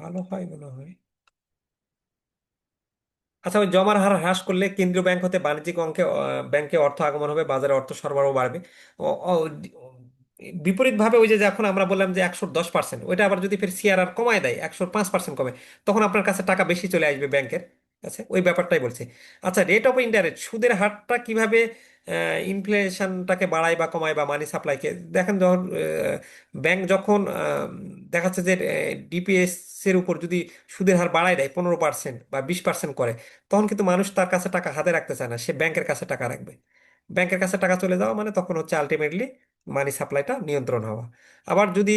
S1: ভালো হয় মনে হয়। আচ্ছা, ওই জমার হার হ্রাস করলে কেন্দ্রীয় ব্যাংক হতে বাণিজ্যিক অঙ্কে ব্যাংকে অর্থ আগমন হবে, বাজারে অর্থ সরবরাহ বাড়বে। বিপরীতভাবে ওই যে যখন আমরা বললাম যে 110%, ওইটা আবার যদি ফের সিআরআর কমায় দেয়, 105% কমে, তখন আপনার কাছে টাকা বেশি চলে আসবে ব্যাংকের কাছে, ওই ব্যাপারটাই বলছি। আচ্ছা, রেট অফ ইন্টারেস্ট, সুদের হারটা কিভাবে ইনফ্লেশনটাকে বাড়ায় বা কমায় বা মানি সাপ্লাইকে দেখেন, যখন ব্যাংক যখন দেখাচ্ছে যে ডিপিএস এর উপর যদি সুদের হার বাড়ায় দেয় 15% বা 20% করে, তখন কিন্তু মানুষ তার কাছে টাকা হাতে রাখতে চায় না, সে ব্যাংকের কাছে টাকা রাখবে। ব্যাংকের কাছে টাকা চলে যাওয়া মানে তখন হচ্ছে আলটিমেটলি মানি সাপ্লাইটা নিয়ন্ত্রণ হওয়া। আবার যদি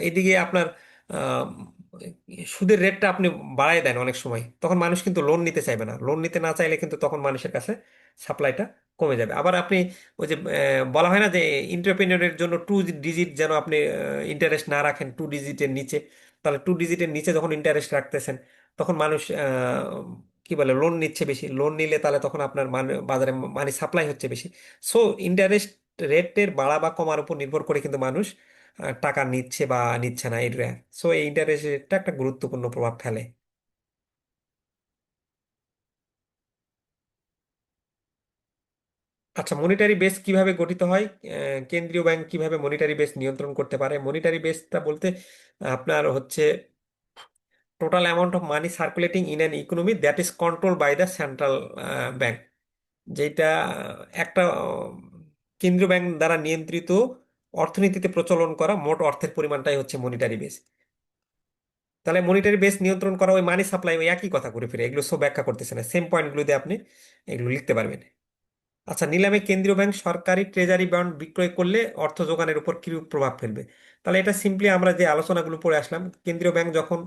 S1: এদিকে আপনার আহ, সুদের রেটটা আপনি বাড়ায় দেন অনেক সময়, তখন মানুষ কিন্তু লোন নিতে চাইবে না। লোন নিতে না চাইলে কিন্তু তখন মানুষের কাছে সাপ্লাইটা কমে যাবে। আবার আপনি ওই যে বলা হয় না যে এন্টারপ্রেনিয়রের জন্য 2 ডিজিট যেন আপনি ইন্টারেস্ট না রাখেন 2 ডিজিটের নিচে। তাহলে 2 ডিজিটের নিচে যখন ইন্টারেস্ট রাখতেছেন, তখন মানুষ কি বলে লোন নিচ্ছে বেশি। লোন নিলে তাহলে তখন আপনার বাজারে মানি সাপ্লাই হচ্ছে বেশি। সো ইন্টারেস্ট রেটের বাড়া বা কমার উপর নির্ভর করে কিন্তু মানুষ টাকা নিচ্ছে বা নিচ্ছে না এটা। সো এই ইন্টারেস্ট রেটটা একটা গুরুত্বপূর্ণ প্রভাব ফেলে। আচ্ছা, মনিটারি বেস কিভাবে গঠিত হয়? কেন্দ্রীয় ব্যাংক কিভাবে মনিটারি বেস নিয়ন্ত্রণ করতে পারে? মনিটারি বেসটা বলতে আপনার হচ্ছে total amount of money circulating in an economy that is control by the central bank. যেটা একটা কেন্দ্রীয় ব্যাংক দ্বারা নিয়ন্ত্রিত অর্থনীতিতে প্রচলন করা মোট অর্থের পরিমাণটাই হচ্ছে মনিটারি বেস। তাহলে মনিটারি বেস নিয়ন্ত্রণ করা, ওই মানি সাপ্লাই, ওই একই কথা ঘুরে ফিরে, এগুলো সব ব্যাখ্যা করতেছে না, সেম পয়েন্টগুলোতে আপনি এগুলো লিখতে পারবেন। আচ্ছা, নিলামে কেন্দ্রীয় ব্যাংক সরকারি ট্রেজারি বন্ড বিক্রয় করলে অর্থ যোগানের উপর কিরূপ প্রভাব ফেলবে? তাহলে এটা সিম্পলি আমরা যে আলোচনাগুলো পড়ে আসলাম, কেন্দ্রীয় ব্যাংক যখন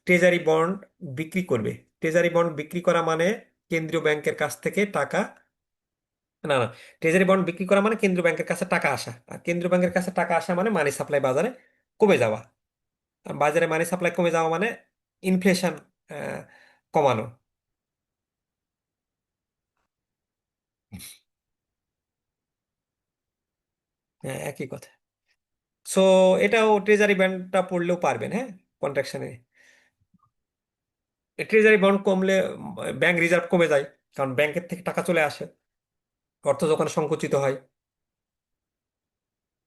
S1: ট্রেজারি বন্ড বিক্রি করবে, ট্রেজারি বন্ড বিক্রি করা মানে কেন্দ্রীয় ব্যাংকের কাছ থেকে টাকা না না, ট্রেজারি বন্ড বিক্রি করা মানে কেন্দ্রীয় ব্যাংকের কাছে টাকা আসা, আর কেন্দ্রীয় ব্যাংকের কাছে টাকা আসা মানে মানি সাপ্লাই বাজারে কমে যাওয়া। আর বাজারে মানি সাপ্লাই কমে যাওয়া মানে ইনফ্লেশন কমানো। হ্যাঁ, একই কথা। সো এটাও ট্রেজারি বন্ডটা পড়লেও পারবেন, হ্যাঁ, কন্ট্রাকশনে। ট্রেজারি বন্ড কমলে ব্যাংক রিজার্ভ কমে যায়, কারণ ব্যাংকের থেকে টাকা চলে আসে, অর্থ যখন সংকুচিত হয়।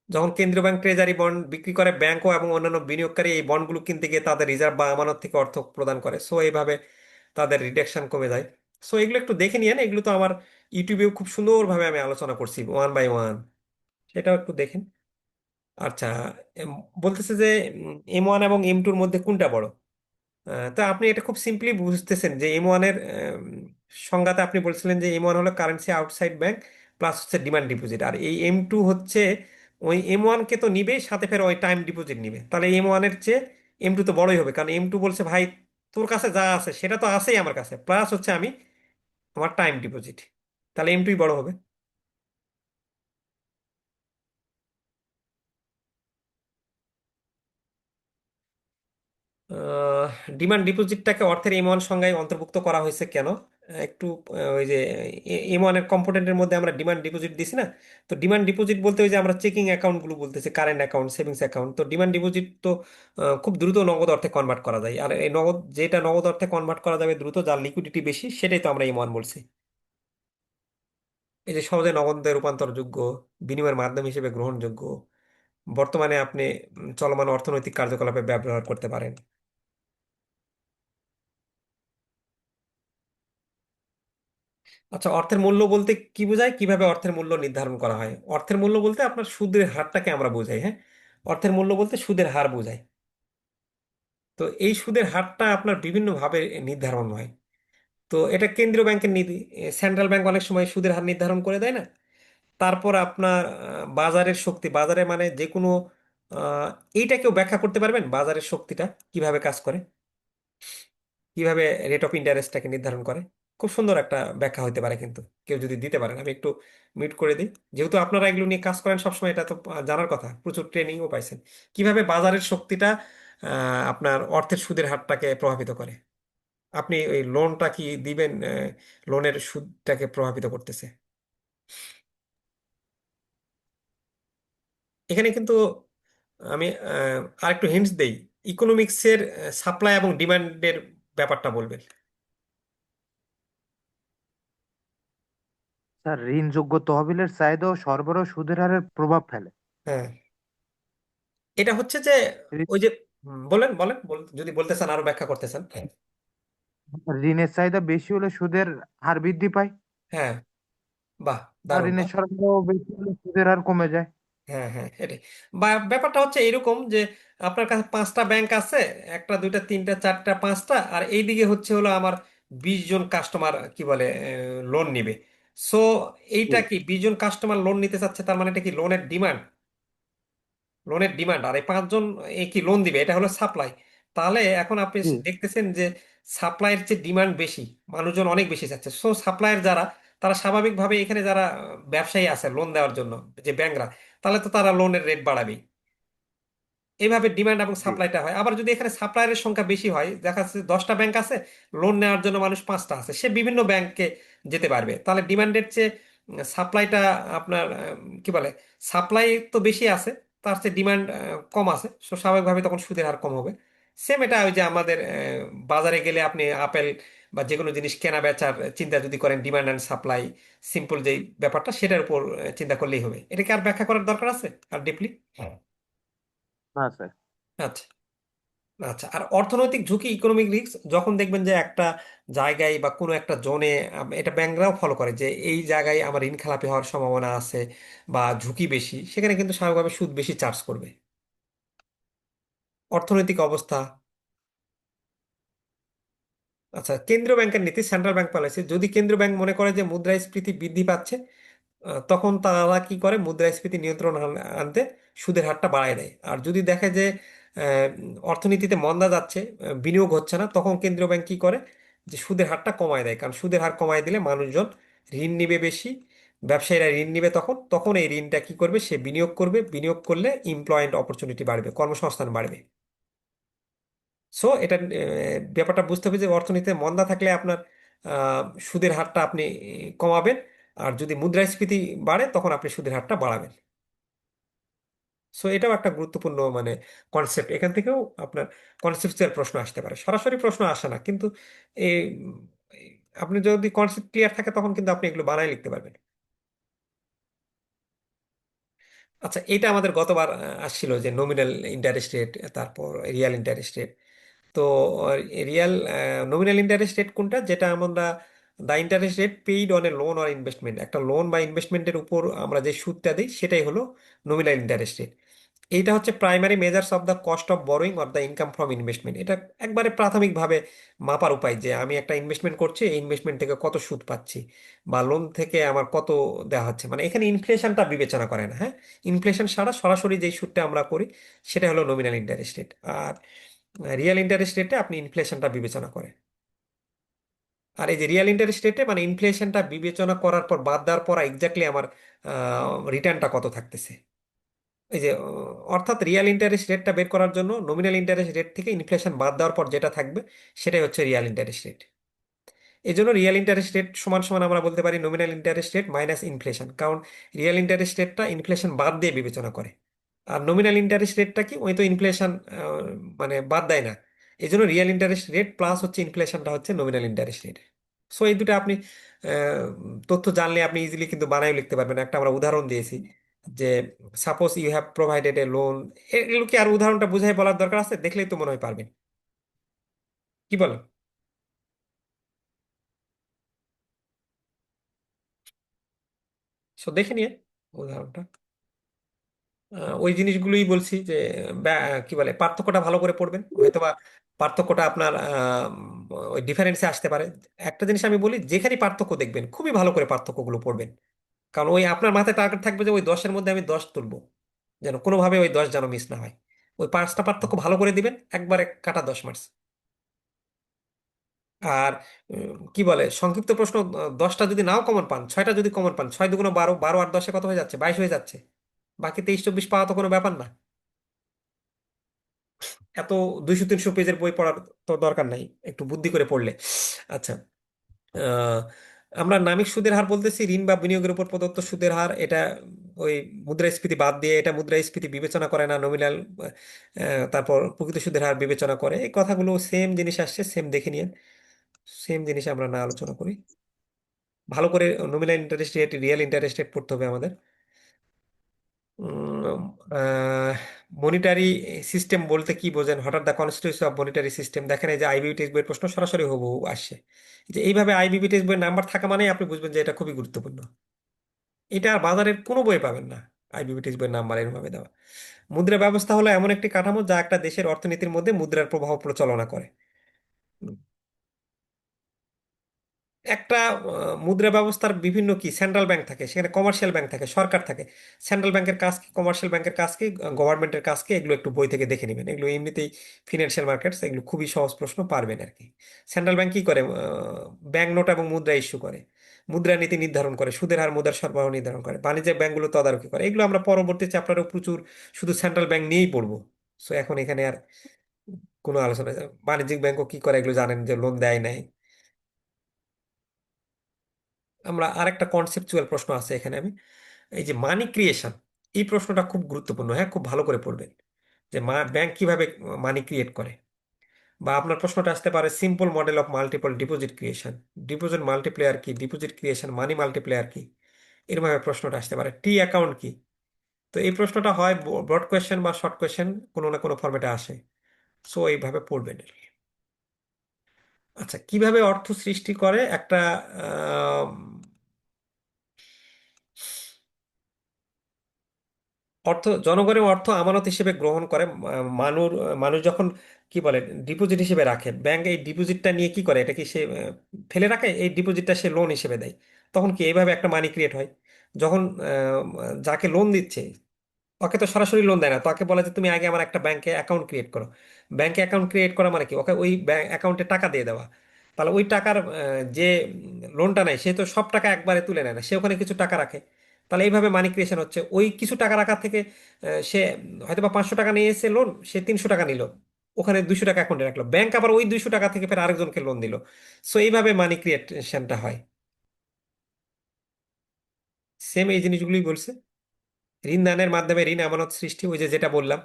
S1: যখন কেন্দ্রীয় ব্যাংক ট্রেজারি বন্ড বিক্রি করে, ব্যাংকও এবং অন্যান্য বিনিয়োগকারী এই বন্ডগুলো কিনতে গিয়ে তাদের রিজার্ভ বা আমানত থেকে অর্থ প্রদান করে, সো এইভাবে তাদের রিডাকশন কমে যায়। সো এগুলো একটু দেখে নিয়েন, এগুলো তো আমার ইউটিউবেও খুব সুন্দরভাবে আমি আলোচনা করছি ওয়ান বাই ওয়ান, সেটাও একটু দেখেন। আচ্ছা, এম, বলতেছে যে M1 এবং M2-র মধ্যে কোনটা বড়? তো আপনি এটা খুব সিম্পলি বুঝতেছেন যে M1-এর সংজ্ঞাতে আপনি বলছিলেন যে M1 হলো কারেন্সি আউটসাইড ব্যাংক প্লাস হচ্ছে ডিমান্ড ডিপোজিট, আর এই M2 হচ্ছে ওই M1-কে তো নিবেই, সাথে ফের ওই টাইম ডিপোজিট নিবে, তাহলে M1-এর চেয়ে M2 তো বড়ই হবে, কারণ M2 বলছে ভাই তোর কাছে যা আছে সেটা তো আছেই আমার কাছে, প্লাস হচ্ছে আমি আমার টাইম ডিপোজিট, তাহলে M2-ই বড় হবে। ডিমান্ড ডিপোজিটটাকে অর্থের M1 সংজ্ঞায় অন্তর্ভুক্ত করা হয়েছে কেন? একটু ওই যে M1 এর কম্পোনেন্টের মধ্যে আমরা ডিমান্ড ডিপোজিট দিছি না, তো ডিমান্ড ডিপোজিট বলতে ওই যে আমরা চেকিং অ্যাকাউন্টগুলো বলতেছি, কারেন্ট অ্যাকাউন্ট, সেভিংস অ্যাকাউন্ট, তো ডিমান্ড ডিপোজিট তো খুব দ্রুত নগদ অর্থে কনভার্ট করা যায়, আর এই নগদ যেটা নগদ অর্থে কনভার্ট করা যাবে দ্রুত, যার লিকুইডিটি বেশি, সেটাই তো আমরা M1 বলছি। এই যে সহজে নগদে রূপান্তরযোগ্য, বিনিময়ের মাধ্যম হিসেবে গ্রহণযোগ্য, বর্তমানে আপনি চলমান অর্থনৈতিক কার্যকলাপে ব্যবহার করতে পারেন। আচ্ছা, অর্থের মূল্য বলতে কি বোঝায়, কিভাবে অর্থের মূল্য নির্ধারণ করা হয়? অর্থের মূল্য বলতে আপনার সুদের হারটাকে আমরা বোঝাই, হ্যাঁ, অর্থের মূল্য বলতে সুদের হার বোঝায়। তো এই সুদের হারটা আপনার বিভিন্ন ভাবে নির্ধারণ হয়। তো এটা কেন্দ্রীয় ব্যাংকের নীতি, সেন্ট্রাল ব্যাংক অনেক সময় সুদের হার নির্ধারণ করে দেয় না। তারপর আপনার বাজারের শক্তি, বাজারে মানে যে কোনো আহ, এইটা কেউ ব্যাখ্যা করতে পারবেন বাজারের শক্তিটা কিভাবে কাজ করে, কিভাবে রেট অফ ইন্টারেস্টটাকে নির্ধারণ করে? খুব সুন্দর একটা ব্যাখ্যা হতে পারে কিন্তু, কেউ যদি দিতে পারেন, আমি একটু মিউট করে দিই। যেহেতু আপনারা এগুলো নিয়ে কাজ করেন সবসময়, এটা তো জানার কথা, প্রচুর ট্রেনিংও পাইছেন কিভাবে বাজারের শক্তিটা আপনার অর্থের সুদের হারটাকে প্রভাবিত করে। আপনি ওই লোনটা কি দিবেন, লোনের সুদটাকে প্রভাবিত করতেছে। এখানে কিন্তু আমি আরেকটু হিন্টস দেই, ইকোনমিক্সের সাপ্লাই এবং ডিমান্ডের ব্যাপারটা বলবেন।
S7: স্যার, ঋণযোগ্য তহবিলের চাহিদা ও সরবরাহ সুদের হারে প্রভাব ফেলে।
S1: হ্যাঁ, এটা হচ্ছে যে
S7: ঋ-
S1: ওই যে বলেন বলেন যদি বলতে চান আরো ব্যাখ্যা করতে চান।
S7: ঋণের চাহিদা বেশি হলে সুদের হার বৃদ্ধি পায়,
S1: হ্যাঁ, বাহ,
S7: আর
S1: দারুণ।
S7: ঋণের সরবরাহ বেশি হলে সুদের হার কমে যায়।
S1: হ্যাঁ হ্যাঁ, এটাই। ব্যাপারটা হচ্ছে এরকম যে আপনার কাছে 5টা ব্যাংক আছে, একটা দুইটা তিনটা চারটা পাঁচটা, আর এইদিকে হচ্ছে হলো আমার 20 জন কাস্টমার কি বলে লোন নিবে। সো এইটা
S2: হুম,
S1: কি 20 জন কাস্টমার লোন নিতে চাচ্ছে, তার মানে এটা কি লোনের ডিমান্ড, লোনের ডিমান্ড, আর এই 5 জন কি লোন দিবে, এটা হলো সাপ্লাই। তাহলে এখন আপনি
S7: জি।
S1: দেখতেছেন যে সাপ্লাইয়ের চেয়ে ডিমান্ড বেশি, মানুষজন অনেক বেশি চাচ্ছে, সো সাপ্লাইয়ের যারা, তারা স্বাভাবিকভাবে এখানে যারা ব্যবসায়ী আছে লোন দেওয়ার জন্য, যে ব্যাংকরা, তাহলে তো তারা লোনের রেট বাড়াবেই। এইভাবে ডিমান্ড এবং
S7: জি।
S1: সাপ্লাইটা হয়। আবার যদি এখানে সাপ্লায়ারের সংখ্যা বেশি হয়, দেখা যাচ্ছে 10টা ব্যাংক আছে, লোন নেওয়ার জন্য মানুষ 5টা আছে, সে বিভিন্ন ব্যাংকে যেতে পারবে, তাহলে ডিমান্ডের চেয়ে সাপ্লাইটা আপনার কি বলে, সাপ্লাই তো বেশি আছে, তার চেয়ে ডিমান্ড কম আছে, সো স্বাভাবিকভাবে তখন সুদের হার কম হবে। সেম এটা ওই যে আমাদের বাজারে গেলে আপনি আপেল বা যে কোনো জিনিস কেনা বেচার চিন্তা যদি করেন, ডিমান্ড অ্যান্ড সাপ্লাই, সিম্পল যেই ব্যাপারটা সেটার উপর চিন্তা করলেই হবে। এটাকে আর ব্যাখ্যা করার দরকার আছে আর ডিপলি?
S7: না স্যার।
S1: আচ্ছা। আচ্ছা, আর অর্থনৈতিক ঝুঁকি, ইকোনমিক রিস্ক, যখন দেখবেন যে একটা জায়গায় বা কোনো একটা জোনে, এটা ব্যাংকরাও ফলো করে যে এই জায়গায় আমার ঋণ খেলাপি হওয়ার সম্ভাবনা আছে বা ঝুঁকি বেশি, সেখানে কিন্তু স্বাভাবিকভাবে সুদ বেশি চার্জ করবে। অর্থনৈতিক অবস্থা। আচ্ছা, কেন্দ্রীয় ব্যাংকের নীতি, সেন্ট্রাল ব্যাংক পলিসি, যদি কেন্দ্রীয় ব্যাংক মনে করে যে মুদ্রাস্ফীতি বৃদ্ধি পাচ্ছে, তখন তারা কি করে, মুদ্রাস্ফীতি নিয়ন্ত্রণ আনতে সুদের হারটা বাড়ায় দেয়। আর যদি দেখে যে আহ, অর্থনীতিতে মন্দা যাচ্ছে, বিনিয়োগ হচ্ছে না, তখন কেন্দ্রীয় ব্যাংক কি করে, যে সুদের হারটা কমায় দেয়, কারণ সুদের হার কমায় দিলে মানুষজন ঋণ নিবে বেশি, ব্যবসায়ীরা ঋণ নিবে, তখন তখন এই ঋণটা কি করবে, সে বিনিয়োগ করবে, বিনিয়োগ করলে এমপ্লয়মেন্ট অপরচুনিটি বাড়বে, কর্মসংস্থান বাড়বে। সো এটা ব্যাপারটা বুঝতে হবে যে অর্থনীতিতে মন্দা থাকলে আপনার আহ, সুদের হারটা আপনি কমাবেন, আর যদি মুদ্রাস্ফীতি বাড়ে তখন আপনি সুদের হারটা বাড়াবেন। সো এটাও একটা গুরুত্বপূর্ণ মানে কনসেপ্ট। এখান থেকেও আপনার কনসেপচুয়াল প্রশ্ন আসতে পারে, সরাসরি প্রশ্ন আসে না, কিন্তু এই এই আপনি যদি কনসেপ্ট ক্লিয়ার থাকে তখন কিন্তু আপনি এগুলো বানায় লিখতে পারবেন। আচ্ছা, এটা আমাদের গতবার আসছিল যে নমিনাল ইন্টারেস্ট রেট, তারপর রিয়াল ইন্টারেস্ট রেট। তো রিয়াল নমিনাল ইন্টারেস্ট রেট কোনটা, যেটা আমরা the interest rate paid on a loan or investment, একটা লোন বা ইনভেস্টমেন্টের উপর আমরা যে সুদটা দিই সেটাই হলো নমিনাল ইন্টারেস্ট রেট। এইটা হচ্ছে primary measures of the cost of borrowing or the income from investment. এটা একবারে প্রাথমিকভাবে মাপার উপায় যে আমি একটা ইনভেস্টমেন্ট করছি, এই ইনভেস্টমেন্ট থেকে কত সুদ পাচ্ছি, বা লোন থেকে আমার কত দেওয়া হচ্ছে। মানে এখানে ইনফ্লেশনটা বিবেচনা করে না, হ্যাঁ, ইনফ্লেশন ছাড়া সরাসরি যেই সুদটা আমরা করি সেটা হলো নমিনাল ইন্টারেস্ট রেট। আর রিয়েল ইন্টারেস্ট রেটে আপনি ইনফ্লেশনটা বিবেচনা করেন। আর এই যে রিয়েল ইন্টারেস্ট রেটে মানে ইনফ্লেশনটা বিবেচনা করার পর বাদ দেওয়ার পর এক্স্যাক্টলি আমার রিটার্নটা কত থাকতেছে। এই যে অর্থাৎ রিয়েল ইন্টারেস্ট রেটটা বের করার জন্য নমিনাল ইন্টারেস্ট রেট থেকে ইনফ্লেশন বাদ দেওয়ার পর যেটা থাকবে সেটাই হচ্ছে রিয়েল ইন্টারেস্ট রেট। এই জন্য রিয়েল ইন্টারেস্ট রেট সমান সমান আমরা বলতে পারি nominal interest rate minus inflation, কারণ রিয়েল ইন্টারেস্ট রেটটা ইনফ্লেশন বাদ দিয়ে বিবেচনা করে। আর নমিনাল ইন্টারেস্ট রেটটা কি, ওই তো ইনফ্লেশন মানে বাদ দেয় না। এই জন্য রিয়েল ইন্টারেস্ট রেট প্লাস হচ্ছে ইনফ্লেশনটা হচ্ছে নমিনাল ইন্টারেস্ট রেট। সো এই দুটো আপনি আহ, তথ্য জানলে আপনি ইজিলি কিন্তু বানায় লিখতে পারবেন। একটা আমরা উদাহরণ দিয়েছি যে suppose you have provided a loan. এগুলো কি আর উদাহরণটা বুঝাই বলার দরকার আছে? দেখলেই তো মনে হয় পারবেন। কি বলেন? সো দেখে নিয়ে উদাহরণটা ওই জিনিসগুলোই বলছি যে কি বলে পার্থক্যটা ভালো করে পড়বেন, হয়তোবা পার্থক্যটা আপনার ওই ডিফারেন্সে আসতে পারে। একটা জিনিস আমি বলি, যেখানে পার্থক্য দেখবেন খুবই ভালো করে পার্থক্যগুলো পড়বেন, কারণ ওই আপনার মাথায় টার্গেট থাকবে যে ওই 10-এর মধ্যে আমি 10 তুলবো, যেন কোনোভাবে ওই 10 যেন মিস না হয়। ওই 5টা পার্থক্য ভালো করে দিবেন, একবারে কাটা 10 মার্কস। আর কি বলে সংক্ষিপ্ত প্রশ্ন 10টা যদি নাও কমন পান, 6টা যদি কমন পান, 6 × 2 = 12, 12 আর 10-এ কত হয়ে যাচ্ছে, 22 হয়ে যাচ্ছে। বাকি 23-24 পাওয়া তো কোনো ব্যাপার না। এত 200-300 পেজের বই পড়ার তো দরকার নাই, একটু বুদ্ধি করে পড়লে। আচ্ছা, আহ, আমরা নামিক সুদের হার বলতেছি ঋণ বা বিনিয়োগের উপর প্রদত্ত সুদের হার। এটা ওই মুদ্রাস্ফীতি বাদ দিয়ে, এটা মুদ্রাস্ফীতি বিবেচনা করে না, নমিনাল তারপর প্রকৃত সুদের হার বিবেচনা করে। এই কথাগুলো সেম জিনিস আসছে, সেম দেখে নিন। সেম জিনিস আমরা না আলোচনা করি, ভালো করে nominal interest rate real interest rate পড়তে হবে আমাদের। মনিটারি সিস্টেম বলতে কি বোঝেন, হঠাৎ the constitution of monetary system. দেখেন এই যে আইবিবি টেক্সট বইয়ের প্রশ্ন সরাসরি হুবহু আসছে। যে এইভাবে আইবিবি টেক্সট বইয়ের নাম্বার থাকা মানেই আপনি বুঝবেন যে এটা খুবই গুরুত্বপূর্ণ। এটা আর বাজারের কোনো বই পাবেন না, আইবিবি টেক্সট বইয়ের নাম্বার এরভাবে দেওয়া। মুদ্রা ব্যবস্থা হলো এমন একটি কাঠামো যা একটা দেশের অর্থনীতির মধ্যে মুদ্রার প্রবাহ প্রচলনা করে। একটা মুদ্রা ব্যবস্থার বিভিন্ন কি সেন্ট্রাল ব্যাংক থাকে, সেখানে কমার্শিয়াল ব্যাংক থাকে, সরকার থাকে। সেন্ট্রাল ব্যাংকের কাজ কি, কমার্শিয়াল ব্যাংকের কাজ কি, গভর্নমেন্টের কাজ কি, এগুলো একটু বই থেকে দেখে নেবেন। এগুলো এমনিতেই ফিনান্সিয়াল মার্কেটস, এগুলো খুবই সহজ প্রশ্ন, পারবেন আর কি। সেন্ট্রাল ব্যাংক কি করে, ব্যাংক নোট এবং মুদ্রা ইস্যু করে, মুদ্রানীতি নির্ধারণ করে, সুদের হার মুদ্রার সরবরাহ নির্ধারণ করে, বাণিজ্যিক ব্যাংকগুলো তদারকি করে। এগুলো আমরা পরবর্তী চ্যাপ্টারে প্রচুর শুধু সেন্ট্রাল ব্যাংক নিয়েই পড়বো। সো এখন এখানে আর কোনো আলোচনা, বাণিজ্যিক ব্যাংকও কি করে এগুলো জানেন, যে লোন দেয় নাই। আমরা আরেকটা কনসেপচুয়াল প্রশ্ন আছে এখানে, আমি এই যে মানি ক্রিয়েশন, এই প্রশ্নটা খুব গুরুত্বপূর্ণ, হ্যাঁ, খুব ভালো করে পড়বেন। যে ব্যাংক কিভাবে মানি ক্রিয়েট করে। বা আপনার প্রশ্নটা আসতে পারে simple model of multiple deposit creation, deposit multiplayer কি, ডিপোজিট ক্রিয়েশন মানি মাল্টিপ্লেয়ার কি, এরভাবে প্রশ্নটা আসতে পারে। টি অ্যাকাউন্ট কি। তো এই প্রশ্নটা হয় ব্রড কোয়েশ্চেন বা শর্ট কোয়েশ্চেন, কোনো না কোনো ফরম্যাটে আসে। সো এইভাবে পড়বেন। আচ্ছা, কিভাবে অর্থ সৃষ্টি করে একটা জনগণের অর্থ আমানত হিসেবে গ্রহণ করে। মানুষ মানুষ যখন কি বলে ডিপোজিট হিসেবে রাখে, ব্যাংক এই ডিপোজিটটা নিয়ে কি করে, এটা কি সে ফেলে রাখে, এই ডিপোজিটটা সে লোন হিসেবে দেয়। তখন কি এইভাবে একটা মানি ক্রিয়েট হয়। যখন যাকে লোন দিচ্ছে, ওকে তো সরাসরি লোন দেয় না, তাকে বলে যে তুমি আগে আমার একটা ব্যাংকে অ্যাকাউন্ট ক্রিয়েট করো। ব্যাংকে অ্যাকাউন্ট ক্রিয়েট করা মানে কি, ওকে ওই ব্যাংক অ্যাকাউন্টে টাকা দিয়ে দেওয়া। তাহলে ওই টাকার যে লোনটা নেয় সে তো সব টাকা একবারে তুলে নেয় না, সে ওখানে কিছু টাকা রাখে। তাহলে এইভাবে মানি ক্রিয়েশন হচ্ছে, ওই কিছু টাকা রাখার থেকে সে হয়তো বা 500 টাকা নিয়ে এসে লোন, সে 300 টাকা নিল, ওখানে 200 টাকা অ্যাকাউন্টে রাখলো, ব্যাংক আবার ওই 200 টাকা থেকে ফের আরেকজনকে লোন দিল। সো এইভাবে মানি ক্রিয়েশনটা হয়। সেম এই জিনিসগুলোই বলছে, ঋণ দানের মাধ্যমে ঋণ আমানত সৃষ্টি, ওই যে যেটা বললাম,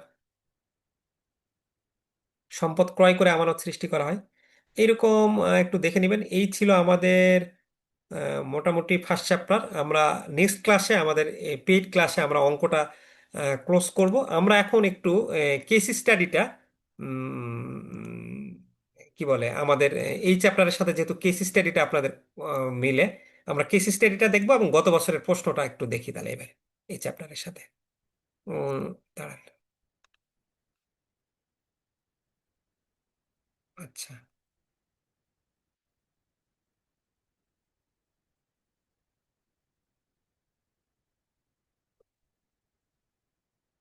S1: সম্পদ ক্রয় করে আমানত সৃষ্টি করা হয়। এইরকম একটু দেখে নেবেন। এই ছিল আমাদের মোটামুটি ফার্স্ট চ্যাপ্টার। আমরা নেক্সট ক্লাসে, আমাদের পেইড ক্লাসে আমরা অঙ্কটা ক্লোজ করব। আমরা এখন একটু কেস স্টাডিটা কি বলে আমাদের এই চ্যাপ্টারের সাথে, যেহেতু কেস স্টাডিটা আপনাদের মিলে, আমরা কেস স্টাডিটা দেখবো এবং গত বছরের প্রশ্নটা একটু দেখি তাহলে এবার এই চ্যাপ্টারের সাথে। উম, দাঁড়ান। আচ্ছা,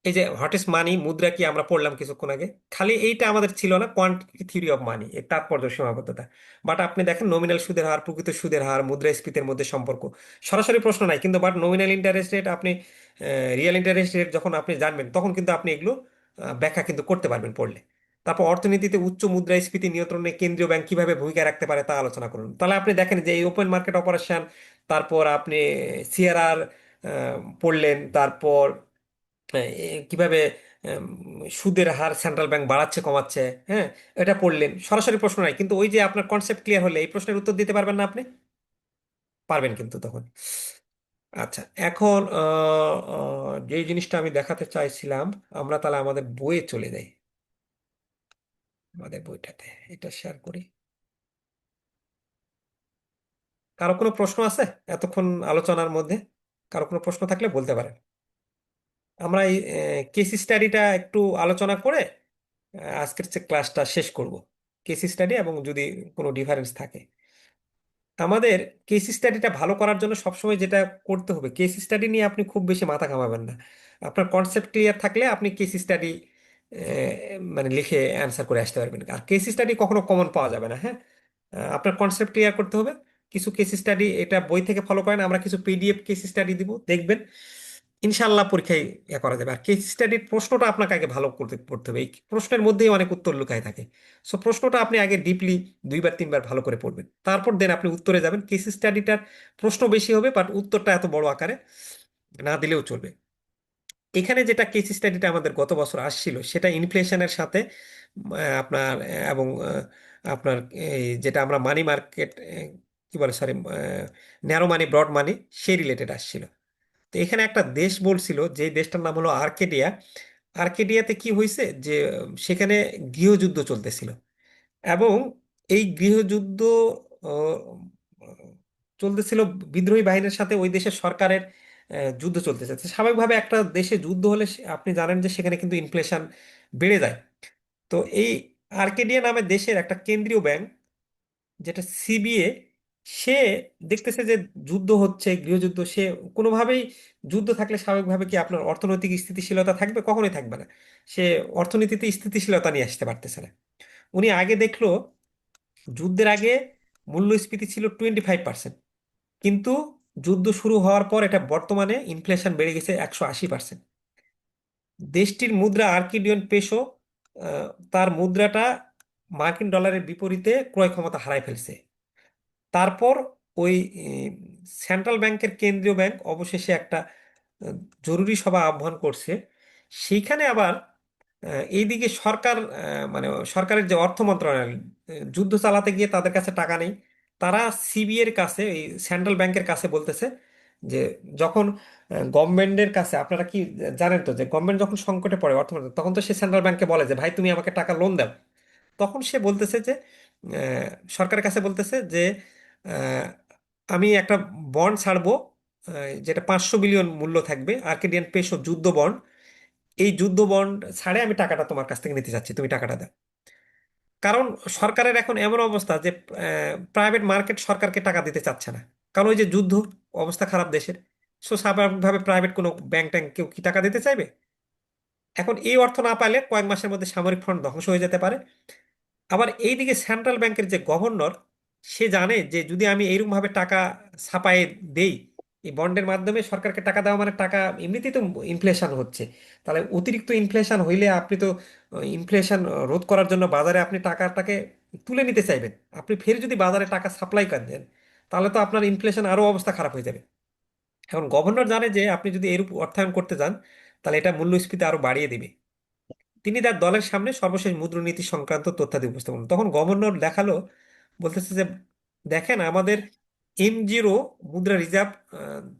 S1: এই যে হোয়াট ইজ মানি, মুদ্রা কি, আমরা পড়লাম কিছুক্ষণ আগে। খালি এইটা আমাদের ছিল না, কোয়ান্টিটি থিওরি অফ মানি, এর তাৎপর্য সীমাবদ্ধতা। বাট আপনি দেখেন নমিনাল সুদের হার, প্রকৃত সুদের হার, মুদ্রাস্ফীতির মধ্যে সম্পর্ক, সরাসরি প্রশ্ন নাই কিন্তু, বাট নমিনাল ইন্টারেস্ট রেট, আপনি রিয়েল ইন্টারেস্ট রেট যখন আপনি জানবেন তখন কিন্তু আপনি এগুলো ব্যাখ্যা কিন্তু করতে পারবেন পড়লে। তারপর অর্থনীতিতে উচ্চ মুদ্রাস্ফীতি নিয়ন্ত্রণে কেন্দ্রীয় ব্যাংক কিভাবে ভূমিকা রাখতে পারে তা আলোচনা করুন। তাহলে আপনি দেখেন যে এই ওপেন মার্কেট অপারেশন, তারপর আপনি সিআরআর পড়লেন, তারপর কিভাবে উম, সুদের হার সেন্ট্রাল ব্যাংক বাড়াচ্ছে কমাচ্ছে, হ্যাঁ, এটা পড়লেন। সরাসরি প্রশ্ন নাই কিন্তু, ওই যে আপনার কনসেপ্ট ক্লিয়ার হলে এই প্রশ্নের উত্তর দিতে পারবেন না আপনি, পারবেন কিন্তু তখন। আচ্ছা, এখন যে জিনিসটা আমি দেখাতে চাইছিলাম, আমরা তাহলে আমাদের বইয়ে চলে যাই, আমাদের বইটাতে এটা শেয়ার করি। কারো কোনো প্রশ্ন আছে এতক্ষণ আলোচনার মধ্যে? কারো কোনো প্রশ্ন থাকলে বলতে পারেন। আমরা এই কেস স্টাডিটা একটু আলোচনা করে আজকের যে ক্লাসটা শেষ করব, কেস স্টাডি, এবং যদি কোনো ডিফারেন্স থাকে। আমাদের কেস স্টাডিটা ভালো করার জন্য সবসময় যেটা করতে হবে, কেস স্টাডি নিয়ে আপনি খুব বেশি মাথা ঘামাবেন না। আপনার কনসেপ্ট ক্লিয়ার থাকলে আপনি কেস স্টাডি মানে লিখে অ্যান্সার করে আসতে পারবেন। আর কেস স্টাডি কখনো কমন পাওয়া যাবে না, হ্যাঁ। আপনার কনসেপ্ট ক্লিয়ার করতে হবে। কিছু কেস স্টাডি এটা বই থেকে ফলো করেন, আমরা কিছু পিডিএফ কেস স্টাডি দিব, দেখবেন ইনশাল্লাহ পরীক্ষায় করা যাবে। আর কেস স্টাডির প্রশ্নটা আপনাকে আগে ভালো করতে পড়তে হবে, এই প্রশ্নের মধ্যেই অনেক উত্তর লুকায় থাকে। সো প্রশ্নটা আপনি আগে ডিপলি 2 বার 3 বার ভালো করে পড়বেন, তারপর দেন আপনি উত্তরে যাবেন। কেস স্টাডিটার প্রশ্ন বেশি হবে, বাট উত্তরটা এত বড় আকারে না দিলেও চলবে। এখানে যেটা কেস স্টাডিটা আমাদের গত বছর আসছিল, সেটা ইনফ্লেশনের সাথে আপনার এবং আপনার এই যেটা আমরা মানি মার্কেট কি বলে, সরি, ন্যারো মানি ব্রড মানি, সেই রিলেটেড আসছিল। তো এখানে একটা দেশ বলছিল, যে দেশটার নাম হলো আর্কেডিয়া। আর্কেডিয়াতে কি হয়েছে যে সেখানে গৃহযুদ্ধ চলতেছিল, এবং এই গৃহযুদ্ধ আহ, চলতেছিল বিদ্রোহী বাহিনীর সাথে ওই দেশের সরকারের যুদ্ধ চলতেছে। তো স্বাভাবিকভাবে একটা দেশে যুদ্ধ হলে আপনি জানেন যে সেখানে কিন্তু ইনফ্লেশন বেড়ে যায়। তো এই আর্কেডিয়া নামের দেশের একটা কেন্দ্রীয় ব্যাংক, যেটা সিবিএ, সে দেখতেছে যে যুদ্ধ হচ্ছে, গৃহযুদ্ধ, সে কোনোভাবেই, যুদ্ধ থাকলে স্বাভাবিকভাবে কি আপনার অর্থনৈতিক স্থিতিশীলতা থাকবে? কখনোই থাকবে না। সে অর্থনীতিতে স্থিতিশীলতা নিয়ে আসতে পারতেছে না। উনি আগে দেখলো, যুদ্ধের আগে মূল্যস্ফীতি ছিল 25%, কিন্তু যুদ্ধ শুরু হওয়ার পর এটা বর্তমানে ইনফ্লেশন বেড়ে গেছে 180%। দেশটির মুদ্রা আর্কিডিয়ন পেসো, তার মুদ্রাটা মার্কিন ডলারের বিপরীতে ক্রয় ক্ষমতা হারায় ফেলছে। তারপর ওই সেন্ট্রাল ব্যাংকের কেন্দ্রীয় ব্যাংক অবশেষে একটা আহ, জরুরি সভা আহ্বান করছে। সেইখানে আবার এইদিকে সরকার, মানে সরকারের যে অর্থ মন্ত্রণালয়, যুদ্ধ চালাতে গিয়ে তাদের কাছে টাকা নেই। তারা সিবিএ এর কাছে, এই সেন্ট্রাল ব্যাংকের কাছে বলতেছে যে, যখন গভর্নমেন্টের কাছে, আপনারা কি জানেন তো যে গভর্নমেন্ট যখন সংকটে পড়ে অর্থমন্ত্রী, তখন তো সে সেন্ট্রাল ব্যাংকে বলে যে ভাই তুমি আমাকে টাকা লোন দাও। তখন সে বলতেছে যে আহ, সরকারের কাছে বলতেছে যে আহ, আমি একটা বন্ড ছাড়বো, যেটা 500 বিলিয়ন মূল্য থাকবে, আর্কেডিয়ান পেসো যুদ্ধ বন্ড। এই যুদ্ধ বন্ড ছাড়ে আমি টাকাটা তোমার কাছ থেকে নিতে চাচ্ছি, তুমি টাকাটা দাও। কারণ সরকারের এখন এমন অবস্থা যে প্রাইভেট মার্কেট সরকারকে টাকা দিতে চাচ্ছে না, কারণ ওই যে যুদ্ধ, অবস্থা খারাপ দেশের। সো স্বাভাবিকভাবে প্রাইভেট কোনো ব্যাংক ট্যাঙ্ক কেউ কি টাকা দিতে চাইবে? এখন এই অর্থ না পাইলে কয়েক মাসের মধ্যে সামরিক ফ্রন্ট ধ্বংস হয়ে যেতে পারে। আবার এইদিকে সেন্ট্রাল ব্যাংকের যে গভর্নর, সে জানে যে যদি আমি এইরকম ভাবে টাকা ছাপায়ে দেই, এই বন্ডের মাধ্যমে সরকারকে টাকা দেওয়া মানে টাকা এমনিতেই তো ইনফ্লেশন হচ্ছে, তাহলে অতিরিক্ত ইনফ্লেশন হইলে আপনি তো ইনফ্লেশন রোধ করার জন্য বাজারে আপনি টাকাটাকে তুলে নিতে চাইবেন। আপনি ফের যদি বাজারে টাকা সাপ্লাই করে দেন, তাহলে তো আপনার ইনফ্লেশন আরো অবস্থা খারাপ হয়ে যাবে। এখন গভর্নর জানে যে আপনি যদি এরূপ অর্থায়ন করতে যান, তাহলে এটা মূল্যস্ফীতি আরো বাড়িয়ে দিবে। তিনি তার দলের সামনে সর্বশেষ মুদ্রানীতি সংক্রান্ত তথ্যাদি উপস্থাপন করলেন। তখন গভর্নর দেখালো, বলতেছে যে দেখেন আমাদের M0 মুদ্রা রিজার্ভ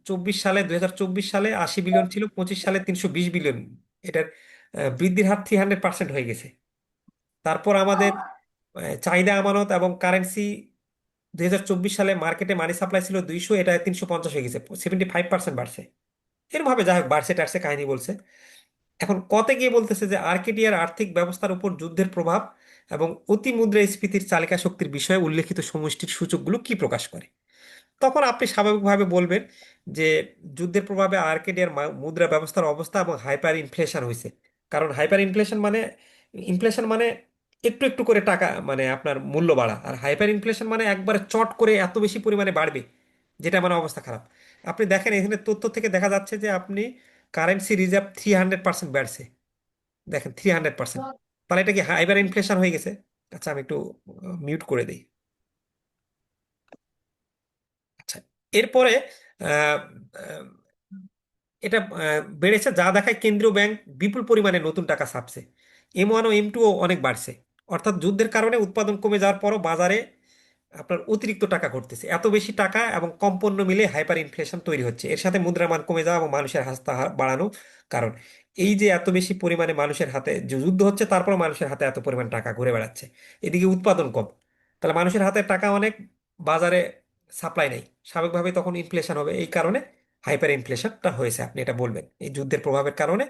S1: 24 সালে, 2024 সালে 80 বিলিয়ন ছিল, 25 সালে 320 বিলিয়ন। এটার বৃদ্ধির হার 300% হয়ে গেছে। তারপর আমাদের চাহিদা আমানত এবং কারেন্সি 2024 সালে মার্কেটে মানি সাপ্লাই ছিল 200, এটা 350 হয়ে গেছে, 75% বাড়ছে। এরভাবে যাই হোক বাড়ছে টাড়ছে কাহিনী বলছে। এখন কতে গিয়ে বলতেছে যে আর্কেডিয়ার আর্থিক ব্যবস্থার উপর যুদ্ধের প্রভাব এবং অতি মুদ্রাস্ফীতির চালিকা শক্তির বিষয়ে উল্লেখিত সমষ্টির সূচকগুলো কি প্রকাশ করে। তখন আপনি স্বাভাবিকভাবে বলবেন যে যুদ্ধের প্রভাবে আর্কেডিয়ার মুদ্রা ব্যবস্থার অবস্থা এবং হাইপার ইনফ্লেশন হয়েছে। কারণ হাইপার ইনফ্লেশন মানে একটু একটু করে টাকা মানে আপনার মূল্য বাড়া, আর হাইপার ইনফ্লেশন মানে একবারে চট করে এত বেশি পরিমাণে বাড়বে, যেটা মানে অবস্থা খারাপ। আপনি দেখেন এখানে তথ্য থেকে দেখা যাচ্ছে যে আপনি কারেন্সি রিজার্ভ 300% বাড়ছে। দেখেন 300%, তাহলে এটা কি হাইপার ইনফ্লেশন হয়ে গেছে? আচ্ছা আমি একটু মিউট করে দিই। আচ্ছা, এরপরে আহ, আহ, এটা বেড়েছে, যা দেখায় কেন্দ্রীয় ব্যাংক বিপুল পরিমাণে নতুন টাকা ছাপছে। M1 ও M2 ও অনেক বাড়ছে। অর্থাৎ যুদ্ধের কারণে উৎপাদন কমে যাওয়ার পরও বাজারে আপনার অতিরিক্ত টাকা ঘটতেছে, এত বেশি টাকা এবং কম পণ্য মিলে হাইপার ইনফ্লেশন তৈরি হচ্ছে। এর সাথে মুদ্রার মান কমে যাওয়া এবং মানুষের হাসতা বাড়ানো কারণ এই যে এত বেশি পরিমাণে মানুষের হাতে যে যুদ্ধ হচ্ছে, তারপর মানুষের হাতে এত পরিমাণ টাকা ঘুরে বেড়াচ্ছে, এদিকে উৎপাদন কম, তাহলে মানুষের হাতে টাকা অনেক, বাজারে সাপ্লাই নেই, স্বাভাবিকভাবে তখন ইনফ্লেশন হবে। এই কারণে হাইপার ইনফ্লেশনটা হয়েছে, আপনি এটা বলবেন এই যুদ্ধের প্রভাবের কারণে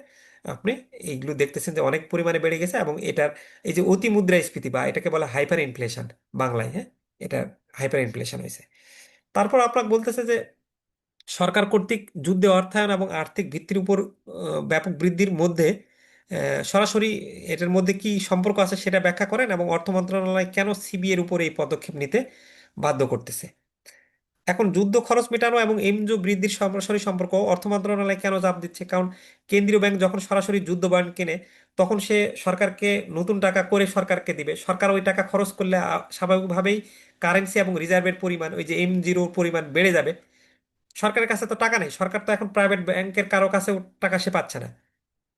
S1: আপনি এইগুলো দেখতেছেন যে অনেক পরিমাণে বেড়ে গেছে। এবং এটার এই যে অতি মুদ্রাস্ফীতি বা এটাকে বলা হাইপার ইনফ্লেশন বাংলায়, হ্যাঁ, এটা হাইপার ইনফ্লেশন হয়েছে। তারপর আপনাকে বলতেছে যে সরকার কর্তৃক যুদ্ধে অর্থায়ন এবং আর্থিক ভিত্তির উপর ব্যাপক বৃদ্ধির মধ্যে সরাসরি এটার মধ্যে কি সম্পর্ক আছে সেটা ব্যাখ্যা করেন, এবং অর্থ মন্ত্রণালয় কেন সিবিএ এর উপর এই পদক্ষেপ নিতে বাধ্য করতেছে। এখন যুদ্ধ খরচ মেটানো এবং এমজো বৃদ্ধির সরাসরি সম্পর্ক অর্থ মন্ত্রণালয় কেন চাপ দিচ্ছে, কারণ কেন্দ্রীয় ব্যাংক যখন সরাসরি যুদ্ধ বন্ড কেনে, তখন সে সরকারকে নতুন টাকা করে সরকারকে দিবে, সরকার ওই টাকা খরচ করলে স্বাভাবিকভাবেই কারেন্সি এবং রিজার্ভের পরিমাণ ওই যে M0 পরিমাণ বেড়ে যাবে। সরকারের কাছে তো টাকা নেই, সরকার তো এখন প্রাইভেট ব্যাংকের কারো কাছে টাকা সে পাচ্ছে না।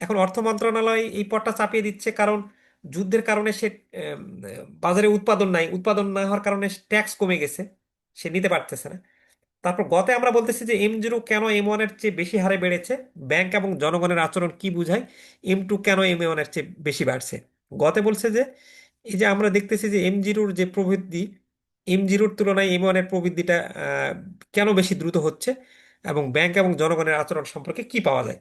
S1: এখন অর্থ মন্ত্রণালয় এই পথটা চাপিয়ে দিচ্ছে, কারণ যুদ্ধের কারণে সে বাজারে উৎপাদন নাই, উৎপাদন না হওয়ার কারণে ট্যাক্স কমে গেছে, সে নিতে পারতেছে না। তারপর গতে আমরা বলতেছি যে M0 কেন M1 এর চেয়ে বেশি হারে বেড়েছে, ব্যাংক এবং জনগণের আচরণ কি বুঝায়, M2 কেন M1 এর চেয়ে বেশি বাড়ছে। গতে বলছে যে এই যে আমরা দেখতেছি যে M0-র যে প্রবৃদ্ধি, M0-র তুলনায় M1 এর প্রবৃদ্ধিটা কেন বেশি দ্রুত হচ্ছে, এবং ব্যাংক এবং জনগণের আচরণ সম্পর্কে কি পাওয়া যায়।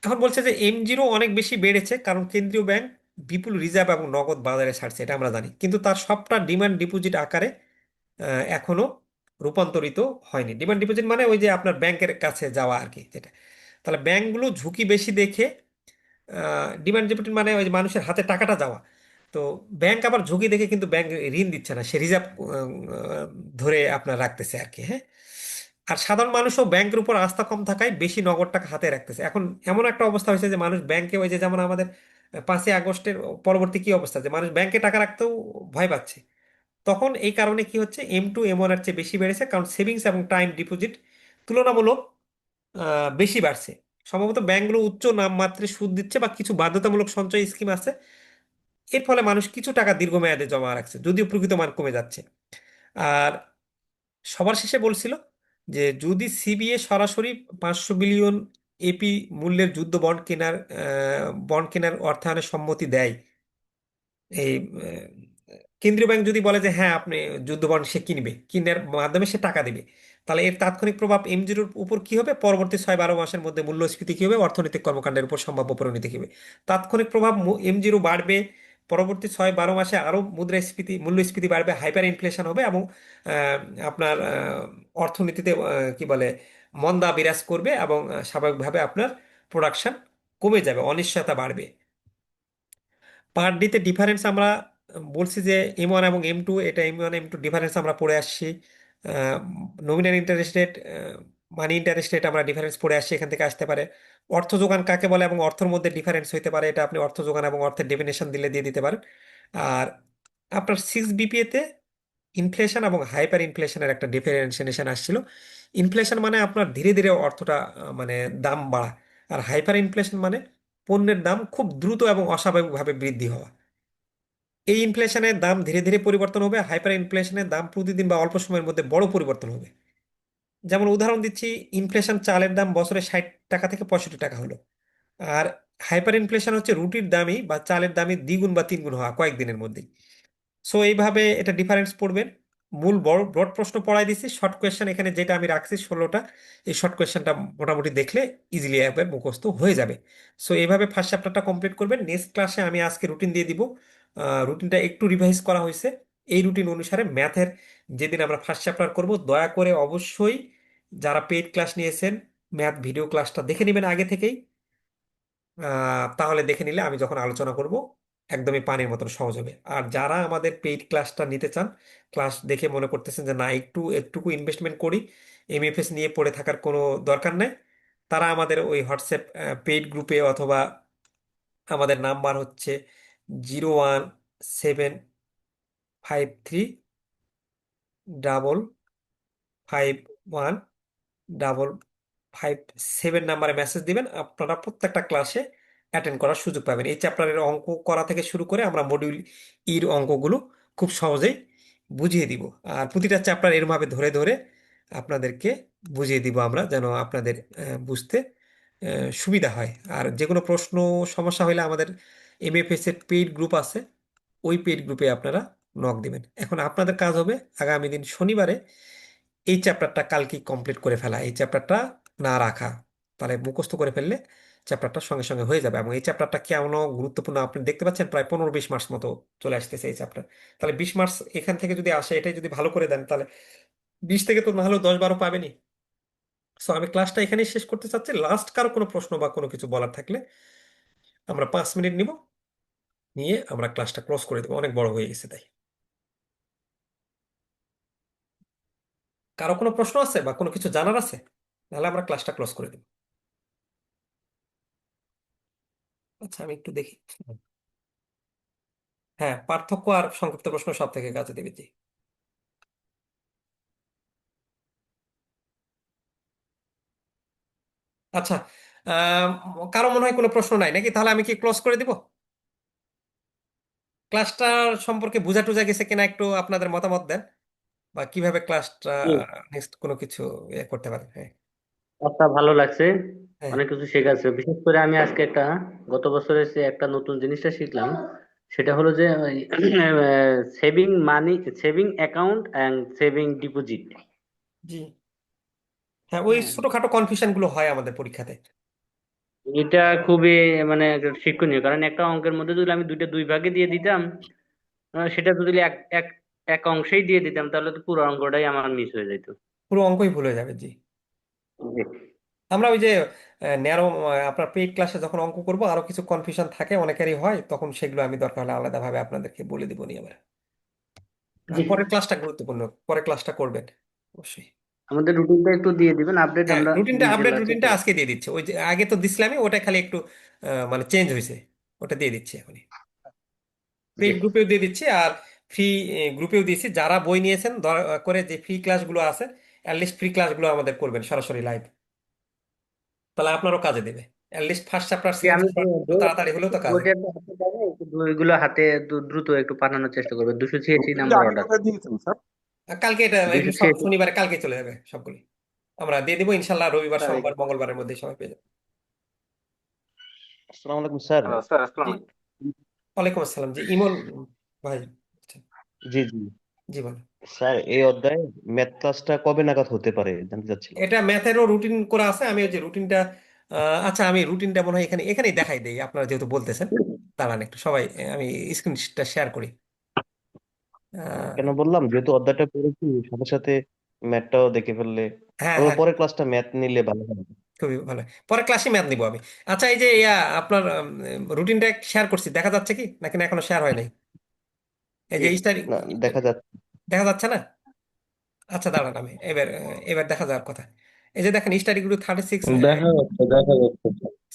S1: এখন বলছে যে M0 অনেক বেশি বেড়েছে কারণ কেন্দ্রীয় ব্যাংক বিপুল রিজার্ভ এবং নগদ বাজারে ছাড়ছে, এটা আমরা জানি, কিন্তু তার সবটা ডিমান্ড ডিপোজিট আকারে এখনো রূপান্তরিত হয়নি। ডিমান্ড ডিপোজিট মানে ওই যে আপনার ব্যাংকের কাছে যাওয়া আর কি, যেটা। তাহলে ব্যাংকগুলো ঝুঁকি বেশি দেখে, ডিমান্ড ডিপোজিট মানে ওই যে মানুষের হাতে টাকাটা যাওয়া, তো ব্যাংক আবার ঝুঁকি দেখে কিন্তু ব্যাংক ঋণ দিচ্ছে না, সে রিজার্ভ ধরে আপনার রাখতেছে আর কি, হ্যাঁ। আর সাধারণ মানুষও ব্যাংকের উপর আস্থা কম থাকায় বেশি নগদ টাকা হাতে রাখতেছে। এখন এমন একটা অবস্থা হয়েছে যে মানুষ ব্যাংকে ওই যে যেমন আমাদের 5ই আগস্টের পরবর্তী কি অবস্থা, যে মানুষ ব্যাংকে টাকা রাখতেও ভয় পাচ্ছে। তখন এই কারণে কি হচ্ছে, M2 M1 এর চেয়ে বেশি বেড়েছে, কারণ সেভিংস এবং টাইম ডিপোজিট তুলনামূলক বেশি বাড়ছে। সম্ভবত ব্যাংকগুলো উচ্চ নামমাত্রে সুদ দিচ্ছে বা কিছু বাধ্যতামূলক সঞ্চয় স্কিম আছে, এর ফলে মানুষ কিছু টাকা দীর্ঘমেয়াদে জমা রাখছে, যদিও প্রকৃত মান কমে যাচ্ছে। আর সবার শেষে বলছিল যে যদি সিবিএ সরাসরি 500 বিলিয়ন এপি মূল্যের যুদ্ধ বন্ড কেনার অর্থায়নের সম্মতি দেয়, এই কেন্দ্রীয় ব্যাংক যদি বলে যে হ্যাঁ আপনি যুদ্ধ বন্ড সে কিনবে, কিনার মাধ্যমে সে টাকা দিবে, তাহলে এর তাৎক্ষণিক প্রভাব M0-র উপর কি হবে, পরবর্তী 6-12 মাসের মধ্যে মূল্যস্ফীতি কি হবে, অর্থনৈতিক কর্মকাণ্ডের উপর সম্ভাব্য পরিণতি কি হবে। তাৎক্ষণিক প্রভাব M0 বাড়বে, পরবর্তী 6-12 মাসে আরো মূল্যস্ফীতি বাড়বে, হাইপার ইনফ্লেশন হবে, এবং আহ, আপনার অর্থনীতিতে কি বলে মন্দা বিরাজ করবে, এবং স্বাভাবিকভাবে আপনার প্রোডাকশন কমে যাবে, অনিশ্চয়তা বাড়বে। পার ডিতে ডিফারেন্স আমরা বলছি যে M1 এবং M2, এটা M1 M2 ডিফারেন্স আমরা পড়ে আসছি। নমিনাল ইন্টারেস্ট রেট, মানি ইন্টারেস্ট রেট আমরা ডিফারেন্স পড়ে আসছি, এখান থেকে আসতে পারে। অর্থ যোগান কাকে বলে এবং অর্থের মধ্যে ডিফারেন্স হইতে পারে, এটা আপনি অর্থ যোগান এবং অর্থের ডেফিনেশন দিলে দিয়ে দিতে পারেন। আর আপনার 6 BPA তে ইনফ্লেশন এবং হাইপার ইনফ্লেশনের একটা ডিফারেন্সিয়েশন আসছিল। ইনফ্লেশন মানে আপনার ধীরে ধীরে অর্থটা মানে দাম বাড়া, আর হাইপার ইনফ্লেশন মানে পণ্যের দাম খুব দ্রুত এবং অস্বাভাবিকভাবে বৃদ্ধি হওয়া। এই ইনফ্লেশনের দাম ধীরে ধীরে পরিবর্তন হবে, হাইপার ইনফ্লেশনের দাম প্রতিদিন বা অল্প সময়ের মধ্যে বড় পরিবর্তন হবে। যেমন উদাহরণ দিচ্ছি, ইনফ্লেশন চালের দাম বছরে 60 টাকা থেকে 65 টাকা হলো, আর হাইপার ইনফ্লেশন হচ্ছে রুটির দামই বা চালের দামই দ্বিগুণ বা তিনগুণ হওয়া কয়েকদিনের মধ্যেই। সো এইভাবে এটা ডিফারেন্স পড়বেন। মূল বড় ব্রড প্রশ্ন পড়াই দিচ্ছি, শর্ট কোয়েশ্চেন এখানে যেটা আমি রাখছি 16টা, এই শর্ট কোয়েশ্চেনটা মোটামুটি দেখলে ইজিলি একবার মুখস্থ হয়ে যাবে। সো এইভাবে ফার্স্ট চ্যাপ্টারটা কমপ্লিট করবেন। নেক্সট ক্লাসে আমি আজকে রুটিন দিয়ে দিব। রুটিনটা একটু রিভাইজ করা হয়েছে। এই রুটিন অনুসারে ম্যাথের যেদিন আমরা ফার্স্ট চ্যাপ্টার করব, দয়া করে অবশ্যই যারা পেইড ক্লাস নিয়েছেন ম্যাথ ভিডিও ক্লাসটা দেখে নেবেন আগে থেকেই। তাহলে দেখে নিলে আমি যখন আলোচনা করব একদমই পানির মতন সহজ হবে। আর যারা আমাদের পেইড ক্লাসটা নিতে চান, ক্লাস দেখে মনে করতেছেন যে না একটুকু ইনভেস্টমেন্ট করি, MFS নিয়ে পড়ে থাকার কোনো দরকার নেই, তারা আমাদের ওই হোয়াটসঅ্যাপ পেইড গ্রুপে, অথবা আমাদের নাম্বার হচ্ছে 017535517 নাম্বারে মেসেজ দিবেন। আপনারা প্রত্যেকটা ক্লাসে অ্যাটেন্ড করার সুযোগ পাবেন। এই চ্যাপ্টারের অঙ্ক করা থেকে শুরু করে আমরা মডিউল ইর অঙ্কগুলো খুব সহজেই বুঝিয়ে দিব। আর প্রতিটা চ্যাপ্টার এরভাবে ধরে ধরে আপনাদেরকে বুঝিয়ে দিব আমরা, যেন আপনাদের বুঝতে সুবিধা হয়। আর যে কোনো প্রশ্ন সমস্যা হলে আমাদের MFS এর পেইড গ্রুপ আছে, ওই পেইড গ্রুপে আপনারা নক দিবেন। এখন আপনাদের কাজ হবে আগামী দিন শনিবারে এই চ্যাপ্টারটা কালকে কমপ্লিট করে ফেলা, এই চ্যাপ্টারটা না রাখা। তাহলে মুখস্থ করে ফেললে চ্যাপ্টারটা সঙ্গে সঙ্গে হয়ে যাবে। এবং এই চ্যাপ্টারটা কেমন গুরুত্বপূর্ণ আপনি দেখতে পাচ্ছেন, প্রায় 15-20 মার্কস মতো চলে আসতেছে এই চ্যাপ্টার। তাহলে 20 মার্কস এখান থেকে যদি আসে, এটাই যদি ভালো করে দেন, তাহলে 20 থেকে তো না হলেও 10-12 পাবেনই। সো আমি ক্লাসটা এখানেই শেষ করতে চাচ্ছি। লাস্ট কারো কোনো প্রশ্ন বা কোনো কিছু বলার থাকলে আমরা 5 মিনিট নিব, নিয়ে আমরা ক্লাসটা ক্লোজ করে দেবো, অনেক বড় হয়ে গেছে তাই। কারো কোনো প্রশ্ন আছে বা কোনো কিছু জানার আছে, তাহলে আমরা ক্লাসটা ক্লোজ করে দেবো। আচ্ছা, আমি একটু দেখি। হ্যাঁ, পার্থক্য আর সংক্ষিপ্ত প্রশ্ন সব থেকে কাজে দেবে জি। আচ্ছা, আহ, কারো মনে হয় কোনো প্রশ্ন নাই নাকি? তাহলে আমি কি ক্লোজ করে দিব? ক্লাসটা সম্পর্কে বোঝা টোঝা গেছে কিনা একটু আপনাদের মতামত দেন, বা কিভাবে ক্লাসটা
S2: জি,
S1: নেক্সট কোনো কিছু করতে পারেন। হ্যাঁ,
S2: কথা ভালো লাগছে,
S1: হ্যাঁ,
S2: অনেক কিছু শেখাচ্ছে। বিশেষ করে আমি আজকে একটা, গত বছরে সে একটা নতুন জিনিসটা শিখলাম। সেটা হলো যে saving money, saving account and saving deposit.
S1: জি। হ্যাঁ, ওই
S2: হ্যাঁ,
S1: ছোটখাটো কনফিউশন গুলো হয় আমাদের পরীক্ষাতে।
S2: এটা খুবই মানে একটা শিক্ষণীয়, কারণ একটা অঙ্কের মধ্যে যদি আমি দুইটা দুই ভাগে দিয়ে দিতাম, সেটা যদি এক এক এক অংশেই দিয়ে দিতাম, তাহলে তো পুরো অঙ্কটাই আমার মিস হয়ে যেত।
S1: পুরো অঙ্কই ভুলে যাবে জি।
S2: জি
S1: আমরা ওই যে ন্যারো, আপনার পেইড ক্লাসে যখন অঙ্ক করব আরো কিছু কনফিউশন থাকে অনেকেরই হয়, তখন সেগুলো আমি দরকার হলে আলাদাভাবে আপনাদেরকে বলে দিব নি আবার। আর
S2: জি,
S1: পরের ক্লাসটা গুরুত্বপূর্ণ, পরের ক্লাসটা করবেন অবশ্যই।
S2: আমাদের রুটিনটা একটু দিয়ে দিবেন আপডেট,
S1: হ্যাঁ,
S2: আমরা
S1: রুটিনটা, আপডেট
S2: ইনশাল্লাহ
S1: রুটিনটা
S2: চেষ্টা করব।
S1: আজকে দিয়ে দিচ্ছে। ওই যে আগে তো দিছিলামই, ওটা খালি একটু মানে চেঞ্জ হয়েছে, ওটা দিয়ে দিচ্ছি এখনই।
S2: জি
S1: পেইড গ্রুপেও দিয়ে দিচ্ছি, আর ফ্রি গ্রুপেও দিয়েছি। যারা বই নিয়েছেন দয়া করে যে ফ্রি ক্লাসগুলো আছে, অ্যাটলিস্ট ফ্রি ক্লাসগুলো আমাদের করবেন সরাসরি লাইভ, তাহলে আপনারও কাজে দেবে। অ্যাটলিস্ট ফার্স্ট চ্যাপ্টার
S2: জি,
S1: সেকেন্ড
S2: আমি
S1: চ্যাপ্টার তাড়াতাড়ি হলেও তো কাজ
S2: বইটা
S1: হবে।
S2: একটু হাতে পাবো, একটু বইগুলো হাতে দ্রুত একটু পাঠানোর চেষ্টা করবেন। 286
S8: রুটিনটা
S2: নাম্বার
S8: আগে
S2: অর্ডার,
S8: কোথায় দিয়েছেন স্যার?
S1: কালকে এটা এই
S2: দুশো ছিয়াশি
S1: শনিবারে কালকে চলে যাবে সবগুলি, আমরা দিয়ে দিব ইনশাল্লাহ। রবিবার,
S2: স্যার।
S1: সোমবার, মঙ্গলবারের মধ্যে সবাই পেয়ে যাবে।
S5: আসসালামু আলাইকুম স্যার।
S8: স্যার আসসালামু
S1: জি,
S8: আলাইকুম।
S1: ওয়ালাইকুম আসসালাম। জি, ইমন ভাই। আচ্ছা,
S5: জি জি
S1: জি বলো।
S5: স্যার, এই অধ্যায়ে ম্যাথ ক্লাসটা কবে নাগাদ হতে পারে জানতে চাচ্ছিলাম।
S1: এটা ম্যাথেরও রুটিন করা আছে, আমি ওই যে রুটিনটা, আচ্ছা আমি রুটিনটা মনে হয় এখানেই দেখাই দেই, আপনারা যেহেতু বলতেছেন। দাঁড়ান একটু সবাই, আমি স্ক্রিনটা শেয়ার করি।
S5: কেন
S1: আহ,
S5: বললাম, যেহেতু অধ্যায়টা পড়েছি সাথে সাথে ম্যাথটাও দেখে ফেললে,
S1: হ্যাঁ,
S5: অথবা
S1: হ্যাঁ,
S5: পরের ক্লাসটা ম্যাথ নিলে ভালো হবে।
S1: খুবই ভালো। পরে ক্লাসে ম্যাথ নিব আমি। আচ্ছা, এই যে আপনার রুটিনটা শেয়ার করছি, দেখা যাচ্ছে কি নাকি না এখনো শেয়ার হয় নাই? এই
S2: জি
S1: যে স্টাডি
S5: না, দেখা যাচ্ছে।
S1: দেখা যাচ্ছে না? আচ্ছা দাঁড়ান, আমি এবার এবার দেখা যাওয়ার কথা। এই যে দেখেন study group 36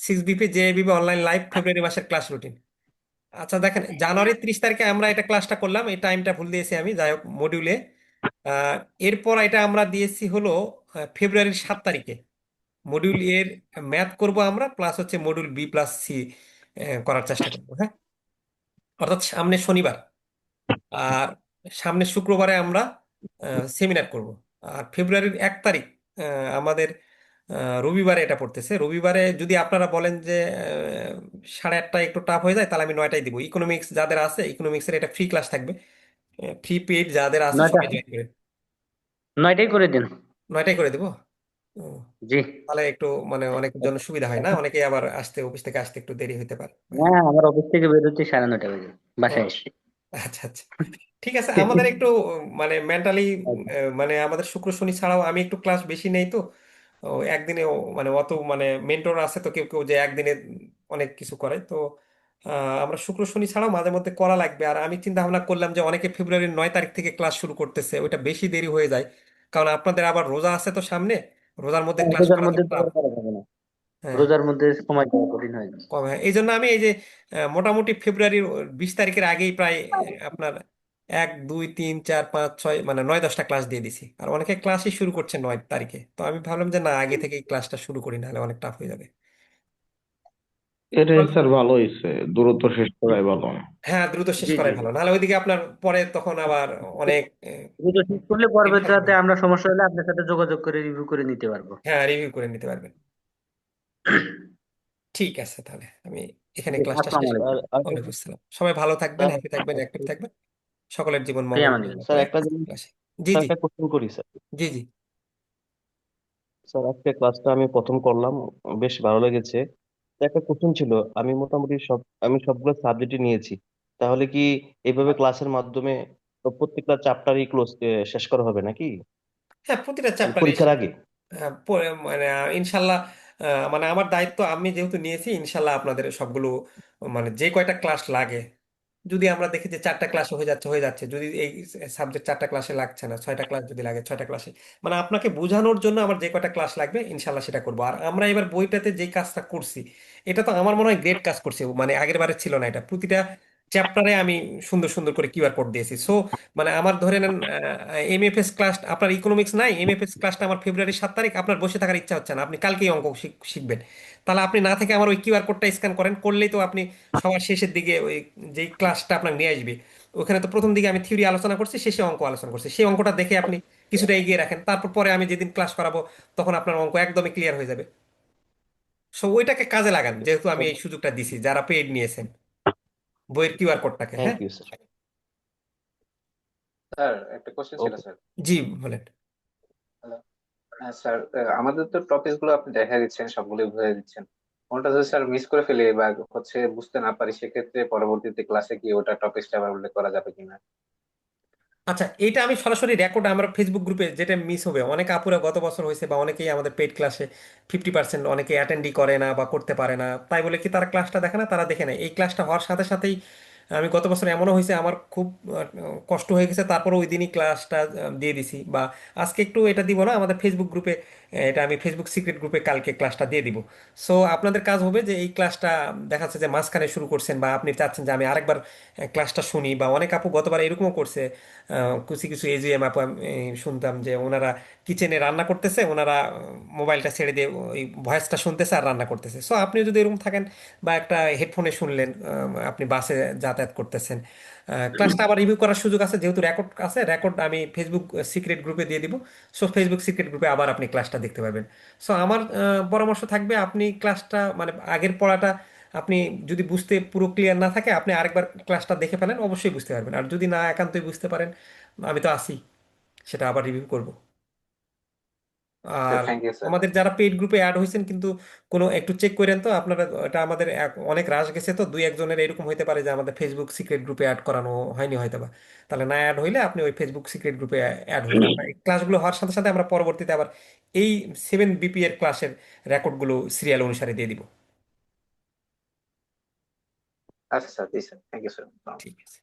S1: 6 BP JABP online live ফেব্রুয়ারি মাসের ক্লাস রুটিন। আচ্ছা দেখেন, জানুয়ারি 30 তারিখে আমরা এটা ক্লাসটা করলাম, এই টাইমটা ভুল দিয়েছি আমি, যাই হোক মডিউলে। আহ, এরপর এটা আমরা দিয়েছি হলো ফেব্রুয়ারির 7 তারিখে। মডিউল এর ম্যাথ করব আমরা, প্লাস হচ্ছে মডিউল B+C করার চেষ্টা করবো, হ্যাঁ। অর্থাৎ সামনে শনিবার আর সামনে শুক্রবারে আমরা সেমিনার করব। আর ফেব্রুয়ারির 1 তারিখ আমাদের রবিবারে এটা পড়তেছে। রবিবারে যদি আপনারা বলেন যে 8:30টায় একটু টাফ হয়ে যায়, তাহলে আমি 9টায় দিব। ইকোনমিক্স যাদের আছে, ইকোনমিক্সের এটা ফ্রি ক্লাস থাকবে, ফ্রি পেইড যাদের আছে
S2: নয়টা
S1: সবাই জয়েন করেন।
S2: 9টাই করে দিন।
S1: 9টায় করে দেবো। ও,
S2: জি।
S1: তাহলে একটু মানে অনেকের জন্য সুবিধা হয় না, অনেকেই আবার আসতে, অফিস থেকে আসতে একটু দেরি হতে পারে।
S2: হ্যাঁ, আমার অফিস থেকে বের হচ্ছে 9:30 বাজে,
S1: ও,
S2: বাসায় এসে।
S1: আচ্ছা আচ্ছা, ঠিক আছে। আমাদের একটু মানে মেন্টালি মানে আমাদের শুক্র শনি ছাড়াও আমি একটু ক্লাস বেশি নেই তো। ও, একদিনে মানে অত মানে মেন্টর আছে তো, কেউ কেউ যে একদিনে অনেক কিছু করে তো। আমরা শুক্র শনি ছাড়াও মাঝে মধ্যে করা লাগবে। আর আমি চিন্তা ভাবনা করলাম যে অনেকে ফেব্রুয়ারির 9 তারিখ থেকে ক্লাস শুরু করতেছে, ওইটা বেশি দেরি হয়ে যায়। কারণ আপনাদের আবার রোজা আছে তো সামনে, রোজার মধ্যে ক্লাস
S2: রোজার
S1: করা তো
S2: মধ্যে তো
S1: টাফ।
S2: আর করা যাবে না।
S1: হ্যাঁ,
S2: রোজার মধ্যে সময় দেওয়া কঠিন হয়ে যায়।
S1: কম হয়। এই জন্য আমি এই যে মোটামুটি ফেব্রুয়ারির 20 তারিখের আগেই প্রায় আপনার 1 2 3 4 5 6 মানে 9 10টা ক্লাস দিয়ে দিছি। আর অনেকে ক্লাসই শুরু করছে 9 তারিখে, তো আমি ভাবলাম যে না, আগে থেকে ক্লাসটা শুরু করি, নাহলে অনেক টাফ হয়ে যাবে।
S6: এটাই স্যার ভালো হয়েছে, দ্রুত শেষ করাই ভালো।
S1: হ্যাঁ, দ্রুত শেষ
S2: জি জি
S1: করাই
S2: জি।
S1: ভালো, নাহলে ওইদিকে আপনার পরে তখন আবার অনেক
S2: দ্রুত শেষ করলে
S1: টেনশন
S2: পরবর্তীতে
S1: হবে।
S2: আমরা সমস্যা হলে আপনার সাথে যোগাযোগ করে রিভিউ করে নিতে পারবো।
S1: হ্যাঁ, রিভিউ করে নিতে পারবেন। ঠিক আছে, তাহলে আমি এখানে
S2: জি,
S1: ক্লাসটা শেষ
S2: আসসালামু
S1: করব।
S2: আলাইকুম।
S1: ওয়ালাইকুম আসসালাম। সবাই ভালো থাকবেন,
S5: স্যার,
S1: হ্যাপি থাকবেন, অ্যাক্টিভ থাকবেন। সকলের জীবন
S2: ফি
S1: মঙ্গল কামনা
S2: আমানিল্লাহ।
S5: স্যার
S1: করে
S5: একটা জিনিস,
S1: ক্লাসে। জি
S5: স্যার
S1: জি।
S5: একটা কোশ্চেন করি স্যার।
S1: জি জি।
S5: স্যার আজকে ক্লাসটা আমি প্রথম করলাম, বেশ ভালো লেগেছে। তো একটা কোশ্চেন ছিল, আমি মোটামুটি আমি সবগুলো সাবজেক্টই নিয়েছি, তাহলে কি এইভাবে ক্লাসের মাধ্যমে প্রত্যেকটা চ্যাপ্টারই শেষ করা হবে নাকি,
S1: হ্যাঁ, প্রতিটা
S5: মানে
S1: চ্যাপ্টারে
S5: পরীক্ষার আগে?
S1: মানে ইনশাল্লাহ, মানে আমার দায়িত্ব আমি যেহেতু নিয়েছি, ইনশাল্লাহ আপনাদের সবগুলো মানে যে কয়টা ক্লাস লাগে, যদি আমরা দেখি যে 4টা ক্লাসে হয়ে যাচ্ছে, যদি এই সাবজেক্ট 4টা ক্লাসে লাগছে না, 6টা ক্লাস যদি লাগে 6টা ক্লাসে, মানে আপনাকে বোঝানোর জন্য আমার যে কয়টা ক্লাস লাগবে ইনশাল্লাহ সেটা করবো। আর আমরা এবার বইটাতে যে কাজটা করছি, এটা তো আমার মনে হয় গ্রেট কাজ করছি, মানে আগের বারে ছিল না এটা। প্রতিটা চ্যাপ্টারে আমি সুন্দর সুন্দর করে কিউআর কোড দিয়েছি। সো মানে আমার ধরে নেন এমএফএস ক্লাস, আপনার ইকোনমিক্স নাই, এমএফএস ক্লাসটা আমার ফেব্রুয়ারির 7 তারিখ, আপনার বসে থাকার ইচ্ছা হচ্ছে না, আপনি কালকেই অঙ্ক শিখবেন। তাহলে আপনি না থেকে আমার ওই কিউআর কোডটা স্ক্যান করেন, করলেই তো আপনি সবার শেষের দিকে ওই যেই ক্লাসটা আপনার নিয়ে আসবে, ওখানে তো প্রথম দিকে আমি থিওরি আলোচনা করছি, শেষে অঙ্ক আলোচনা করছি, সেই অঙ্কটা দেখে আপনি কিছুটা এগিয়ে রাখেন, তারপর পরে আমি যেদিন ক্লাস করাবো তখন আপনার অঙ্ক একদমই ক্লিয়ার হয়ে যাবে। সো ওইটাকে কাজে লাগান, যেহেতু আমি এই সুযোগটা দিছি যারা পেইড নিয়েছেন, বইয়ের কিউআর কোডটাকে,
S5: থ্যাংক
S1: হ্যাঁ।
S5: You sir.
S8: স্যার একটা কোশ্চেন ছিল
S5: ওকে।
S8: স্যার।
S1: জি বলেন।
S8: হ্যাঁ স্যার, আমাদের তো টপিক গুলো আপনি দেখা দিচ্ছেন, সবগুলো বুঝিয়ে দিচ্ছেন। কোনটা যদি স্যার মিস করে ফেলি বা হচ্ছে বুঝতে না পারি, সেক্ষেত্রে পরবর্তীতে ক্লাসে কি ওটা টপিকটা আবার উল্লেখ করা যাবে কিনা?
S1: আচ্ছা, এইটা আমি সরাসরি রেকর্ড আমরা ফেসবুক গ্রুপে যেটা মিস হবে, অনেক আপুরা গত বছর হয়েছে বা অনেকেই আমাদের পেইড ক্লাসে 50% অনেকে অ্যাটেন্ডই করে না বা করতে পারে না, তাই বলে কি তারা ক্লাসটা দেখে না? তারা দেখে না। এই ক্লাসটা হওয়ার সাথে সাথেই আমি গত বছর এমনও হয়েছে আমার খুব কষ্ট হয়ে গেছে, তারপর ওই দিনই ক্লাসটা দিয়ে দিছি। বা আজকে একটু এটা দিব না, আমাদের ফেসবুক গ্রুপে, এটা আমি ফেসবুক সিক্রেট গ্রুপে কালকে ক্লাসটা দিয়ে দিব। সো আপনাদের কাজ হবে যে এই ক্লাসটা দেখা যাচ্ছে যে মাঝখানে শুরু করছেন বা আপনি চাচ্ছেন যে আমি আরেকবার ক্লাসটা শুনি, বা অনেক আপু গতবার এরকমও করছে, কিছু কিছু এজিএম আপু আমি শুনতাম যে ওনারা কিচেনে রান্না করতেছে, ওনারা মোবাইলটা ছেড়ে দিয়ে ওই ভয়েসটা শুনতেছে আর রান্না করতেছে। সো আপনিও যদি এরকম থাকেন বা একটা হেডফোনে শুনলেন, আপনি বাসে যাতায়াত করতেছেন, ক্লাসটা আবার রিভিউ করার সুযোগ আছে, যেহেতু রেকর্ড আছে, রেকর্ড আমি ফেসবুক সিক্রেট গ্রুপে দিয়ে দিব। সো ফেসবুক সিক্রেট গ্রুপে আবার আপনি ক্লাসটা দেখতে পারবেন। সো আমার পরামর্শ থাকবে, আপনি ক্লাসটা মানে আগের পড়াটা আপনি যদি বুঝতে পুরো ক্লিয়ার না থাকে, আপনি আরেকবার ক্লাসটা দেখে ফেলেন, অবশ্যই বুঝতে পারবেন। আর যদি না একান্তই বুঝতে পারেন, আমি তো আছি, সেটা আবার রিভিউ করব।
S8: স্যার
S1: আর
S8: থ্যাংক ইউ স্যার।
S1: আমাদের যারা পেইড গ্রুপে অ্যাড হয়েছেন কিন্তু কোনো একটু চেক করেন তো আপনারা, এটা আমাদের অনেক রাশ গেছে তো, 2 1 জনের এরকম হইতে পারে যে আমাদের ফেসবুক সিক্রেট গ্রুপে অ্যাড করানো হয়নি হয়তো বা। তাহলে না অ্যাড হইলে আপনি ওই ফেসবুক সিক্রেট গ্রুপে অ্যাড হইন। আমরা এই ক্লাসগুলো হওয়ার সাথে সাথে আমরা পরবর্তীতে আবার এই 7 বিপি এর ক্লাসের রেকর্ডগুলো সিরিয়াল অনুসারে দিয়ে দিব।
S8: আচ্ছা স্যার, জি স্যার, থ্যাংক ইউ স্যার।
S1: ঠিক আছে।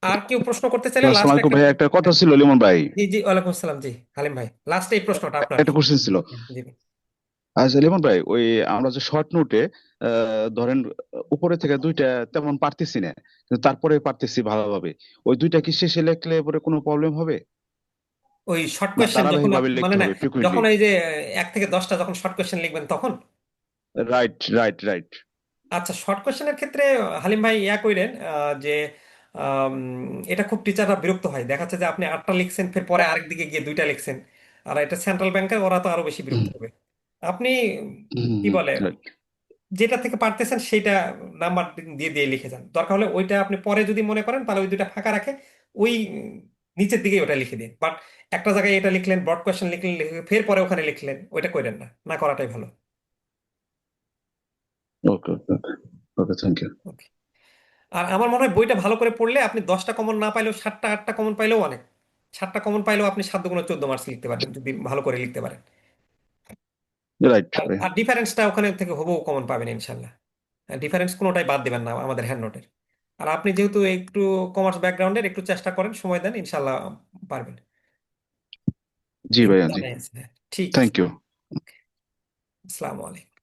S1: আর কেউ প্রশ্ন করতে চাইলে
S9: আসসালামু
S1: লাস্ট
S9: আলাইকুম
S1: একটা
S9: ভাই, একটা কথা ছিল লিমন ভাই,
S1: জি জি, ওয়ালাইকুম আসসালাম। জি হালিম ভাই, লাস্ট এই প্রশ্নটা আপনার।
S9: একটা কোশ্চেন ছিল।
S1: জি
S9: আচ্ছা লিমন ভাই, ওই আমরা যে শর্ট নোটে ধরেন উপরে থেকে দুইটা তেমন পারতেছি না, কিন্তু তারপরে পারতেছি ভালোভাবে, ওই দুইটা কি শেষে লিখলে পরে কোনো প্রবলেম হবে,
S1: ওই শর্ট
S9: না
S1: কোয়েশ্চেন যখন
S9: ধারাবাহিক ভাবে
S1: মানে
S9: লিখতে
S1: না,
S9: হবে ফ্রিকুয়েন্টলি?
S1: যখন এই যে 1 থেকে 10টা যখন শর্ট কোয়েশ্চেন লিখবেন তখন।
S9: Right right right.
S1: আচ্ছা, শর্ট কোয়েশ্চেনের ক্ষেত্রে হালিম ভাই ইয়া কইরেন যে আম, এটা খুব টিচাররা বিরক্ত হয়, দেখা যাচ্ছে যে আপনি 8টা লিখছেন ফের পরে আরেক দিকে গিয়ে 2টা লিখছেন, আর এটা সেন্ট্রাল ব্যাংকের, ওরা তো আরো বেশি বিরক্ত হবে। আপনি কি বলে
S9: রাইট।
S1: যেটা থেকে পারতেছেন সেইটা নাম্বার দিয়ে দিয়ে লিখে যান, দরকার হলে ওইটা আপনি পরে যদি মনে করেন তাহলে ওই 2টা ফাঁকা রাখে ওই নিচের দিকে ওটা লিখে দিন। বাট একটা জায়গায় এটা লিখলেন, ব্রড কোয়েশ্চেন লিখলেন, ফের পরে ওখানে লিখলেন, ওইটা করেন না, না করাটাই ভালো।
S9: ওকে ওকে ওকে ওকে, থ্যাংক ইউ।
S1: Okay. আর আমার মনে হয় বইটা ভালো করে পড়লে আপনি 10টা কমন না পাইলেও 7টা 8টা কমন পাইলেও অনেক। 7টা কমন পাইলেও আপনি 7 দুগুণ 14 মার্কস লিখতে পারবেন যদি ভালো করে লিখতে পারেন।
S9: রাইট
S1: আর
S9: ভাই।
S1: আর ডিফারেন্সটা ওখানে থেকে হুবহু কমন পাবেন ইনশাল্লাহ। ডিফারেন্স কোনোটাই বাদ দিবেন না আমাদের হ্যান্ড নোটের। আর আপনি যেহেতু একটু কমার্স ব্যাকগ্রাউন্ডের, একটু চেষ্টা করেন, সময় দেন, ইনশাল্লাহ পারবেন।
S9: জি ভাইয়া, জি।
S1: জানাই আছে। হ্যাঁ, ঠিক আছে।
S9: Thank you.
S1: আসসালামু আলাইকুম।